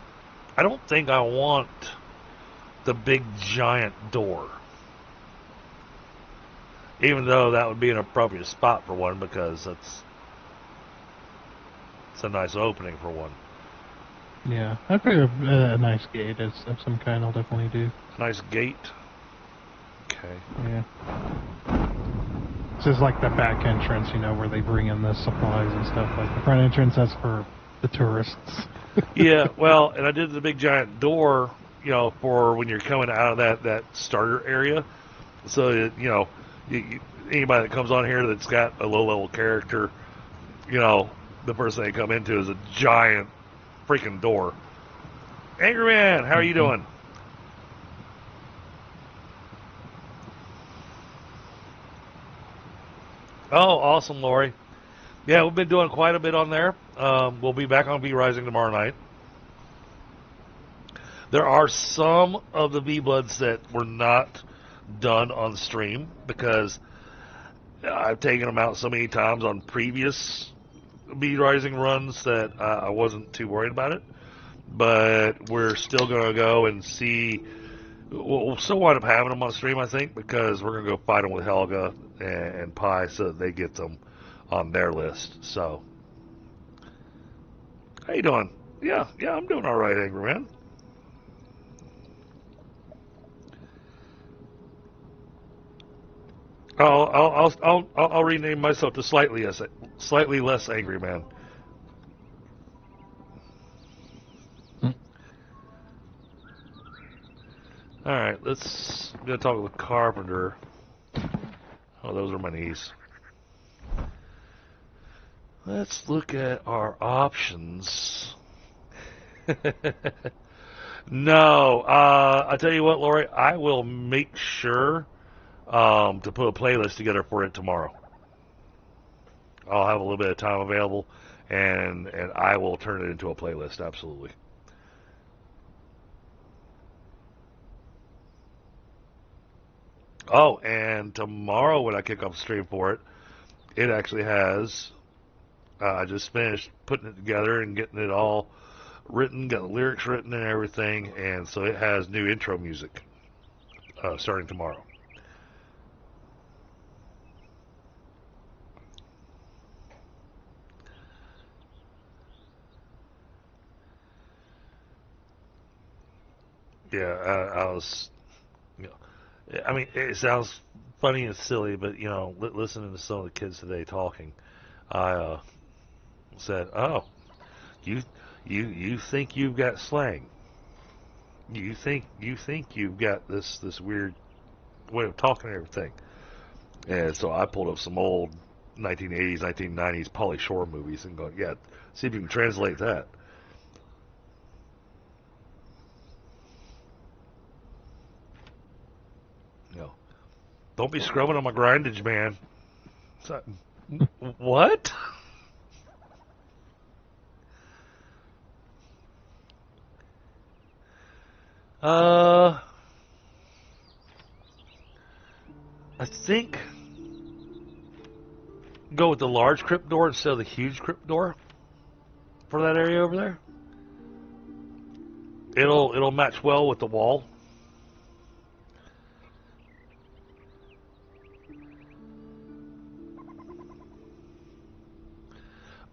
I don't think I want the big giant door. Even though that would be an appropriate spot for one, because it's a nice opening for one. Yeah, I figure a nice gate of some kind I'll definitely do. Nice gate. Okay. Yeah. This is like the back entrance, you know, where they bring in the supplies and stuff. Like the front entrance, that's for the tourists. Yeah, well, and I did the big giant door, you know, for when you're coming out of that starter area. So, you know, anybody that comes on here that's got a low-level character, you know, the first thing they come into is a giant freaking door. Angry Man, how are you doing? Oh, awesome, Lori. Yeah, we've been doing quite a bit on there. We'll be back on V-Rising tomorrow night. There are some of the V-Bloods that were not done on stream because I've taken them out so many times on previous V-Rising runs that I wasn't too worried about it. But we're still going to go and see. We'll still wind up having them on stream, I think, because we're going to go fight them with Helga and Pi so that they get them on their list. So, how you doing? Yeah, I'm doing all right, Angry Man. I'll rename myself to slightly less angry man. All right, let's go talk with Carpenter. Oh, those are my knees. Let's look at our options. No, I tell you what, Lori, I will make sure to put a playlist together for it tomorrow. I'll have a little bit of time available, and I will turn it into a playlist. Absolutely. Oh, and tomorrow when I kick off the stream for it, it actually has. I just finished putting it together and getting it all written, got the lyrics written and everything, and so it has new intro music starting tomorrow. Yeah, I was, you know, I mean, it sounds funny and silly, but you know, listening to some of the kids today talking, I said, "Oh, you think you've got slang? You think you've got this weird way of talking and everything?" And so I pulled up some old 1980s, 1990s Pauly Shore movies and going, "Yeah, see if you can translate that." You know, don't be scrubbing on my grindage, man. So, what? I think go with the large crypt door instead of the huge crypt door for that area over there. It'll match well with the wall.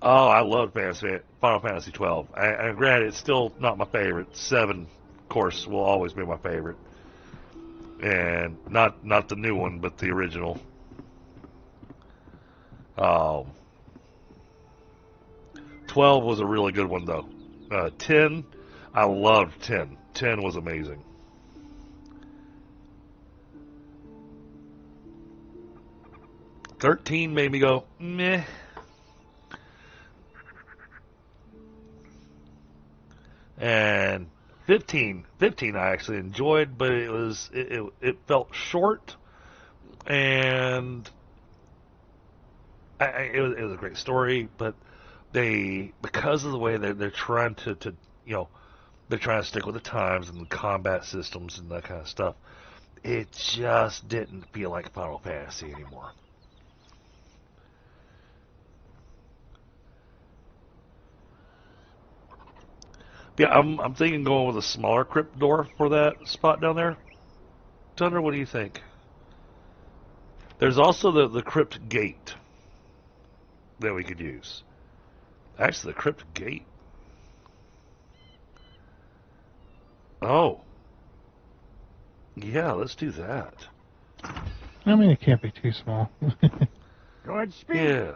Oh, I love Final Fantasy 12. And granted, it's still not my favorite. 7, of course, will always be my favorite. And not the new one, but the original. 12 was a really good one, though. 10, I loved 10. 10 was amazing. "13 made me go, meh. And 15 I actually enjoyed, but it felt short, and it was a great story, but because of the way they're trying to they're trying to stick with the times and the combat systems and that kind of stuff, it just didn't feel like Final Fantasy anymore. Yeah, I'm thinking going with a smaller crypt door for that spot down there. Thunder, what do you think? There's also the crypt gate that we could use. Actually, the crypt gate. Oh. Yeah, let's do that. I mean, it can't be too small. Godspeed. Yeah.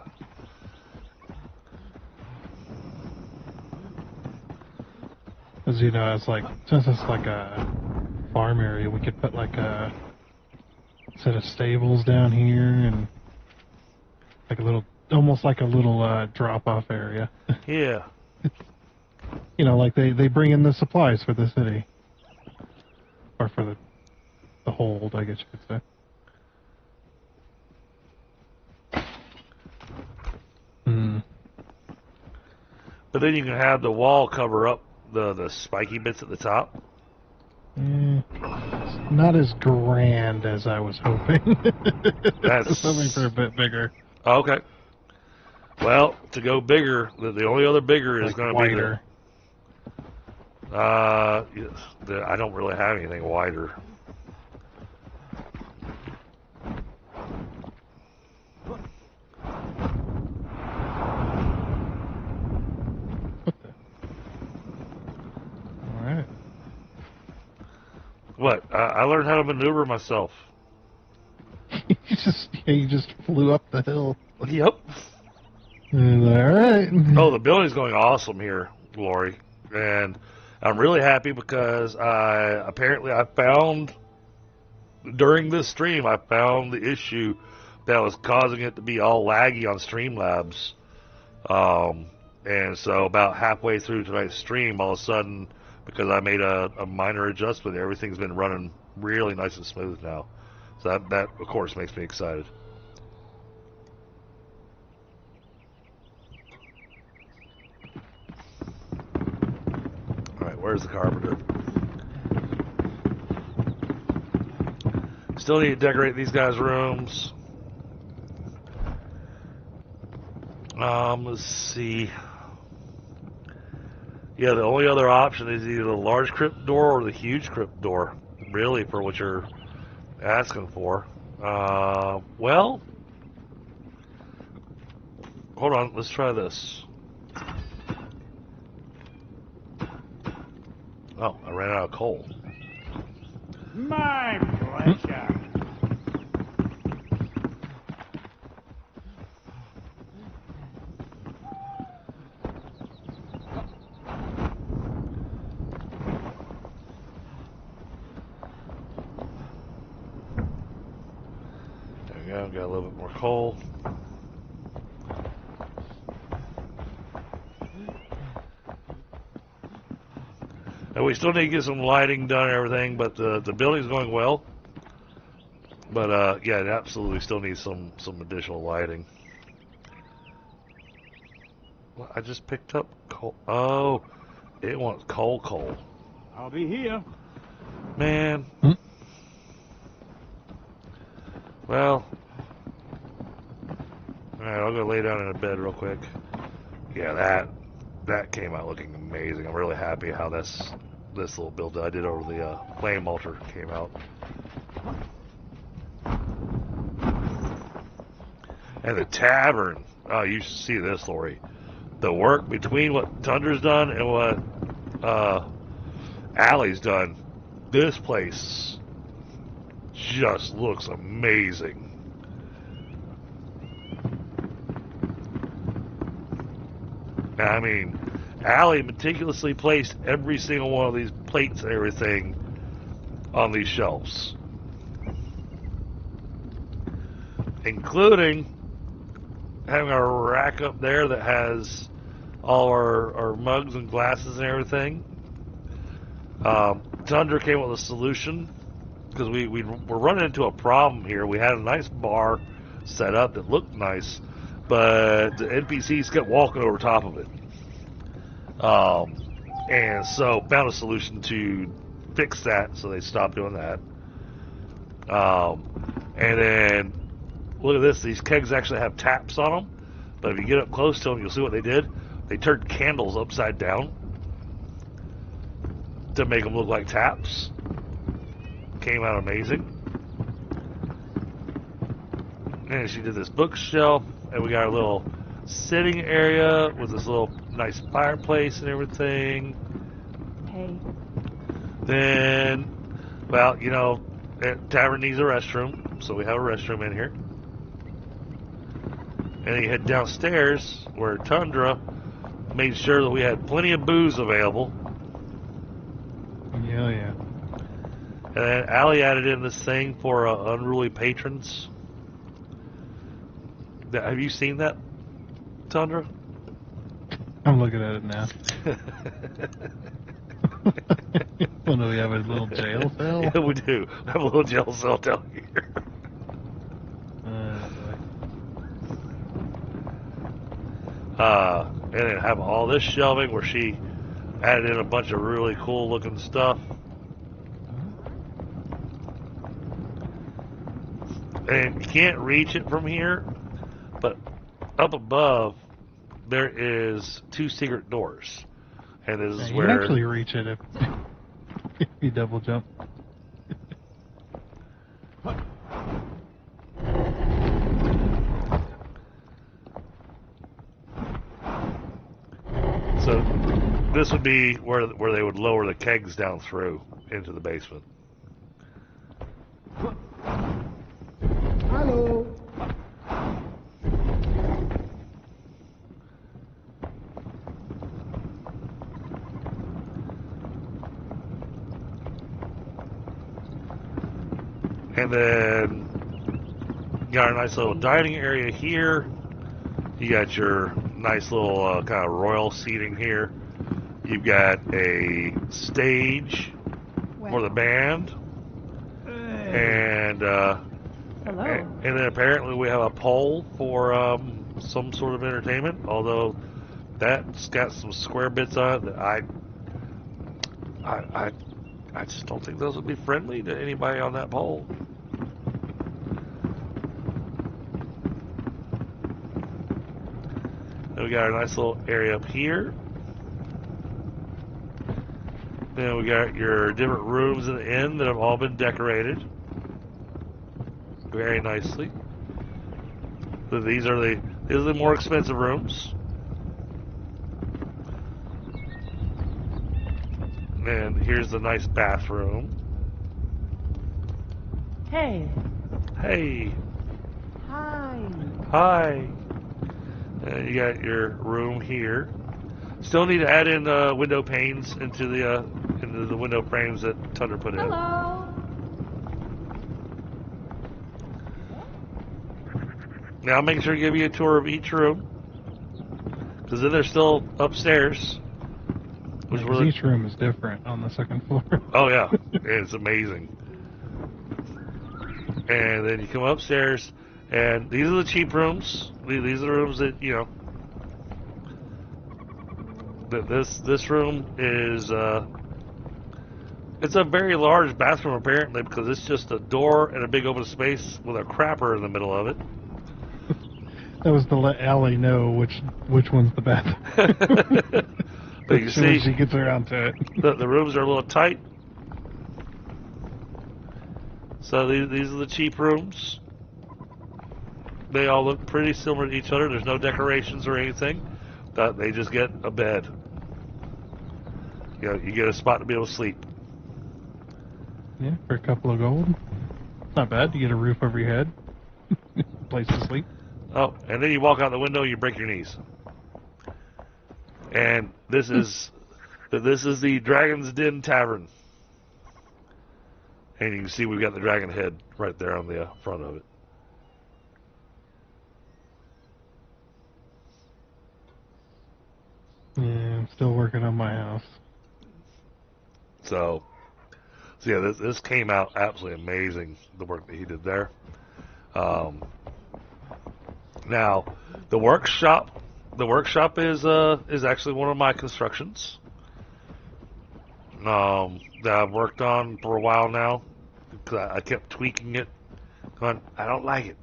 Because, you know, it's like, since it's like a farm area, we could put like a set of stables down here and like a little, almost like a little drop-off area. Yeah. You know, like they bring in the supplies for the city. Or for the hold, I guess you could say. Hmm. But then you can have the wall cover up the spiky bits at the top. It's not as grand as I was hoping. I was hoping for a bit bigger. Okay. Well, to go bigger, the only other bigger is Like going to be wider. I don't really have anything wider. Alright. What? I learned how to maneuver myself. You just flew up the hill. Yep. Alright. Oh, the building's going awesome here, Lori. And I'm really happy because I found, during this stream, I found the issue that was causing it to be all laggy on Streamlabs. And so about halfway through tonight's stream, all of a sudden, because I made a minor adjustment, everything's been running really nice and smooth now. So that of course, makes me excited. Alright, where's the carpenter? Still need to decorate these guys' rooms. Let's see. Yeah, the only other option is either the large crypt door or the huge crypt door, really, for what you're asking for. Well, hold on, let's try this. Oh, I ran out of coal. My pleasure. There we go, got a little bit more coal. And we still need to get some lighting done and everything, but the building's going well. But yeah, it absolutely still needs some additional lighting. Well, I just picked up coal. Oh, it wants coal. I'll be here. Man. Well. Alright, I'll go lay down in a bed real quick. Yeah, that came out looking amazing. I'm really happy how this little build that I did over the flame altar came out. And the tavern. Oh, you should see this, Lori. The work between what Tundra's done and what Allie's done. This place just looks amazing. I mean, Allie meticulously placed every single one of these plates and everything on these shelves, including having a rack up there that has all our mugs and glasses and everything. Tundra came up with a solution because we're running into a problem here. We had a nice bar set up that looked nice, but the NPCs kept walking over top of it. And so found a solution to fix that, so they stopped doing that. And then look at this, these kegs actually have taps on them, but if you get up close to them, you'll see what they did. They turned candles upside down to make them look like taps. Came out amazing. And she did this bookshelf, and we got a little sitting area with this little nice fireplace and everything. Hey. Then, well, you know, tavern needs a restroom, so we have a restroom in here. And then you head downstairs where Tundra made sure that we had plenty of booze available. Yeah. And then Allie added in this thing for unruly patrons. Have you seen that, Tundra? I'm looking at it now. Well, do we have a little jail cell? Yeah, we do. We have a little jail cell down here. And then have all this shelving where she added in a bunch of really cool looking stuff. And you can't reach it from here, but up above there is 2 secret doors. And this is you where can actually reach it if you double jump. So this would be where they would lower the kegs down through into the basement. And then you got a nice little dining area here. You got your nice little kind of royal seating here. You've got a stage for the band. And Hello. and then apparently we have a pole for some sort of entertainment, although that's got some square bits on it that I just don't think those would be friendly to anybody on that pole. Then we got a nice little area up here. Then we got your different rooms in the inn that have all been decorated very nicely. So these are the more expensive rooms. And here's the nice bathroom. Hey. Hey. Hi. Hi. And you got your room here. Still need to add in window panes into the window frames that Tundra put in. Hello. Now make sure to give you a tour of each room, because then they're still upstairs. Which Because each room is different on the second floor. Oh yeah, it's amazing. And then you come upstairs, and these are the cheap rooms. These are the rooms that, you know. This room is it's a very large bathroom apparently, because it's just a door and a big open space with a crapper in the middle of it. That was to let Allie know which one's the bathroom. But you see, she gets around to it. the rooms are a little tight. So these are the cheap rooms. They all look pretty similar to each other. There's no decorations or anything. They just get a bed. You know, you get a spot to be able to sleep. Yeah, for a couple of gold. Not bad. You get a roof over your head. Place to sleep. Oh, and then you walk out the window, you break your knees. And this is the Dragon's Den Tavern. And you can see we've got the dragon head right there on the front of it. Yeah, I'm still working on my house. So yeah, this came out absolutely amazing, the work that he did there. Now, the workshop is actually one of my constructions that I've worked on for a while now, because I kept tweaking it, going, I don't like it,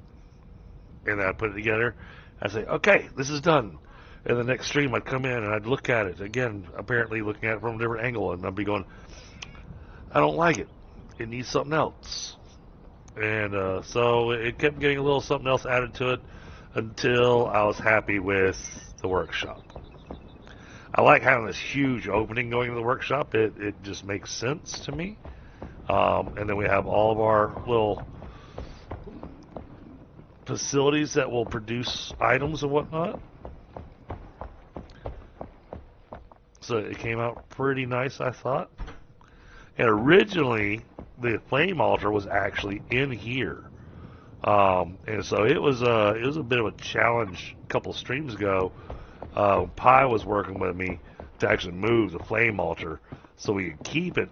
and then I put it together. I'd say, okay, this is done. And the next stream I'd come in and I'd look at it again, apparently looking at it from a different angle, and I'd be going, I don't like it. It needs something else. And so it kept getting a little something else added to it until I was happy with the workshop. I like having this huge opening going to the workshop. It just makes sense to me. And then we have all of our little facilities that will produce items and whatnot. So it came out pretty nice, I thought. And originally, the flame altar was actually in here. And so it was a bit of a challenge a couple streams ago. Pi was working with me to actually move the flame altar so we could keep it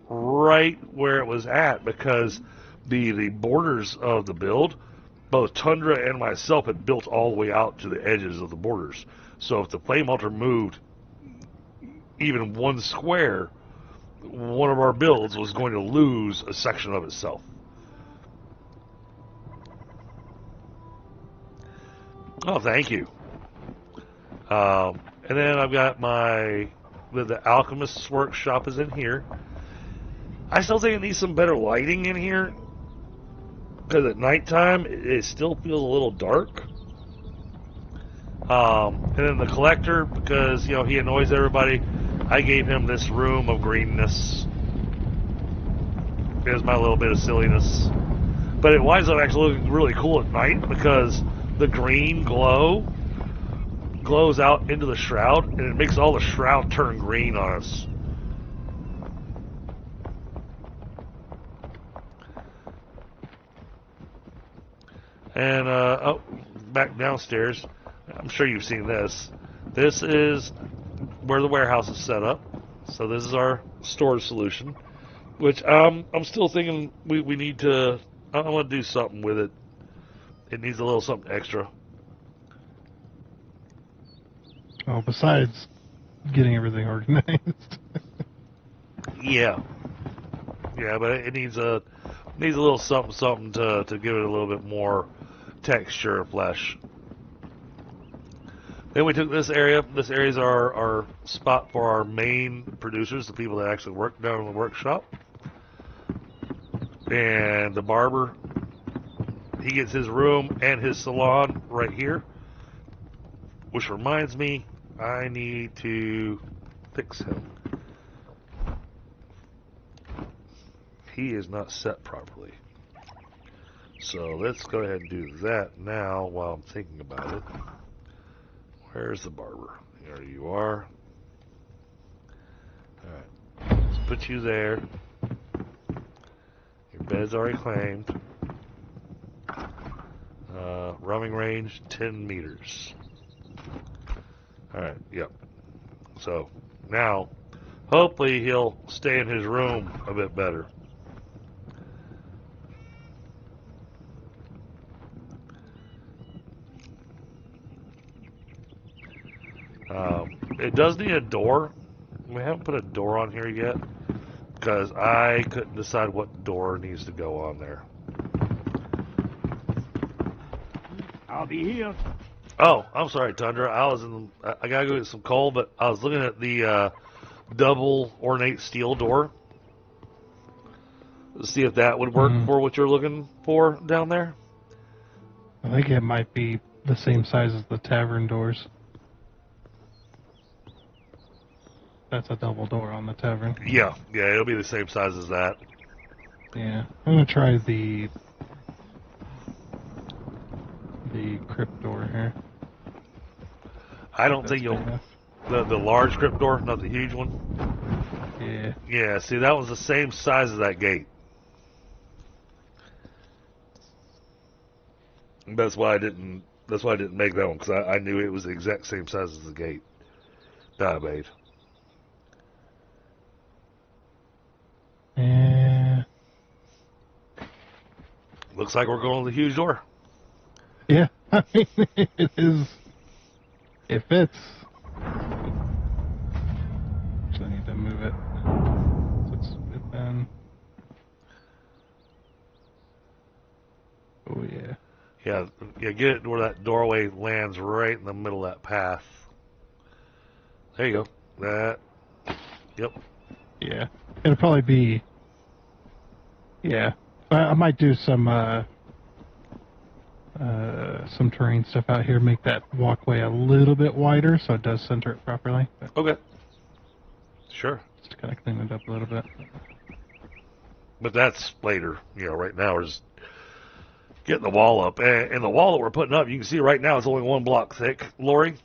right where it was at, because the borders of the build, both Tundra and myself had built all the way out to the edges of the borders. So if the flame altar moved even one square, one of our builds was going to lose a section of itself. Oh, thank you. And then I've got the alchemist's workshop is in here. I still think it needs some better lighting in here, because at nighttime it still feels a little dark. And then the collector, because he annoys everybody, I gave him this room of greenness. There's my little bit of silliness. But it winds up actually looking really cool at night, because the green glows out into the shroud, and it makes all the shroud turn green on us. And oh, back downstairs, I'm sure you've seen this. This is where the warehouse is set up. So this is our storage solution, which I'm still thinking we need to. I want to do something with it. It needs a little something extra. Oh, besides getting everything organized. Yeah, but it needs a little something to give it a little bit more texture and flesh. Then we took this area. This area is our spot for our main producers, the people that actually work down in the workshop. And the barber, he gets his room and his salon right here. Which reminds me, I need to fix him. He is not set properly. So let's go ahead and do that now while I'm thinking about it. Where's the barber? There you are. Alright. Let's put you there. Your bed's already claimed. Roaming range 10 meters. Alright, yep. So now hopefully he'll stay in his room a bit better. It does need a door. We haven't put a door on here yet because I couldn't decide what door needs to go on there. I'll be here. Oh, I'm sorry, Tundra. I gotta go get some coal, but I was looking at the double ornate steel door to see if that would work for what you're looking for down there. I think it might be the same size as the tavern doors. That's a double door on the tavern. Yeah, it'll be the same size as that. Yeah, I'm gonna try the crypt door here. I don't think you'll the large crypt door, not the huge one. Yeah. Yeah, see that was the same size as that gate. That's why I didn't make that one because I knew it was the exact same size as the gate that I made. Yeah. Looks like we're going with the huge door. Yeah, I mean, it is. It fits. So I need to move it. So it's open. Oh yeah. Yeah, get it where that doorway lands right in the middle of that path. There you go. That. Yep. Yeah. It'll probably be. Yeah. I might do some terrain stuff out here, make that walkway a little bit wider so it does center it properly. But Okay. Sure. just kind of clean it up a little bit. But that's later. Right now we're just getting the wall up. And the wall that we're putting up, you can see right now it's only 1 block thick, Lori.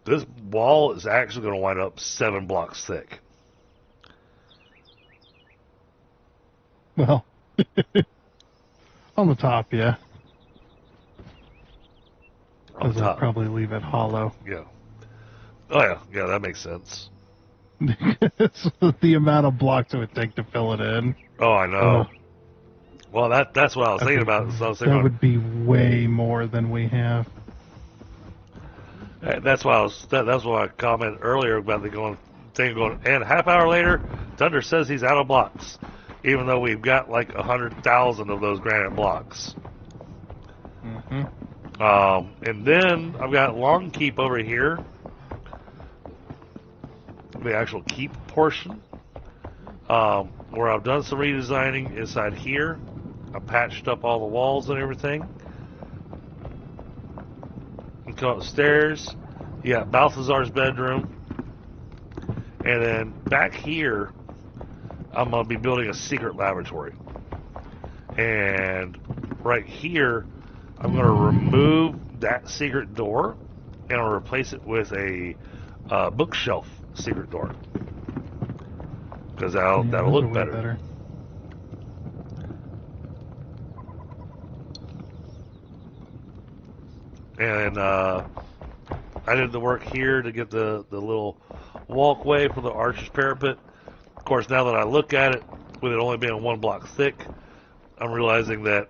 This wall is actually going to wind up 7 blocks thick. Well, on the top, yeah. On the Because I'll top. probably leave it hollow. Yeah. Oh, yeah. Yeah, that makes sense. It's the amount of blocks it would take to fill it in. Oh, I know. Oh. Well, that's what I was thinking about. So I was thinking That about, would be way more than we have. that's why that's why I commented earlier about the going. And a half hour later, Thunder says he's out of blocks, even though we've got like 100,000 of those granite blocks. Mm-hmm. And then I've got Long Keep over here, the actual keep portion, where I've done some redesigning inside here. I patched up all the walls and everything. You come upstairs, you got Balthazar's bedroom, and then back here, I'm going to be building a secret laboratory. And right here, I'm going to remove that secret door, and I'll replace it with a bookshelf secret door. Because that'll those look are way better. And I did the work here to get the little walkway for the archer's parapet. Of course, now that I look at it, with it only being 1 block thick, I'm realizing that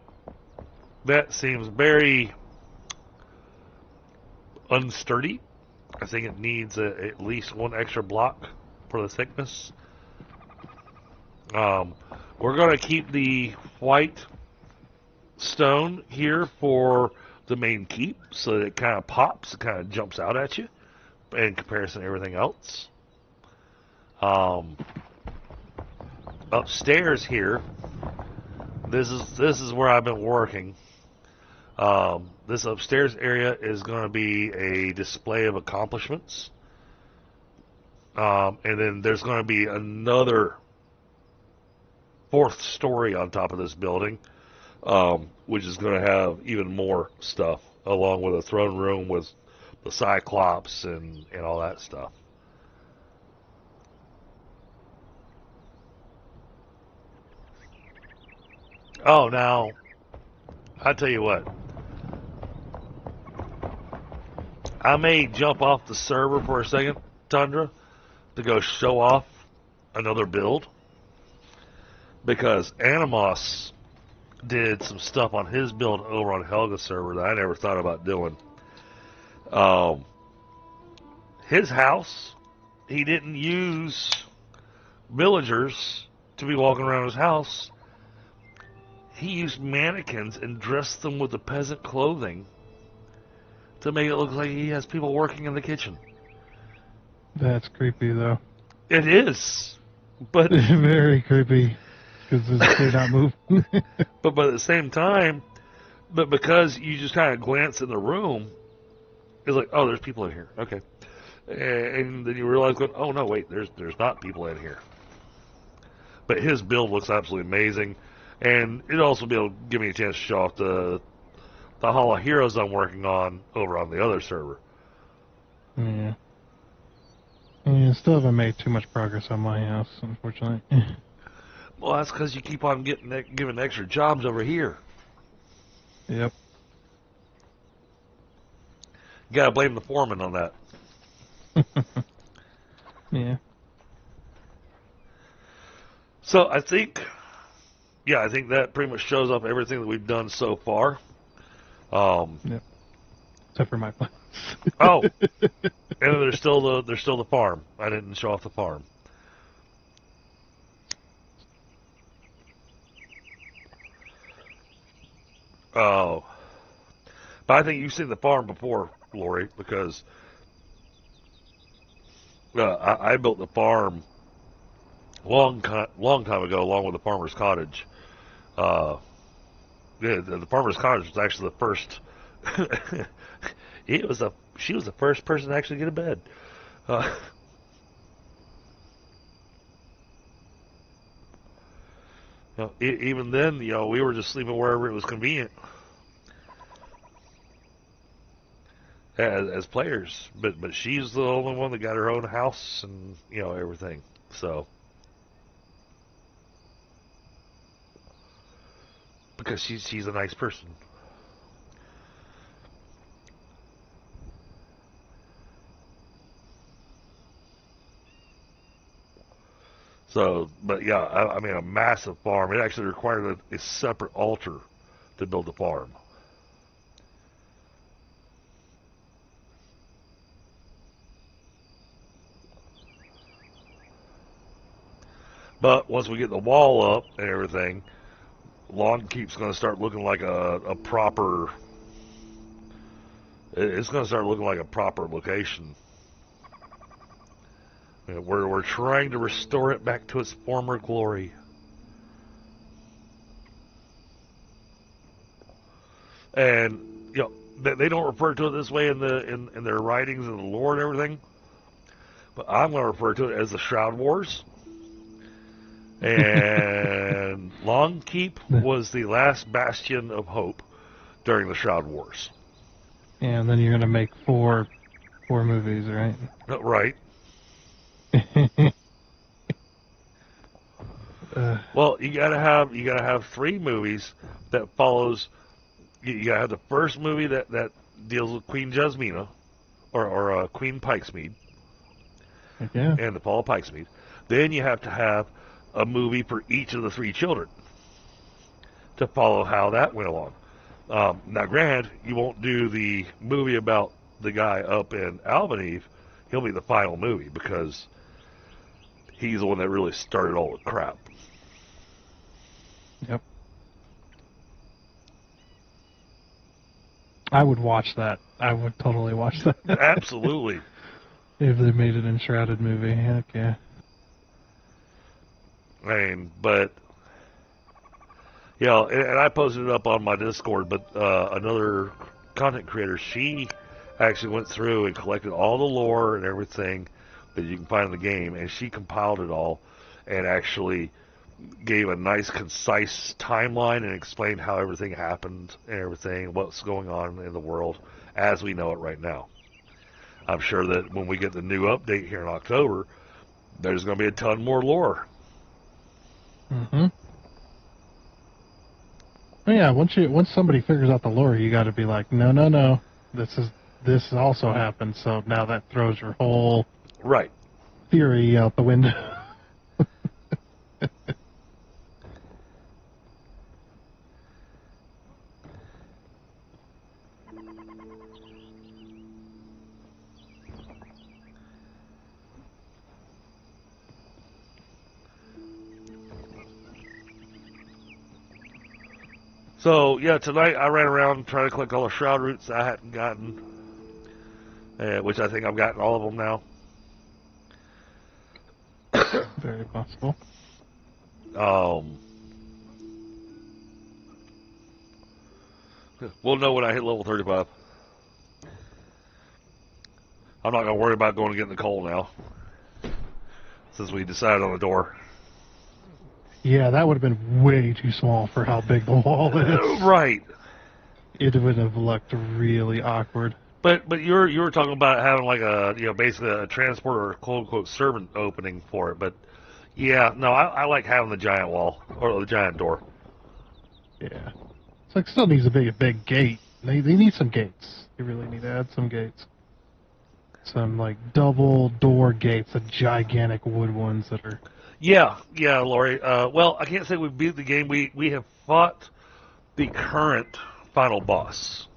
seems very unsturdy. I think it needs at least 1 extra block for the thickness. We're going to keep the white stone here for the main keep so that it kind of pops, it kind of jumps out at you in comparison to everything else. Upstairs here, this is where I've been working. This upstairs area is going to be a display of accomplishments. And then there's going to be another 4th story on top of this building, which is going to have even more stuff, along with a throne room with the Cyclops and all that stuff. Oh, now, I tell you what. I may jump off the server for a second, Tundra, to go show off another build. Because Animos did some stuff on his build over on Helga's server that I never thought about doing. His house, he didn't use villagers to be walking around his house. He used mannequins and dressed them with the peasant clothing to make it look like he has people working in the kitchen. That's creepy, though. It is, but very creepy because they're not moving. but at the same time, but because you just kind of glance in the room, it's like, oh, there's people in here. Okay, and then you realize, oh no, wait, there's not people in here. But his build looks absolutely amazing, and it'll also be able to give me a chance to show off the Hall of Heroes I'm working on over on the other server. Yeah. Yeah, still haven't made too much progress on my house, unfortunately. Well, that's because you keep on giving extra jobs over here. Yep. You gotta blame the foreman on that. Yeah. So I think that pretty much shows off everything that we've done so far. Yep. Except for my plants. Oh, and there's still the farm. I didn't show off the farm. Oh, but I think you've seen the farm before, Lori, because I built the farm long time ago, along with the farmer's cottage. Yeah, the farmer's cottage was actually the first. She was the first person to actually get a bed. Even then, we were just sleeping wherever it was convenient as players. But she's the only one that got her own house and everything. So because she's a nice person. So, but yeah, I mean, a massive farm. It actually required a separate altar to build the farm. But once we get the wall up and everything, Lawn Keep's going to start looking like a proper. It's going to start looking like a proper location. We're trying to restore it back to its former glory. And they don't refer to it this way in their writings and the lore and everything. But I'm going to refer to it as the Shroud Wars. And Long Keep was the last bastion of hope during the Shroud Wars. Yeah, and then you're gonna make four movies, right? Right. Well, you gotta have 3 movies that follows. You gotta have the first movie that deals with Queen Jasmina, or Queen Pikesmead, Yeah. and the fall of Pikesmead. Then you have to have a movie for each of the 3 children to follow how that went along. Now, granted, you won't do the movie about the guy up in Albaneve. He'll be the final movie because he's the one that really started all the crap. Yep. I would watch that. I would totally watch that. Absolutely. If they made an Enshrouded movie, heck yeah. I mean, but, you know, and I posted it up on my Discord, but another content creator, she actually went through and collected all the lore and everything that you can find in the game, and she compiled it all and actually gave a nice, concise timeline and explained how everything happened and everything, what's going on in the world as we know it right now. I'm sure that when we get the new update here in October, there's going to be a ton more lore. Mm-hmm. Oh, yeah, once somebody figures out the lore, you got to be like, no, this also happened. So now that throws your whole Right. theory out the window. So, yeah, tonight I ran around trying to collect all the shroud roots I hadn't gotten, which I think I've gotten all of them now. Very possible. We'll know when I hit level 35. I'm not going to worry about going to get in the coal now, since we decided on the door. Yeah, that would have been way too small for how big the wall is. Right. It would have looked really awkward. But you were talking about having like a, you know, basically a transport or quote unquote servant opening for it. But yeah, no, I like having the giant wall or the giant door. Yeah. It's like still needs a big gate. They need some gates. They really need to add some gates. Some like double door gates, the gigantic wood ones that are. Yeah, Lori. Well, I can't say we beat the game. We have fought the current final boss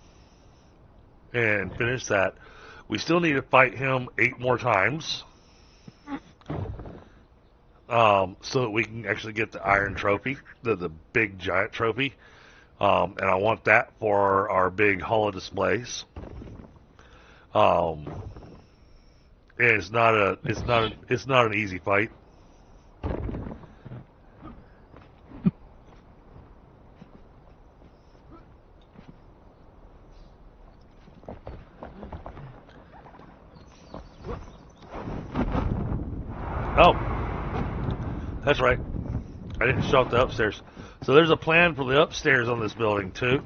and finished that. We still need to fight him 8 more times, so that we can actually get the iron trophy, the big giant trophy. And I want that for our big holo displays. And it's not an easy fight. Oh, that's right. I didn't show up the upstairs. So there's a plan for the upstairs on this building too.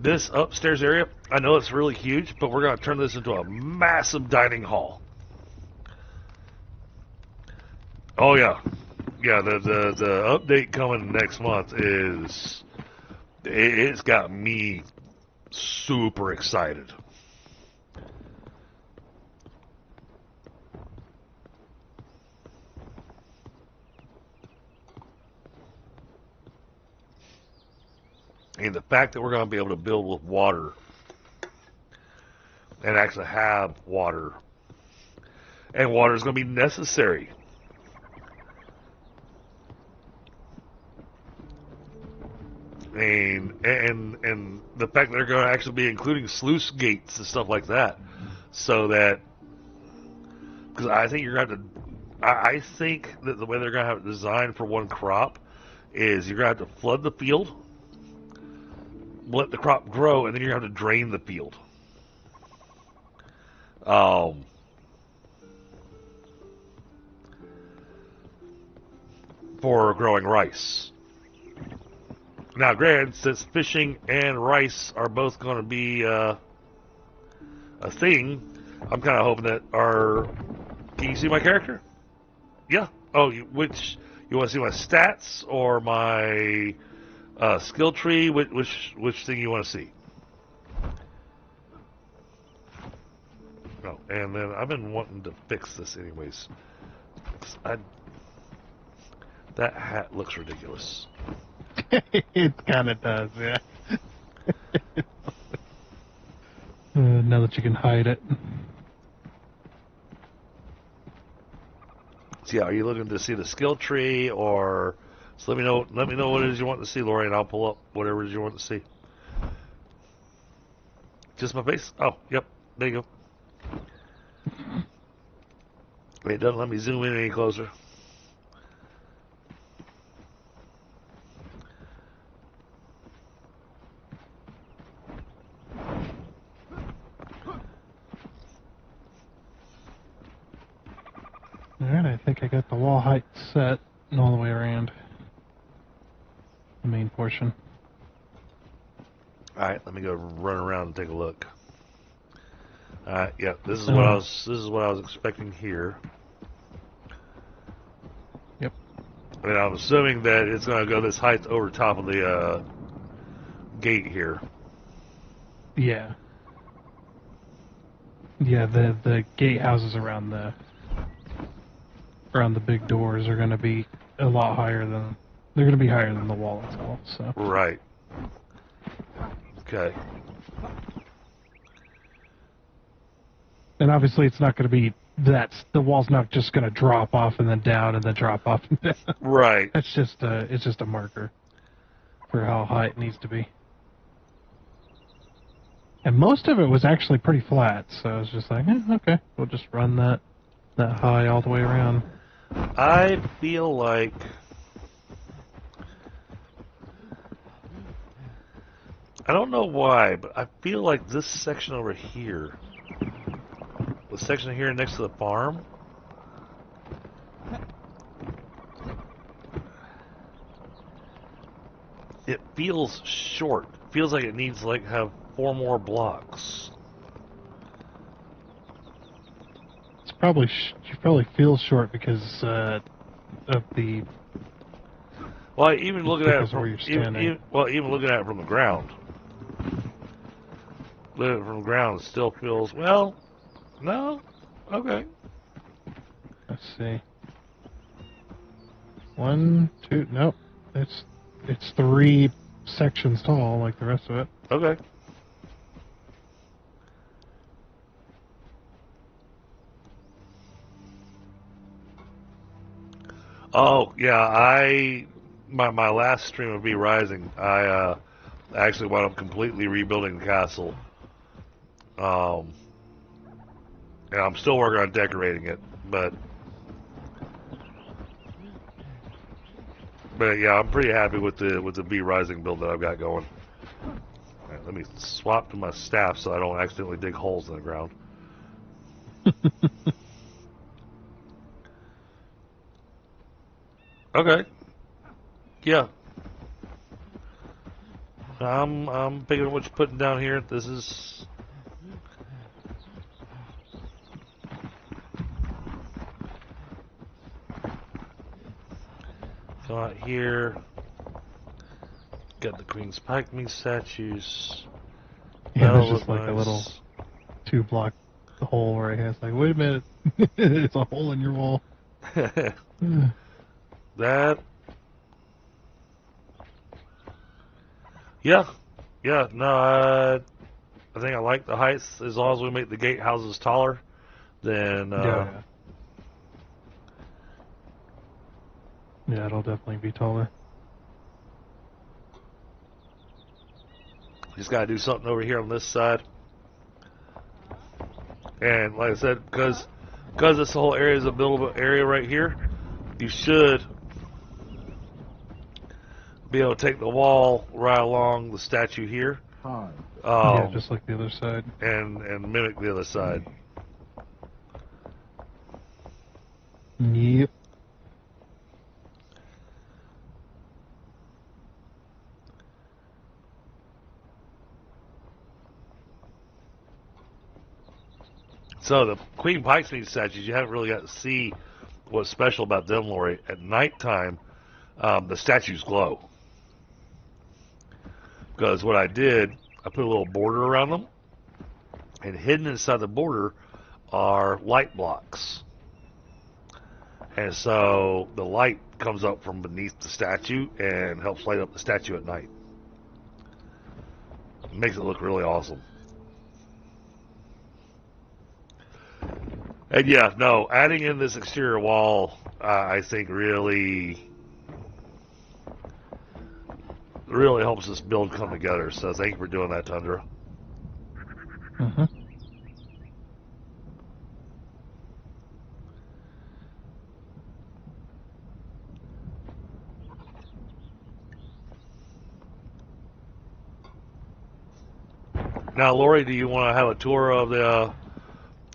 This upstairs area, I know it's really huge, but we're going to turn this into a massive dining hall. Oh yeah, the update coming next month it's got me super excited. And the fact that we're going to be able to build with water and actually have water, and water is going to be necessary. And the fact that they're going to actually be including sluice gates and stuff like that, so that, because I think you're going to have to, I think that the way they're going to have it designed for one crop is you're going to have to flood the field, let the crop grow, and then you're going to have to drain the field. For growing rice. Now, granted, since fishing and rice are both going to be a thing, I'm kind of hoping that our... Can you see my character? Yeah. Oh, you want to see my stats or my skill tree? Which thing you want to see? And then I've been wanting to fix this anyways. That hat looks ridiculous. It kind of does, yeah. Now that you can hide it. So yeah, are you looking to see the skill tree, or so let me know what it is you want to see, Lori, and I'll pull up whatever it is you want to see. Just my face? Oh, yep. There you go. Wait, it doesn't let me zoom in any closer. Alright, I think I got the wall height set all the way around the main portion. Alright, let me go run around and take a look. Alright, yeah, this is what I was expecting here. Yep. And I'm assuming that it's gonna go this height over top of the gate here. Yeah. Yeah, the gatehouses around the big doors are going to be a lot higher than the wall itself. So Right. Okay. and obviously it's not going to be the wall's not just going to drop off and then down and then drop off and down. Right. It's just a marker for how high it needs to be. And most of it was actually pretty flat, so I was just like, okay, we'll just run that high all the way around. I feel like I don't know why, but I feel like this section over here, the section here next to the farm, it feels short. It feels like it needs to have 4 more blocks. You probably feel short because of the. Well, even looking at it where you're standing. even looking at it from the ground, looking at it from the ground, it still feels well. No, okay. Let's see. 1, 2. Nope. It's 3 sections tall, like the rest of it. Okay. Oh yeah, my last stream of V Rising, I actually wound up completely rebuilding the castle. And I'm still working on decorating it, but yeah, I'm pretty happy with the V Rising build that I've got going. All right, let me swap to my staff so I don't accidentally dig holes in the ground. Okay. Yeah. I'm picking up what you're putting down here. This is go out here. Got the Queen's Pikeman statues. Yeah, That'll there's just look like a nice. little 2-block hole where it's like, wait a minute, it's a hole in your wall. That. Yeah. No, I think I like the heights as long as we make the gatehouses taller. Then Yeah, it'll definitely be taller. just gotta do something over here on this side. And like I said, because this whole area is a buildable area right here, you should be able to take the wall right along the statue here. Yeah, just like the other side. And mimic the other side. Yep. So the Queen Pikesmead statues, you haven't really got to see what's special about them, Lori. At nighttime, the statues glow. Because what I did, I put a little border around them, and hidden inside the border are light blocks. And so the light comes up from beneath the statue and helps light up the statue at night. It makes it look really awesome. And yeah, no, adding in this exterior wall, I think really helps this build come together. So thank you for doing that, Tundra. Mm-hmm. Now, Lori, do you want to have a tour of the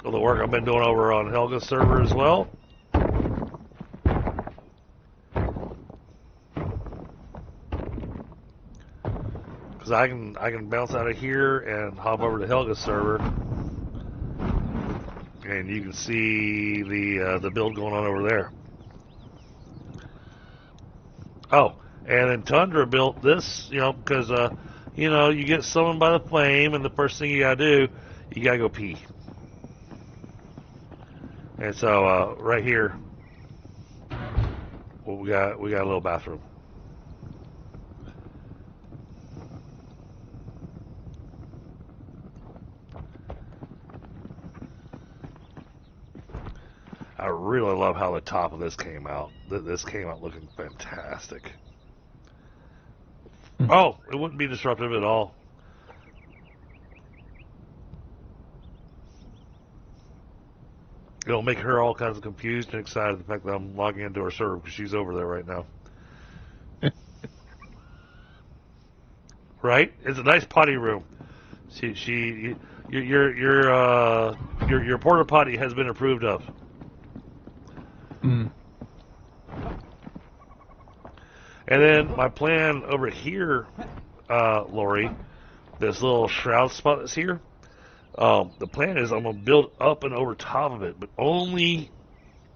work I've been doing over on Helga's server as well? Because I can bounce out of here and hop over to Helga's server, and you can see the build going on over there. Oh, and then Tundra built this, because you get summoned by the flame, and the first thing you gotta do, you gotta go pee. And so right here, well, we got a little bathroom. I really love how the top of this came out. This came out looking fantastic. Oh, it wouldn't be disruptive at all. It'll make her all kinds of confused and excited the fact that I'm logging into her server because she's over there right now. Right? It's a nice potty room. Your porta potty has been approved of. Mm. And then my plan over here, Lori, this little shroud spot that's here. The plan is I'm gonna build up and over top of it, but only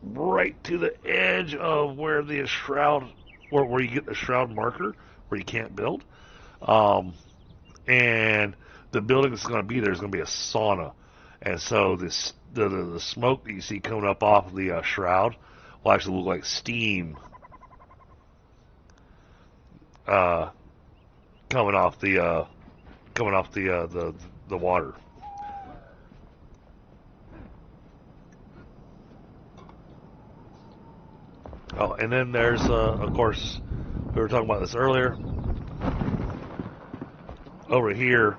right to the edge of where the shroud, where you get the shroud marker, where you can't build. And the building that's going to be there is going to be a sauna, and so the smoke that you see coming up off of the shroud will actually look like steam coming off the water. Oh, and then there's of course, we were talking about this earlier. Over here,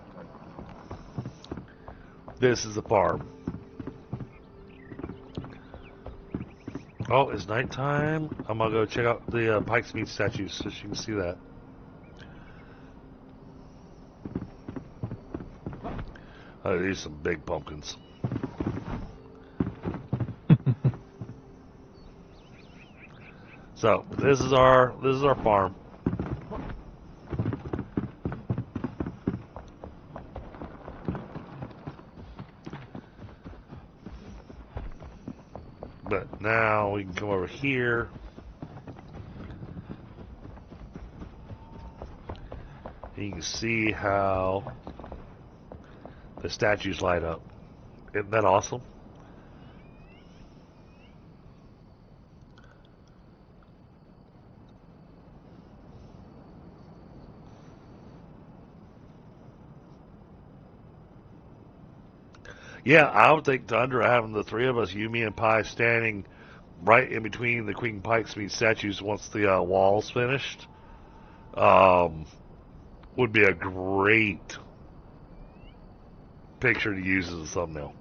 this is the farm. Oh, it's nighttime. I'm gonna go check out the Pike's Meat statues so you can see that. These are some big pumpkins. So this is our farm. But now we can come over here. And you can see how the statues light up. Isn't that awesome? Yeah, I would think Tundra, having the three of us, you, me, and Pi, standing right in between the Queen Pike's Meat statues once the wall's finished, would be a great picture to use as a thumbnail.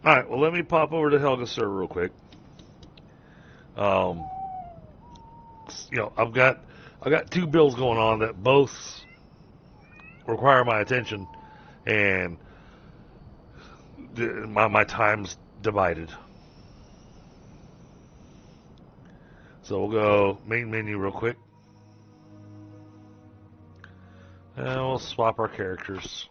Alright, well, let me pop over to Helga's server real quick. I've got two builds going on that both require my attention, and my time's divided. So we'll go main menu real quick, and we'll swap our characters.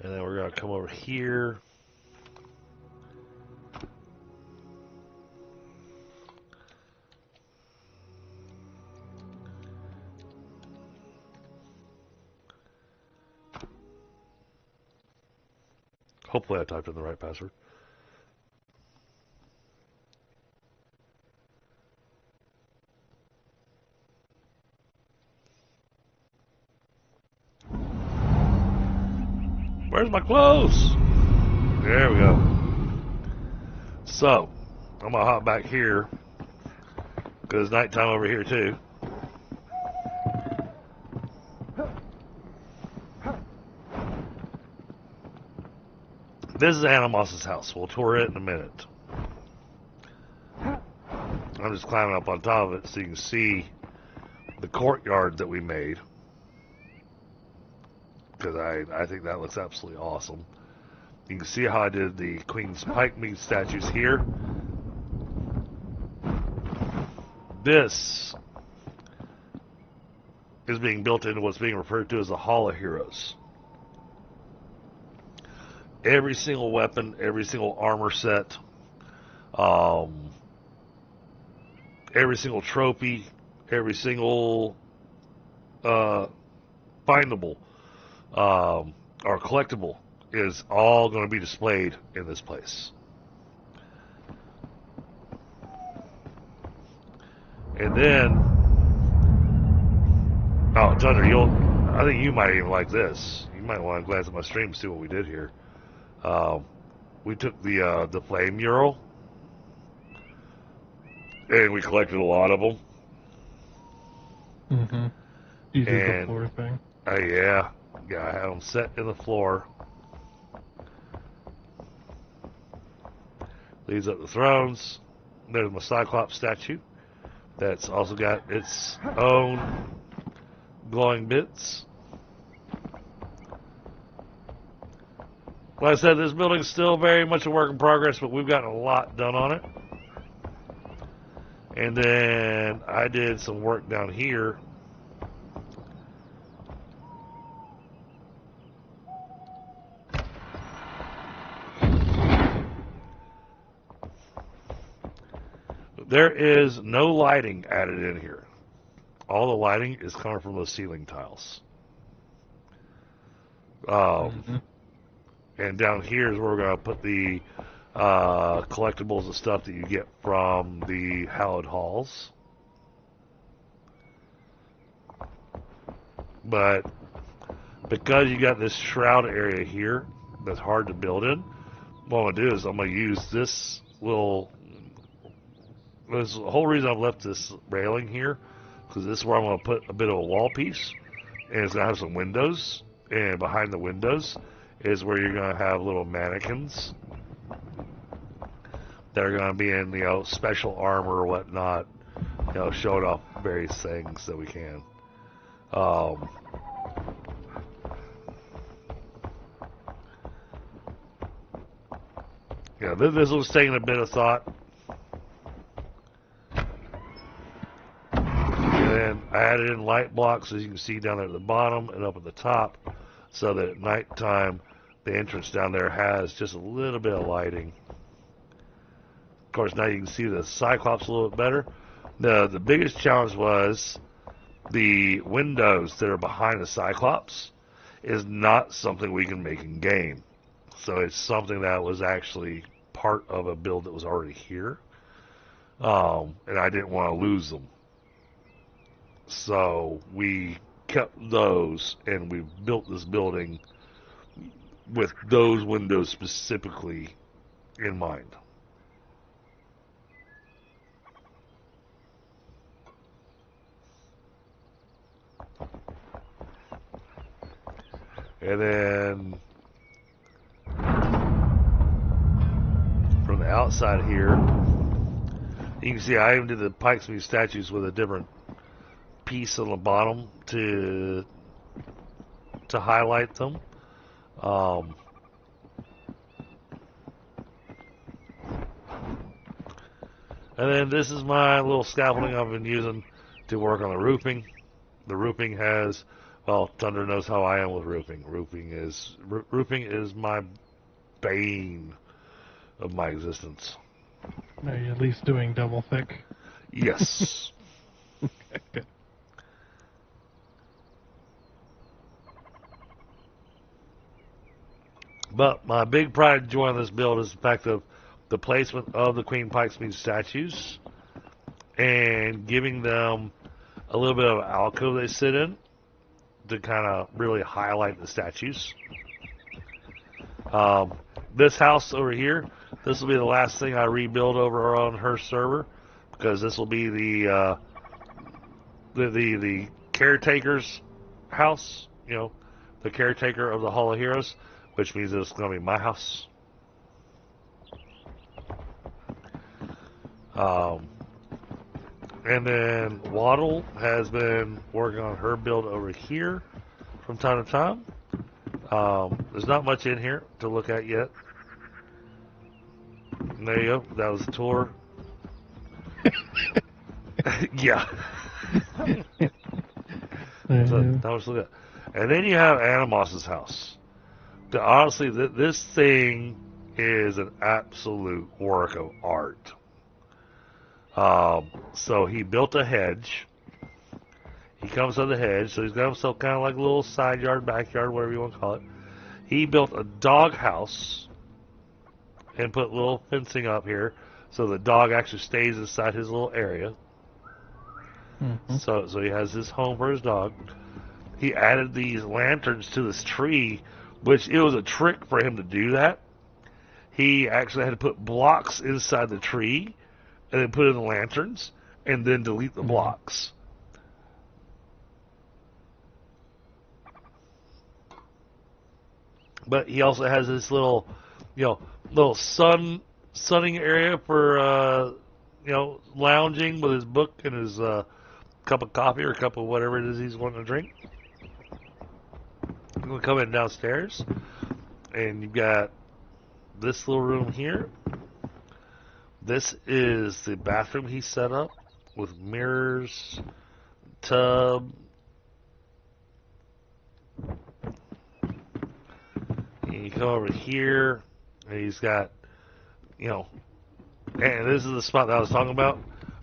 And then we're going to come over here. Hopefully I typed in the right password. Where's my clothes? There we go. So, I'm going to hop back here because it's nighttime over here too. This is Animos's house. We'll tour it in a minute. I'm just climbing up on top of it so you can see the courtyard that we made. Because I think that looks absolutely awesome. You can see how I did the Queen's Pike Mead statues here. This is being built into what's being referred to as the Hall of Heroes. Every single weapon, every single armor set, every single trophy, every single findable or collectible is all going to be displayed in this place. And then, oh, Thunder, I think you might even like this. You might want to glance at my stream and see what we did here. We took the flame mural and we collected a lot of them. Mm-hmm. You did the floor thing. Yeah, I had them set in the floor. Leads up the thrones. There's my Cyclops statue. That's also got its own glowing bits. Like I said, this building's still very much a work in progress, but we've gotten a lot done on it. And then I did some work down here. There is no lighting added in here. All the lighting is coming from those ceiling tiles. And down here is where we're going to put the collectibles and stuff that you get from the hallowed halls. But because you got this shroud area here that's hard to build in, what I'm going to do is I'm going to use this little... There's the whole reason I've left this railing here, because this is where I'm going to put a bit of a wall piece, and it's going to have some windows, and behind the windows is where you're going to have little mannequins that are going to be in, special armor or whatnot, showing off various things that we can. This was taking a bit of thought. I added in light blocks, as you can see down there at the bottom and up at the top, so that at nighttime the entrance down there has just a little bit of lighting. Of course, now you can see the Cyclops a little bit better. The biggest challenge was the windows that are behind the Cyclops is not something we can make in game. So it's something that was actually part of a build that was already here. And I didn't want to lose them. So we kept those, and we built this building with those windows specifically in mind. And then from the outside here, you can see I even did the Pikes Mead statues with a different piece on the bottom to highlight them. And then this is my little scaffolding I've been using to work on the roofing. The roofing has Well, Thunder knows how I am with roofing. Roofing is my bane of my existence. Are you at least doing double thick? Yes. Good. But my big pride in joining this build is the fact of the placement of the Queen Pikesmead statues and giving them a little bit of alcove they sit in to kind of really highlight the statues. This house over here, this will be the last thing I rebuild over on her server, because this will be the caretaker's house, you know, the caretaker of the Hall of Heroes, which means it's going to be my house. And then Waddle has been working on her build over here from time to time. There's not much in here to look at yet. And there you go. That was the tour. Yeah. So, that was look at. And then you have Animos's house. Honestly, this thing is an absolute work of art. So he built a hedge. He comes on the hedge, so he's got himself kind of like a little side yard, backyard, whatever you want to call it. He built a dog house and put little fencing up here so the dog actually stays inside his little area. Mm-hmm. So he has his home for his dog. He added these lanterns to this tree, which it was a trick for him to do that. He actually had to put blocks inside the tree and then put in the lanterns and then delete the blocks. But he also has this little, little sunning area for, lounging with his book and his cup of coffee or cup of whatever it is he's wanting to drink. I'm going to come in downstairs, and you've got this little room here. This is the bathroom he set up with mirrors, tub. And you come over here, and he's got, and this is the spot that I was talking about,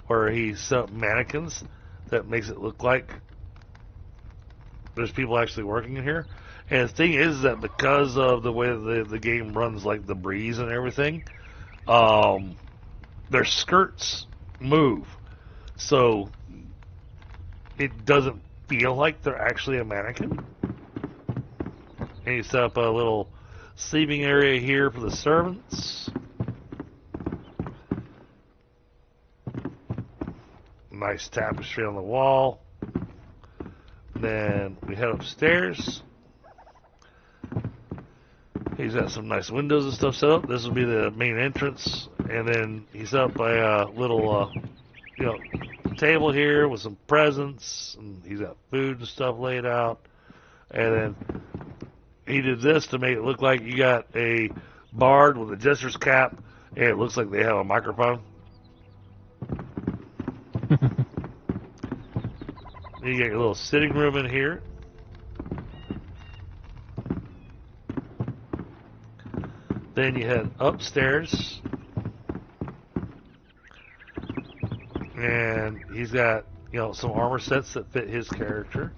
where he set up mannequins that makes it look like there's people actually working in here. And the thing is that because of the way the game runs, like the breeze and everything, their skirts move, so it doesn't feel like they're actually a mannequin. And you set up a little sleeping area here for the servants. Nice tapestry on the wall. Then we head upstairs. He's got some nice windows and stuff set up. This will be the main entrance. And then he set up a little, table here with some presents. And he's got food and stuff laid out. And then he did this to make it look like you got a bard with a jester's cap. And it looks like they have a microphone. You get your little sitting room in here. Then you head upstairs, and he's got some armor sets that fit his character,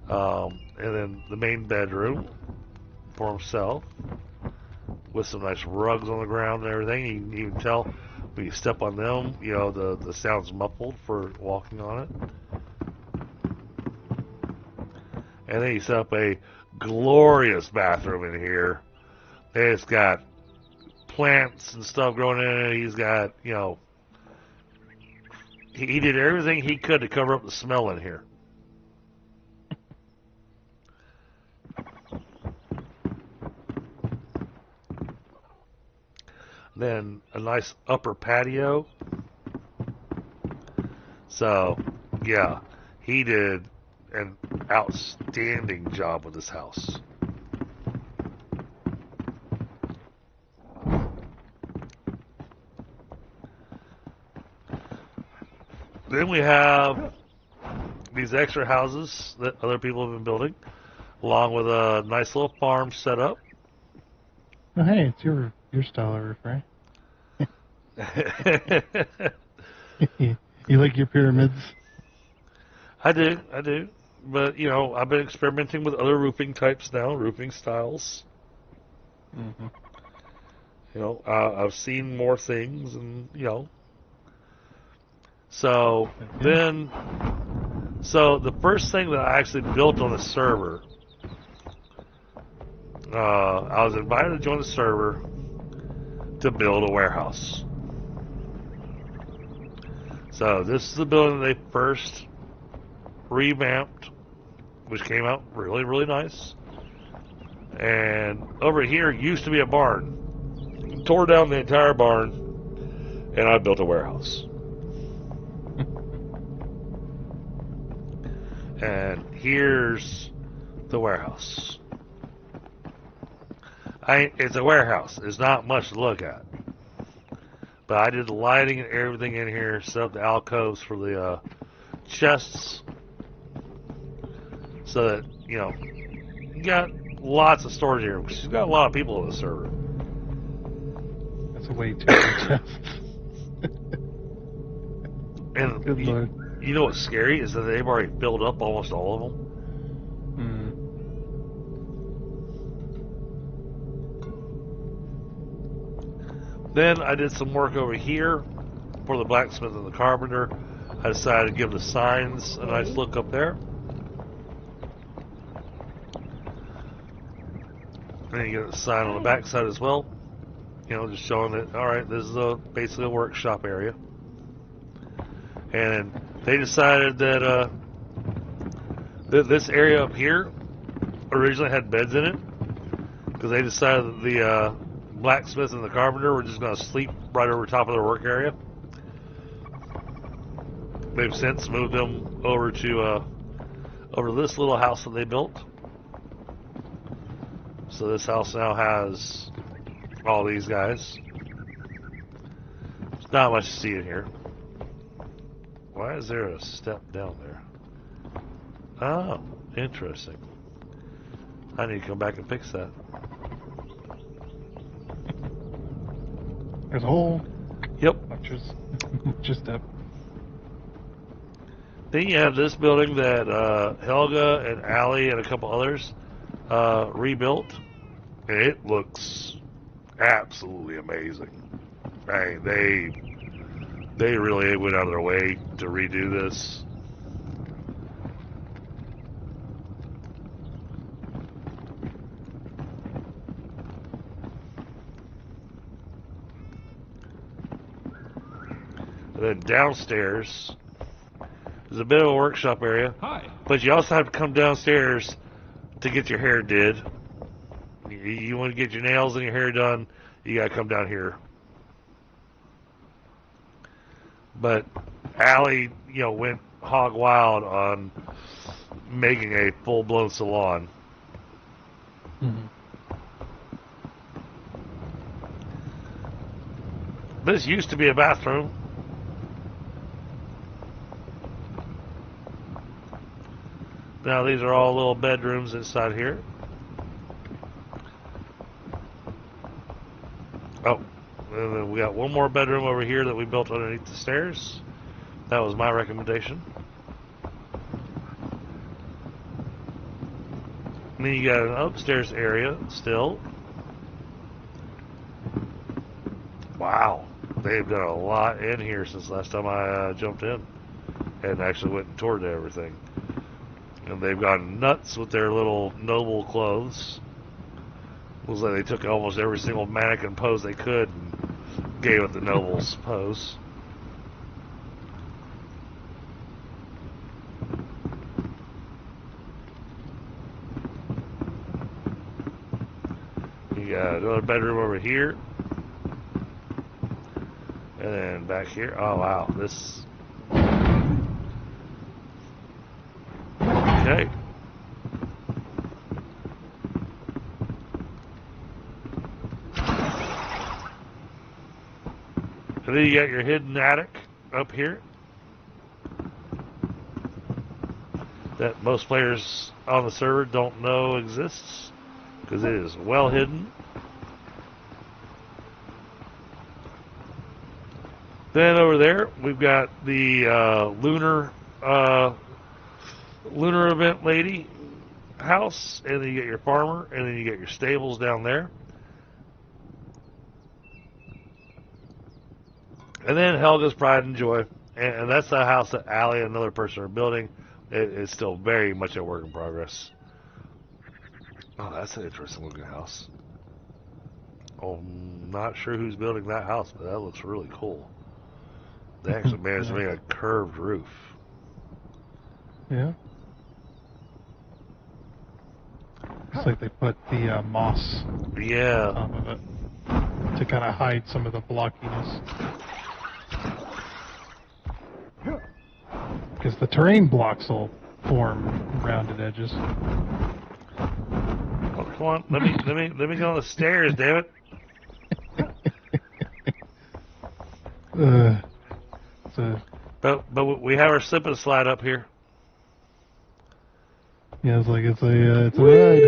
and then the main bedroom for himself with some nice rugs on the ground and everything. You can even tell when you step on them, the sound's muffled for walking on it. And then he set up a glorious bathroom in here. And it's got plants and stuff growing in it. He's got, he did everything he could to cover up the smell in here. Then a nice upper patio. So, yeah, he did an outstanding job with this house. Then we have these extra houses that other people have been building, along with a nice little farm set up. Oh, hey, it's your style of roof, right? You like your pyramids? I do. But, you know, I've been experimenting with other roofing types now, roofing styles. Mm-hmm. You know, I've seen more things, and, you know. So, so the first thing that I actually built on the server, I was invited to join the server to build a warehouse. So this is the building they first revamped, which came out really, really nice. And over here used to be a barn. Tore down the entire barn, and I built a warehouse. And here's the warehouse. It's a warehouse. It's not much to look at. But I did the lighting and everything in here, set up the alcoves for the chests, so that, you know, you got lots of storage here, because you've got a lot of people on the server. That's a way too many chests. And Good Lord. You know what's scary is that they've already filled up almost all of them. Then I did some work over here for the blacksmith and the carpenter. I decided to give the signs a nice look up there. And you get the sign on the back side as well. You know, just showing that, alright, this is basically a workshop area. And they decided that this area up here originally had beds in it, because they decided that the blacksmith and the carpenter were just going to sleep right over top of their work area. They've since moved them over to this little house that they built. So this house now has all these guys. There's not much to see in here. Why is there a step down there? Oh, interesting. I need to come back and fix that. There's a hole. Yep. Just up. Then you have this building that Helga and Allie and a couple others rebuilt. And it looks absolutely amazing. I mean, they really went out of their way to redo this. And then downstairs is a bit of a workshop area. Hi. But you also have to come downstairs to get your hair did. You want to get your nails and your hair done, you got to come down here. But Allie, you know, went hog wild on making a full-blown salon. Mm-hmm. This used to be a bathroom. Now these are all little bedrooms inside here. Oh, and then we got one more bedroom over here that we built underneath the stairs. That was my recommendation. And then you got an upstairs area still. Wow, they've done a lot in here since last time I jumped in and actually went and toured everything. And they've gone nuts with their little noble clothes. It was like they took almost every single mannequin pose they could and gave it the noble's pose. You got another bedroom over here. And then back here. Oh, wow. This... Okay. And then you got your hidden attic up here. that most players on the server don't know exists because it is well hidden. Then over there we've got the lunar event lady house, and then you get your farmer, and then you get your stables down there. And then Helga's Pride and Joy, and that's the house that Allie and another person are building. It's still very much a work in progress. Oh, that's an interesting looking house. Oh, I'm not sure who's building that house, but that looks really cool. They actually managed to make a curved roof. Yeah. Looks like they put the moss Yeah. on top of it to kind of hide some of the blockiness. Because the terrain blocks will form rounded edges. Oh, come on, let me go on the stairs, damn it. But we have our slip and slide up here. Yeah, it's like it's a ride.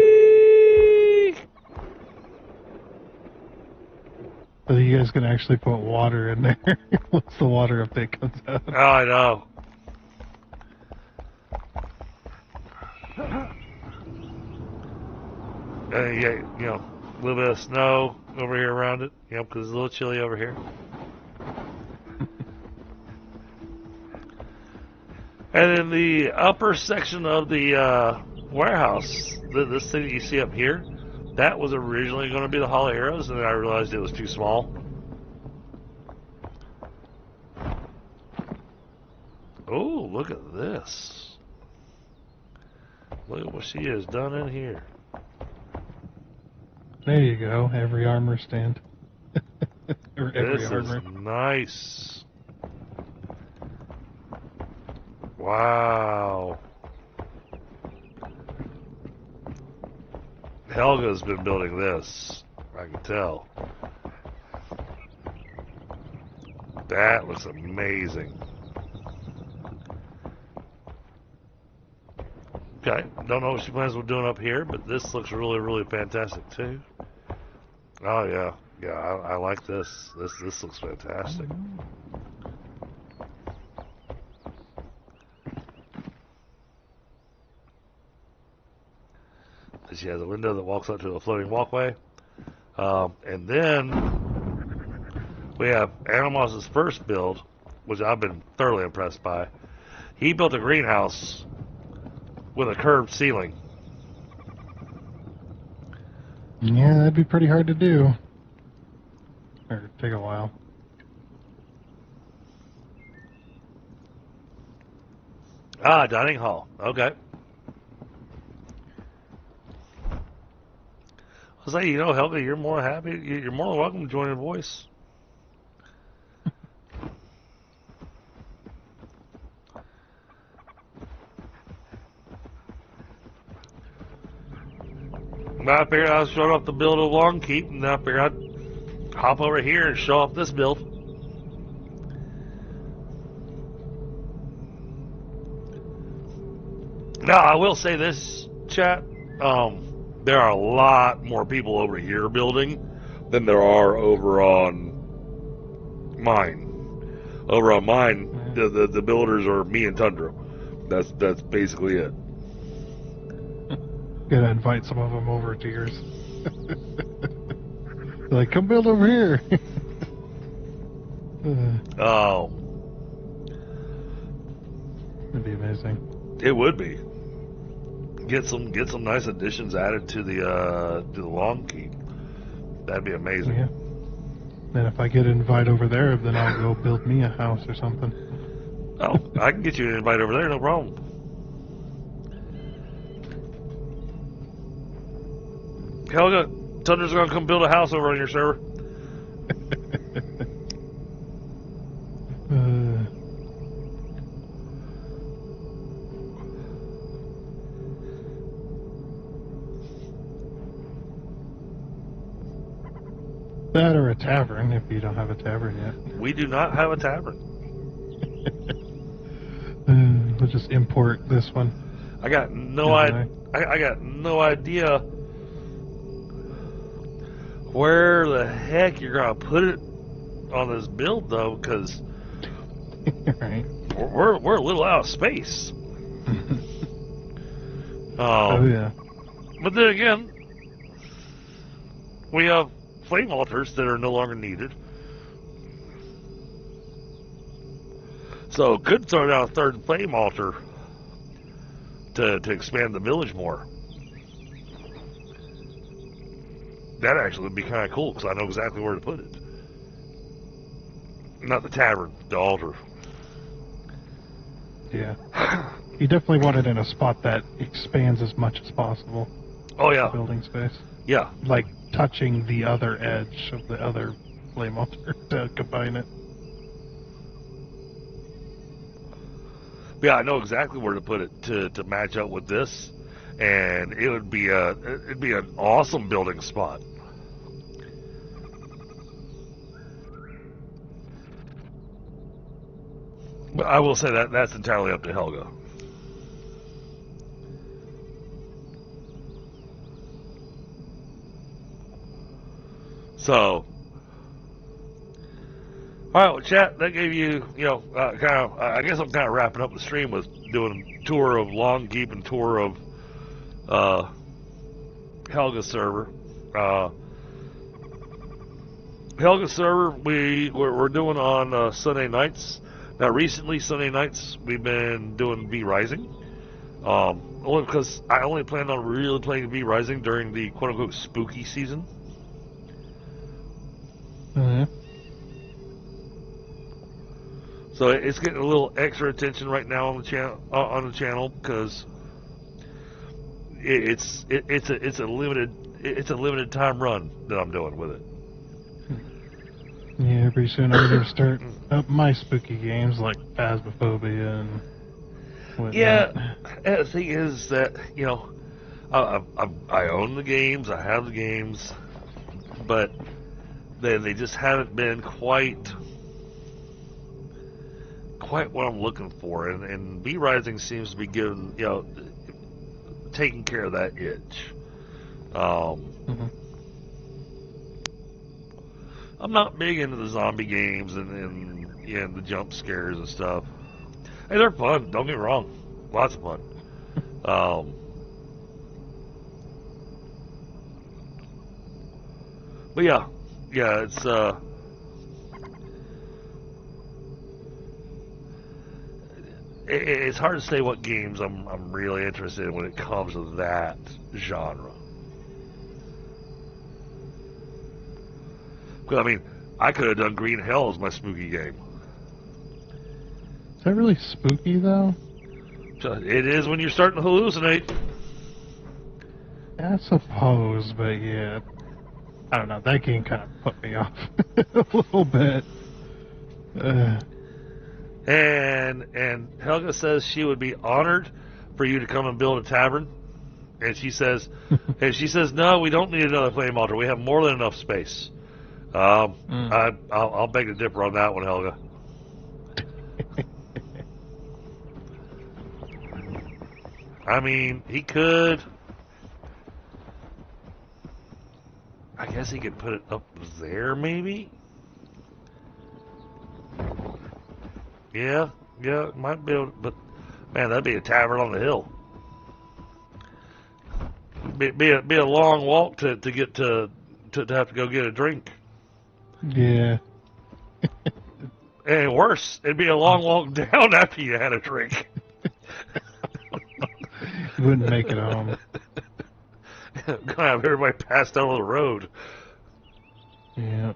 But you guys can actually put water in there once the water update comes out. Oh, I know. You get, a little bit of snow over here around it, because it's a little chilly over here. And in the upper section of the warehouse, this thing that you see up here, that was originally going to be the Hall of Heroes, and then I realized it was too small. Oh, look at this. Look at what she has done in here. There you go. Every armor stand. Or every This armor. is nice. Wow. Helga's been building this. I can tell. That looks amazing. Okay, don't know what she plans on doing up here, but this looks really, really fantastic too. Oh yeah, I like this. This looks fantastic. She has a window that walks up to a floating walkway, and then we have Animos's first build, which I've been thoroughly impressed by. He built a greenhouse with a curved ceiling. Yeah, that'd be pretty hard to do. Or take a while. Ah, dining hall. Okay. I was like, Helga, you're more happy. You're more welcome to join in voice. I figured I was showing off the build of Long Keep, and I figured I'd hop over here and show off this build. Now, I will say this, chat. There are a lot more people over here building than there are over on mine. Over on mine, the builders are me and Tundra. That's basically it. Gotta invite some of them over to yours. Like, come build over here. Oh, that'd be amazing. it would be. Get some nice additions added to the Long Keep. That'd be amazing. Yeah. Then if I get an invite over there, then I'll go build me a house or something. Oh, I can get you an invite over there, no problem. Helga, Tundra's gonna come build a house over on your server. That or a tavern, if you don't have a tavern yet. We do not have a tavern. We'll just import this one. I got no Okay. I got no idea where the heck you're gonna put it on this build though, because Right. we're a little out of space. Oh yeah. But then again, we have flame altars that are no longer needed. So could throw down a third flame altar to expand the village more. That actually would be kind of cool because I know exactly where to put it. Not the tavern, the altar. Yeah. You definitely want it in a spot that expands as much as possible. Oh The yeah, building space. yeah. Like touching the other edge of the other flame altar to combine it. Yeah, I know exactly where to put it to match up with this, and it'd be an awesome building spot. But I will say that that's entirely up to Helga. So, all right, well, chat. That gave you, kind of. I guess I'm kind of wrapping up the stream with doing a tour of Long Keep and tour of Helga's server. Helga's server we're doing on Sunday nights. Now, recently Sunday nights we've been doing V Rising. Only because I only planned on really playing V Rising during the quote unquote spooky season. Mm-hmm. So it's getting a little extra attention right now on the channel because it's a limited time run that I'm doing with it. Yeah, pretty soon I'm gonna start up my spooky games like Phasmophobia and whatnot. Yeah, and the thing is that I own the games, I have the games, but they just haven't been quite what I'm looking for, and V Rising seems to be giving taking care of that itch. Mm-hmm. I'm not big into the zombie games and the jump scares and stuff. Hey, they're fun. Don't get me wrong, lots of fun. But yeah, it's it's hard to say what games I'm really interested in when it comes to that genre. Because, I mean, I could have done Green Hell as my spooky game. Is that really spooky though? It is when you're starting to hallucinate. I suppose, but yeah. I don't know, that game kind of put me off a little bit. And Helga says she would be honored for you to come and build a tavern. And she says, no, we don't need another flame altar. We have more than enough space. I'll beg to differ on that one, Helga. I mean, he could. I guess he could put it up there, maybe. Yeah, might be able to, but man, that'd be a tavern on the hill. Be a long walk to get to have to go get a drink. Yeah. And worse, it'd be a long walk down after you had a drink. You wouldn't make it home. Gonna have everybody passed out on the road. Yeah.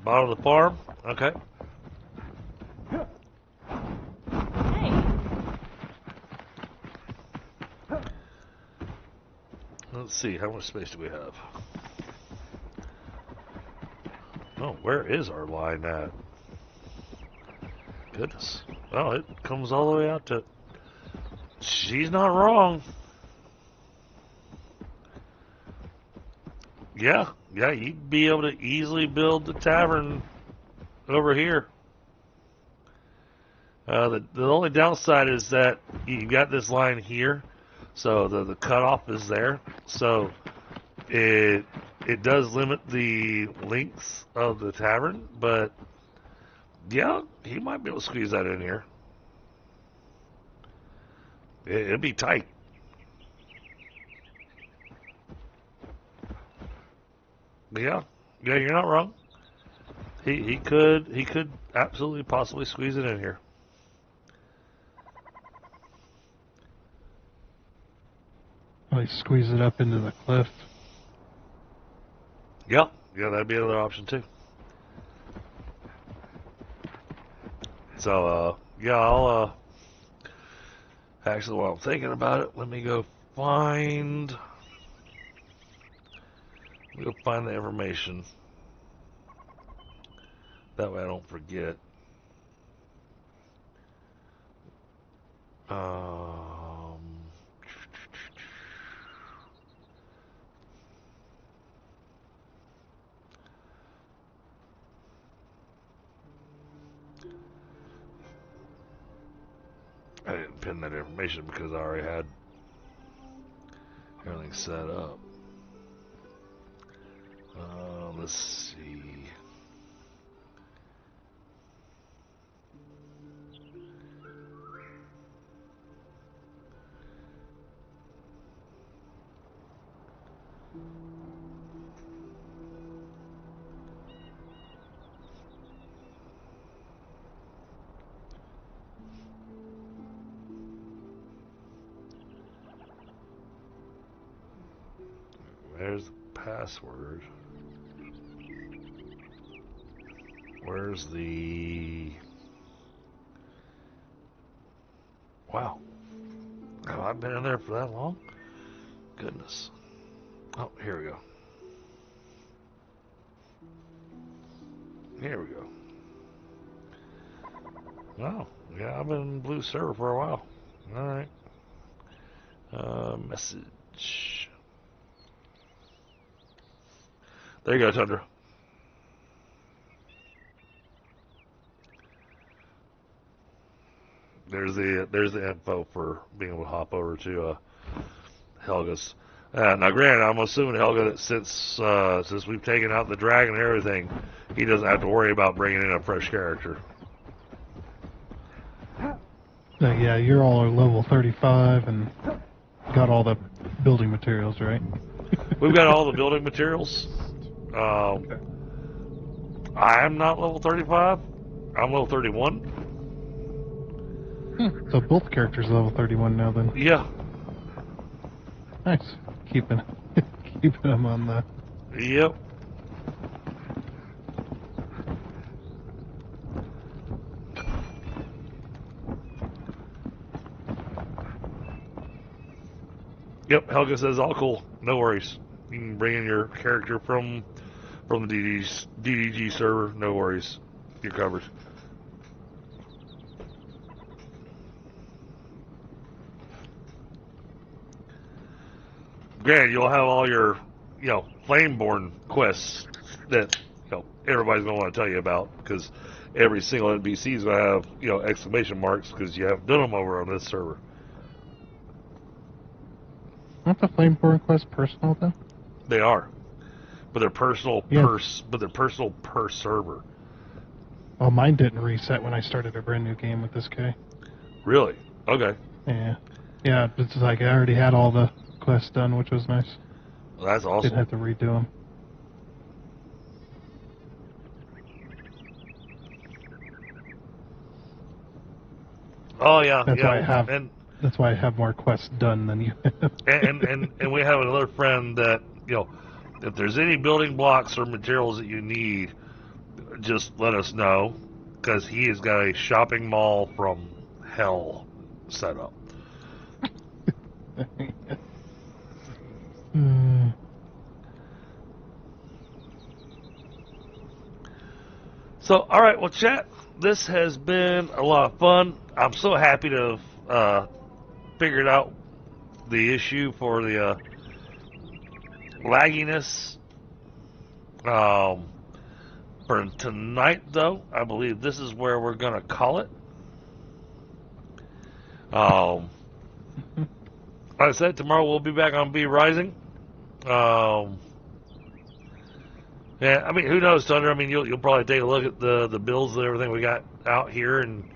Bottom of the farm? Okay. Let's see, how much space do we have? Oh, where is our line at? Goodness. Well, it comes all the way out to... She's not wrong. Yeah, you'd be able to easily build the tavern over here. The only downside is that you got this line here, so the cutoff is there. So it does limit the length of the tavern, but yeah, he might be able to squeeze that in here. It'd be tight. Yeah, you're not wrong. He could absolutely possibly squeeze it in here. Like squeeze it up into the cliff. Yeah, that'd be another option too. So yeah, I'll actually, while I'm thinking about it, let me go find the information. That way I don't forget. I didn't pin that information because I already had everything set up. Let's see. There's the password. Where's the... Wow. Have I been in there for that long? Goodness. Oh, here we go. Here we go. Wow. Yeah, I've been in Blue Server for a while. Alright. Message. There you go, Tundra. There's the info for being able to hop over to Helga's. Now, granted, I'm assuming Helga that since we've taken out the dragon and everything, he doesn't have to worry about bringing in a fresh character. Yeah, you're all level 35 and got all the building materials, right? We've got all the building materials. I'm not level 35. I'm level 31. So both characters are level 31 now then. Yeah. Nice. Keeping them on the... Yep. Yep, Helga says all cool. No worries. You can bring in your character from the DDG server. No worries. You're covered. Granted, you'll have all your, Flameborn quests that, everybody's going to want to tell you about, because every single NPC is going to have, exclamation marks, because you haven't done them over on this server. Aren't the Flameborn quests personal though? They are, but they're personal per server. Oh, mine didn't reset when I started a brand new game with this guy. Really? Okay. Yeah. It's like I already had all the quests done, which was nice. Well, that's awesome. Didn't have to redo them. Oh yeah. That's yeah. why I have. And That's why I have more quests done than you have. and we have another friend that, if there's any building blocks or materials that you need, just let us know, because he has got a shopping mall from hell set up. So, all right, well, chat, this has been a lot of fun. I'm so happy to have figured out the issue for the lagginess. For tonight, though, I believe this is where we're going to call it. Like I said, tomorrow we'll be back on B Rising. Yeah, I mean, who knows, Thunder? I mean, you'll probably take a look at the builds and everything we got out here, and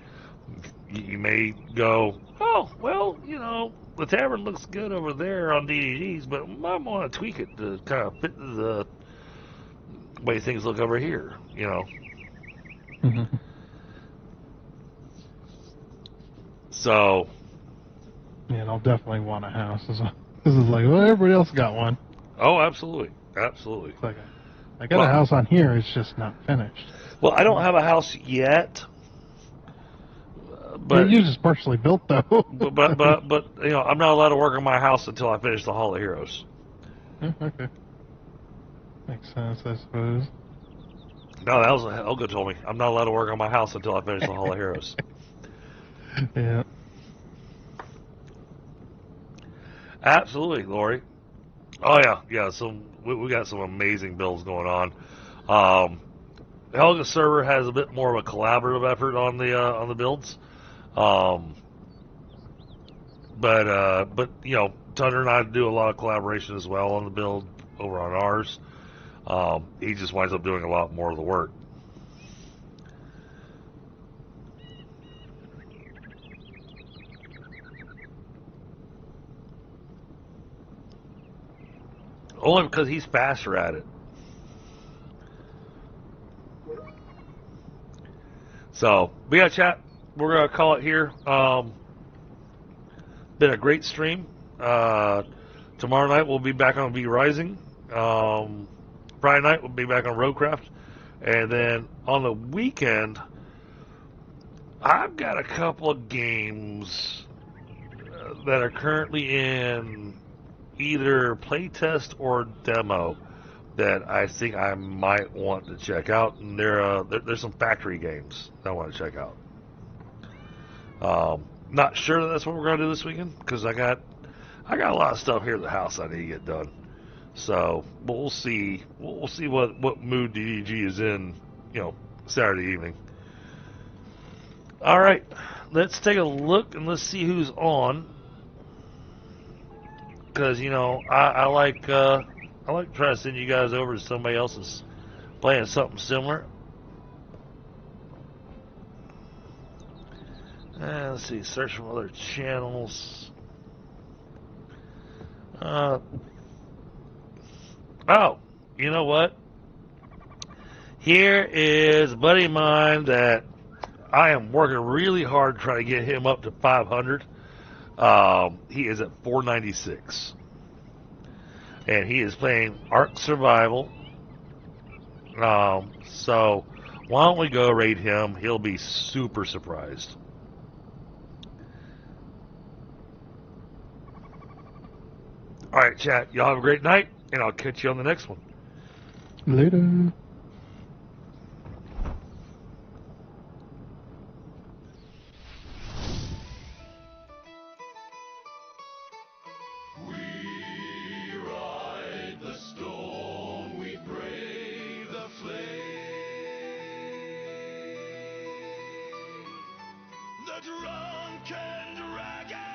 you may go, oh, well, you know, the tavern looks good over there on DDGs, but I want to tweak it to kind of fit the way things look over here, you know. So, yeah, and I'll definitely want a house. This is like, well, everybody else got one. oh, absolutely, absolutely. It's like I got a house on here. It's just not finished. Well, I don't have a house yet, but yours is partially built though. but you know, I'm not allowed to work on my house until I finish the Hall of Heroes. Okay, makes sense, I suppose. No, that was Helga told me I'm not allowed to work on my house until I finish the Hall of Heroes. Yeah. Absolutely, Lori. Oh yeah. So we got some amazing builds going on. Helga's server has a bit more of a collaborative effort on the builds, but you know, Thunder and I do a lot of collaboration as well on the build over on ours. He just winds up doing a lot more of the work. Only because he's faster at it. So, we got chat. We're going to call it here. Been a great stream. Tomorrow night we'll be back on V Rising. Friday night we'll be back on Roadcraft. And then on the weekend, I've got a couple of games that are currently in either playtest or demo that I think I might want to check out, and there's some factory games that I want to check out. Not sure that's what we're going to do this weekend because I got a lot of stuff here at the house I need to get done. So we'll see what mood DDG is in, you know, Saturday evening. All right, let's take a look and let's see who's on. Because, you know, I like trying to send you guys over to somebody else that's playing something similar. Let's see, search from other channels. Oh, you know what? Here is a buddy of mine that I am working really hard trying to get him up to 500. He is at 496. And he is playing Ark Survival. So why don't we go raid him? He'll be super surprised. Alright, chat. Y'all have a great night, and I'll catch you on the next one. Later. The Drunken Dragon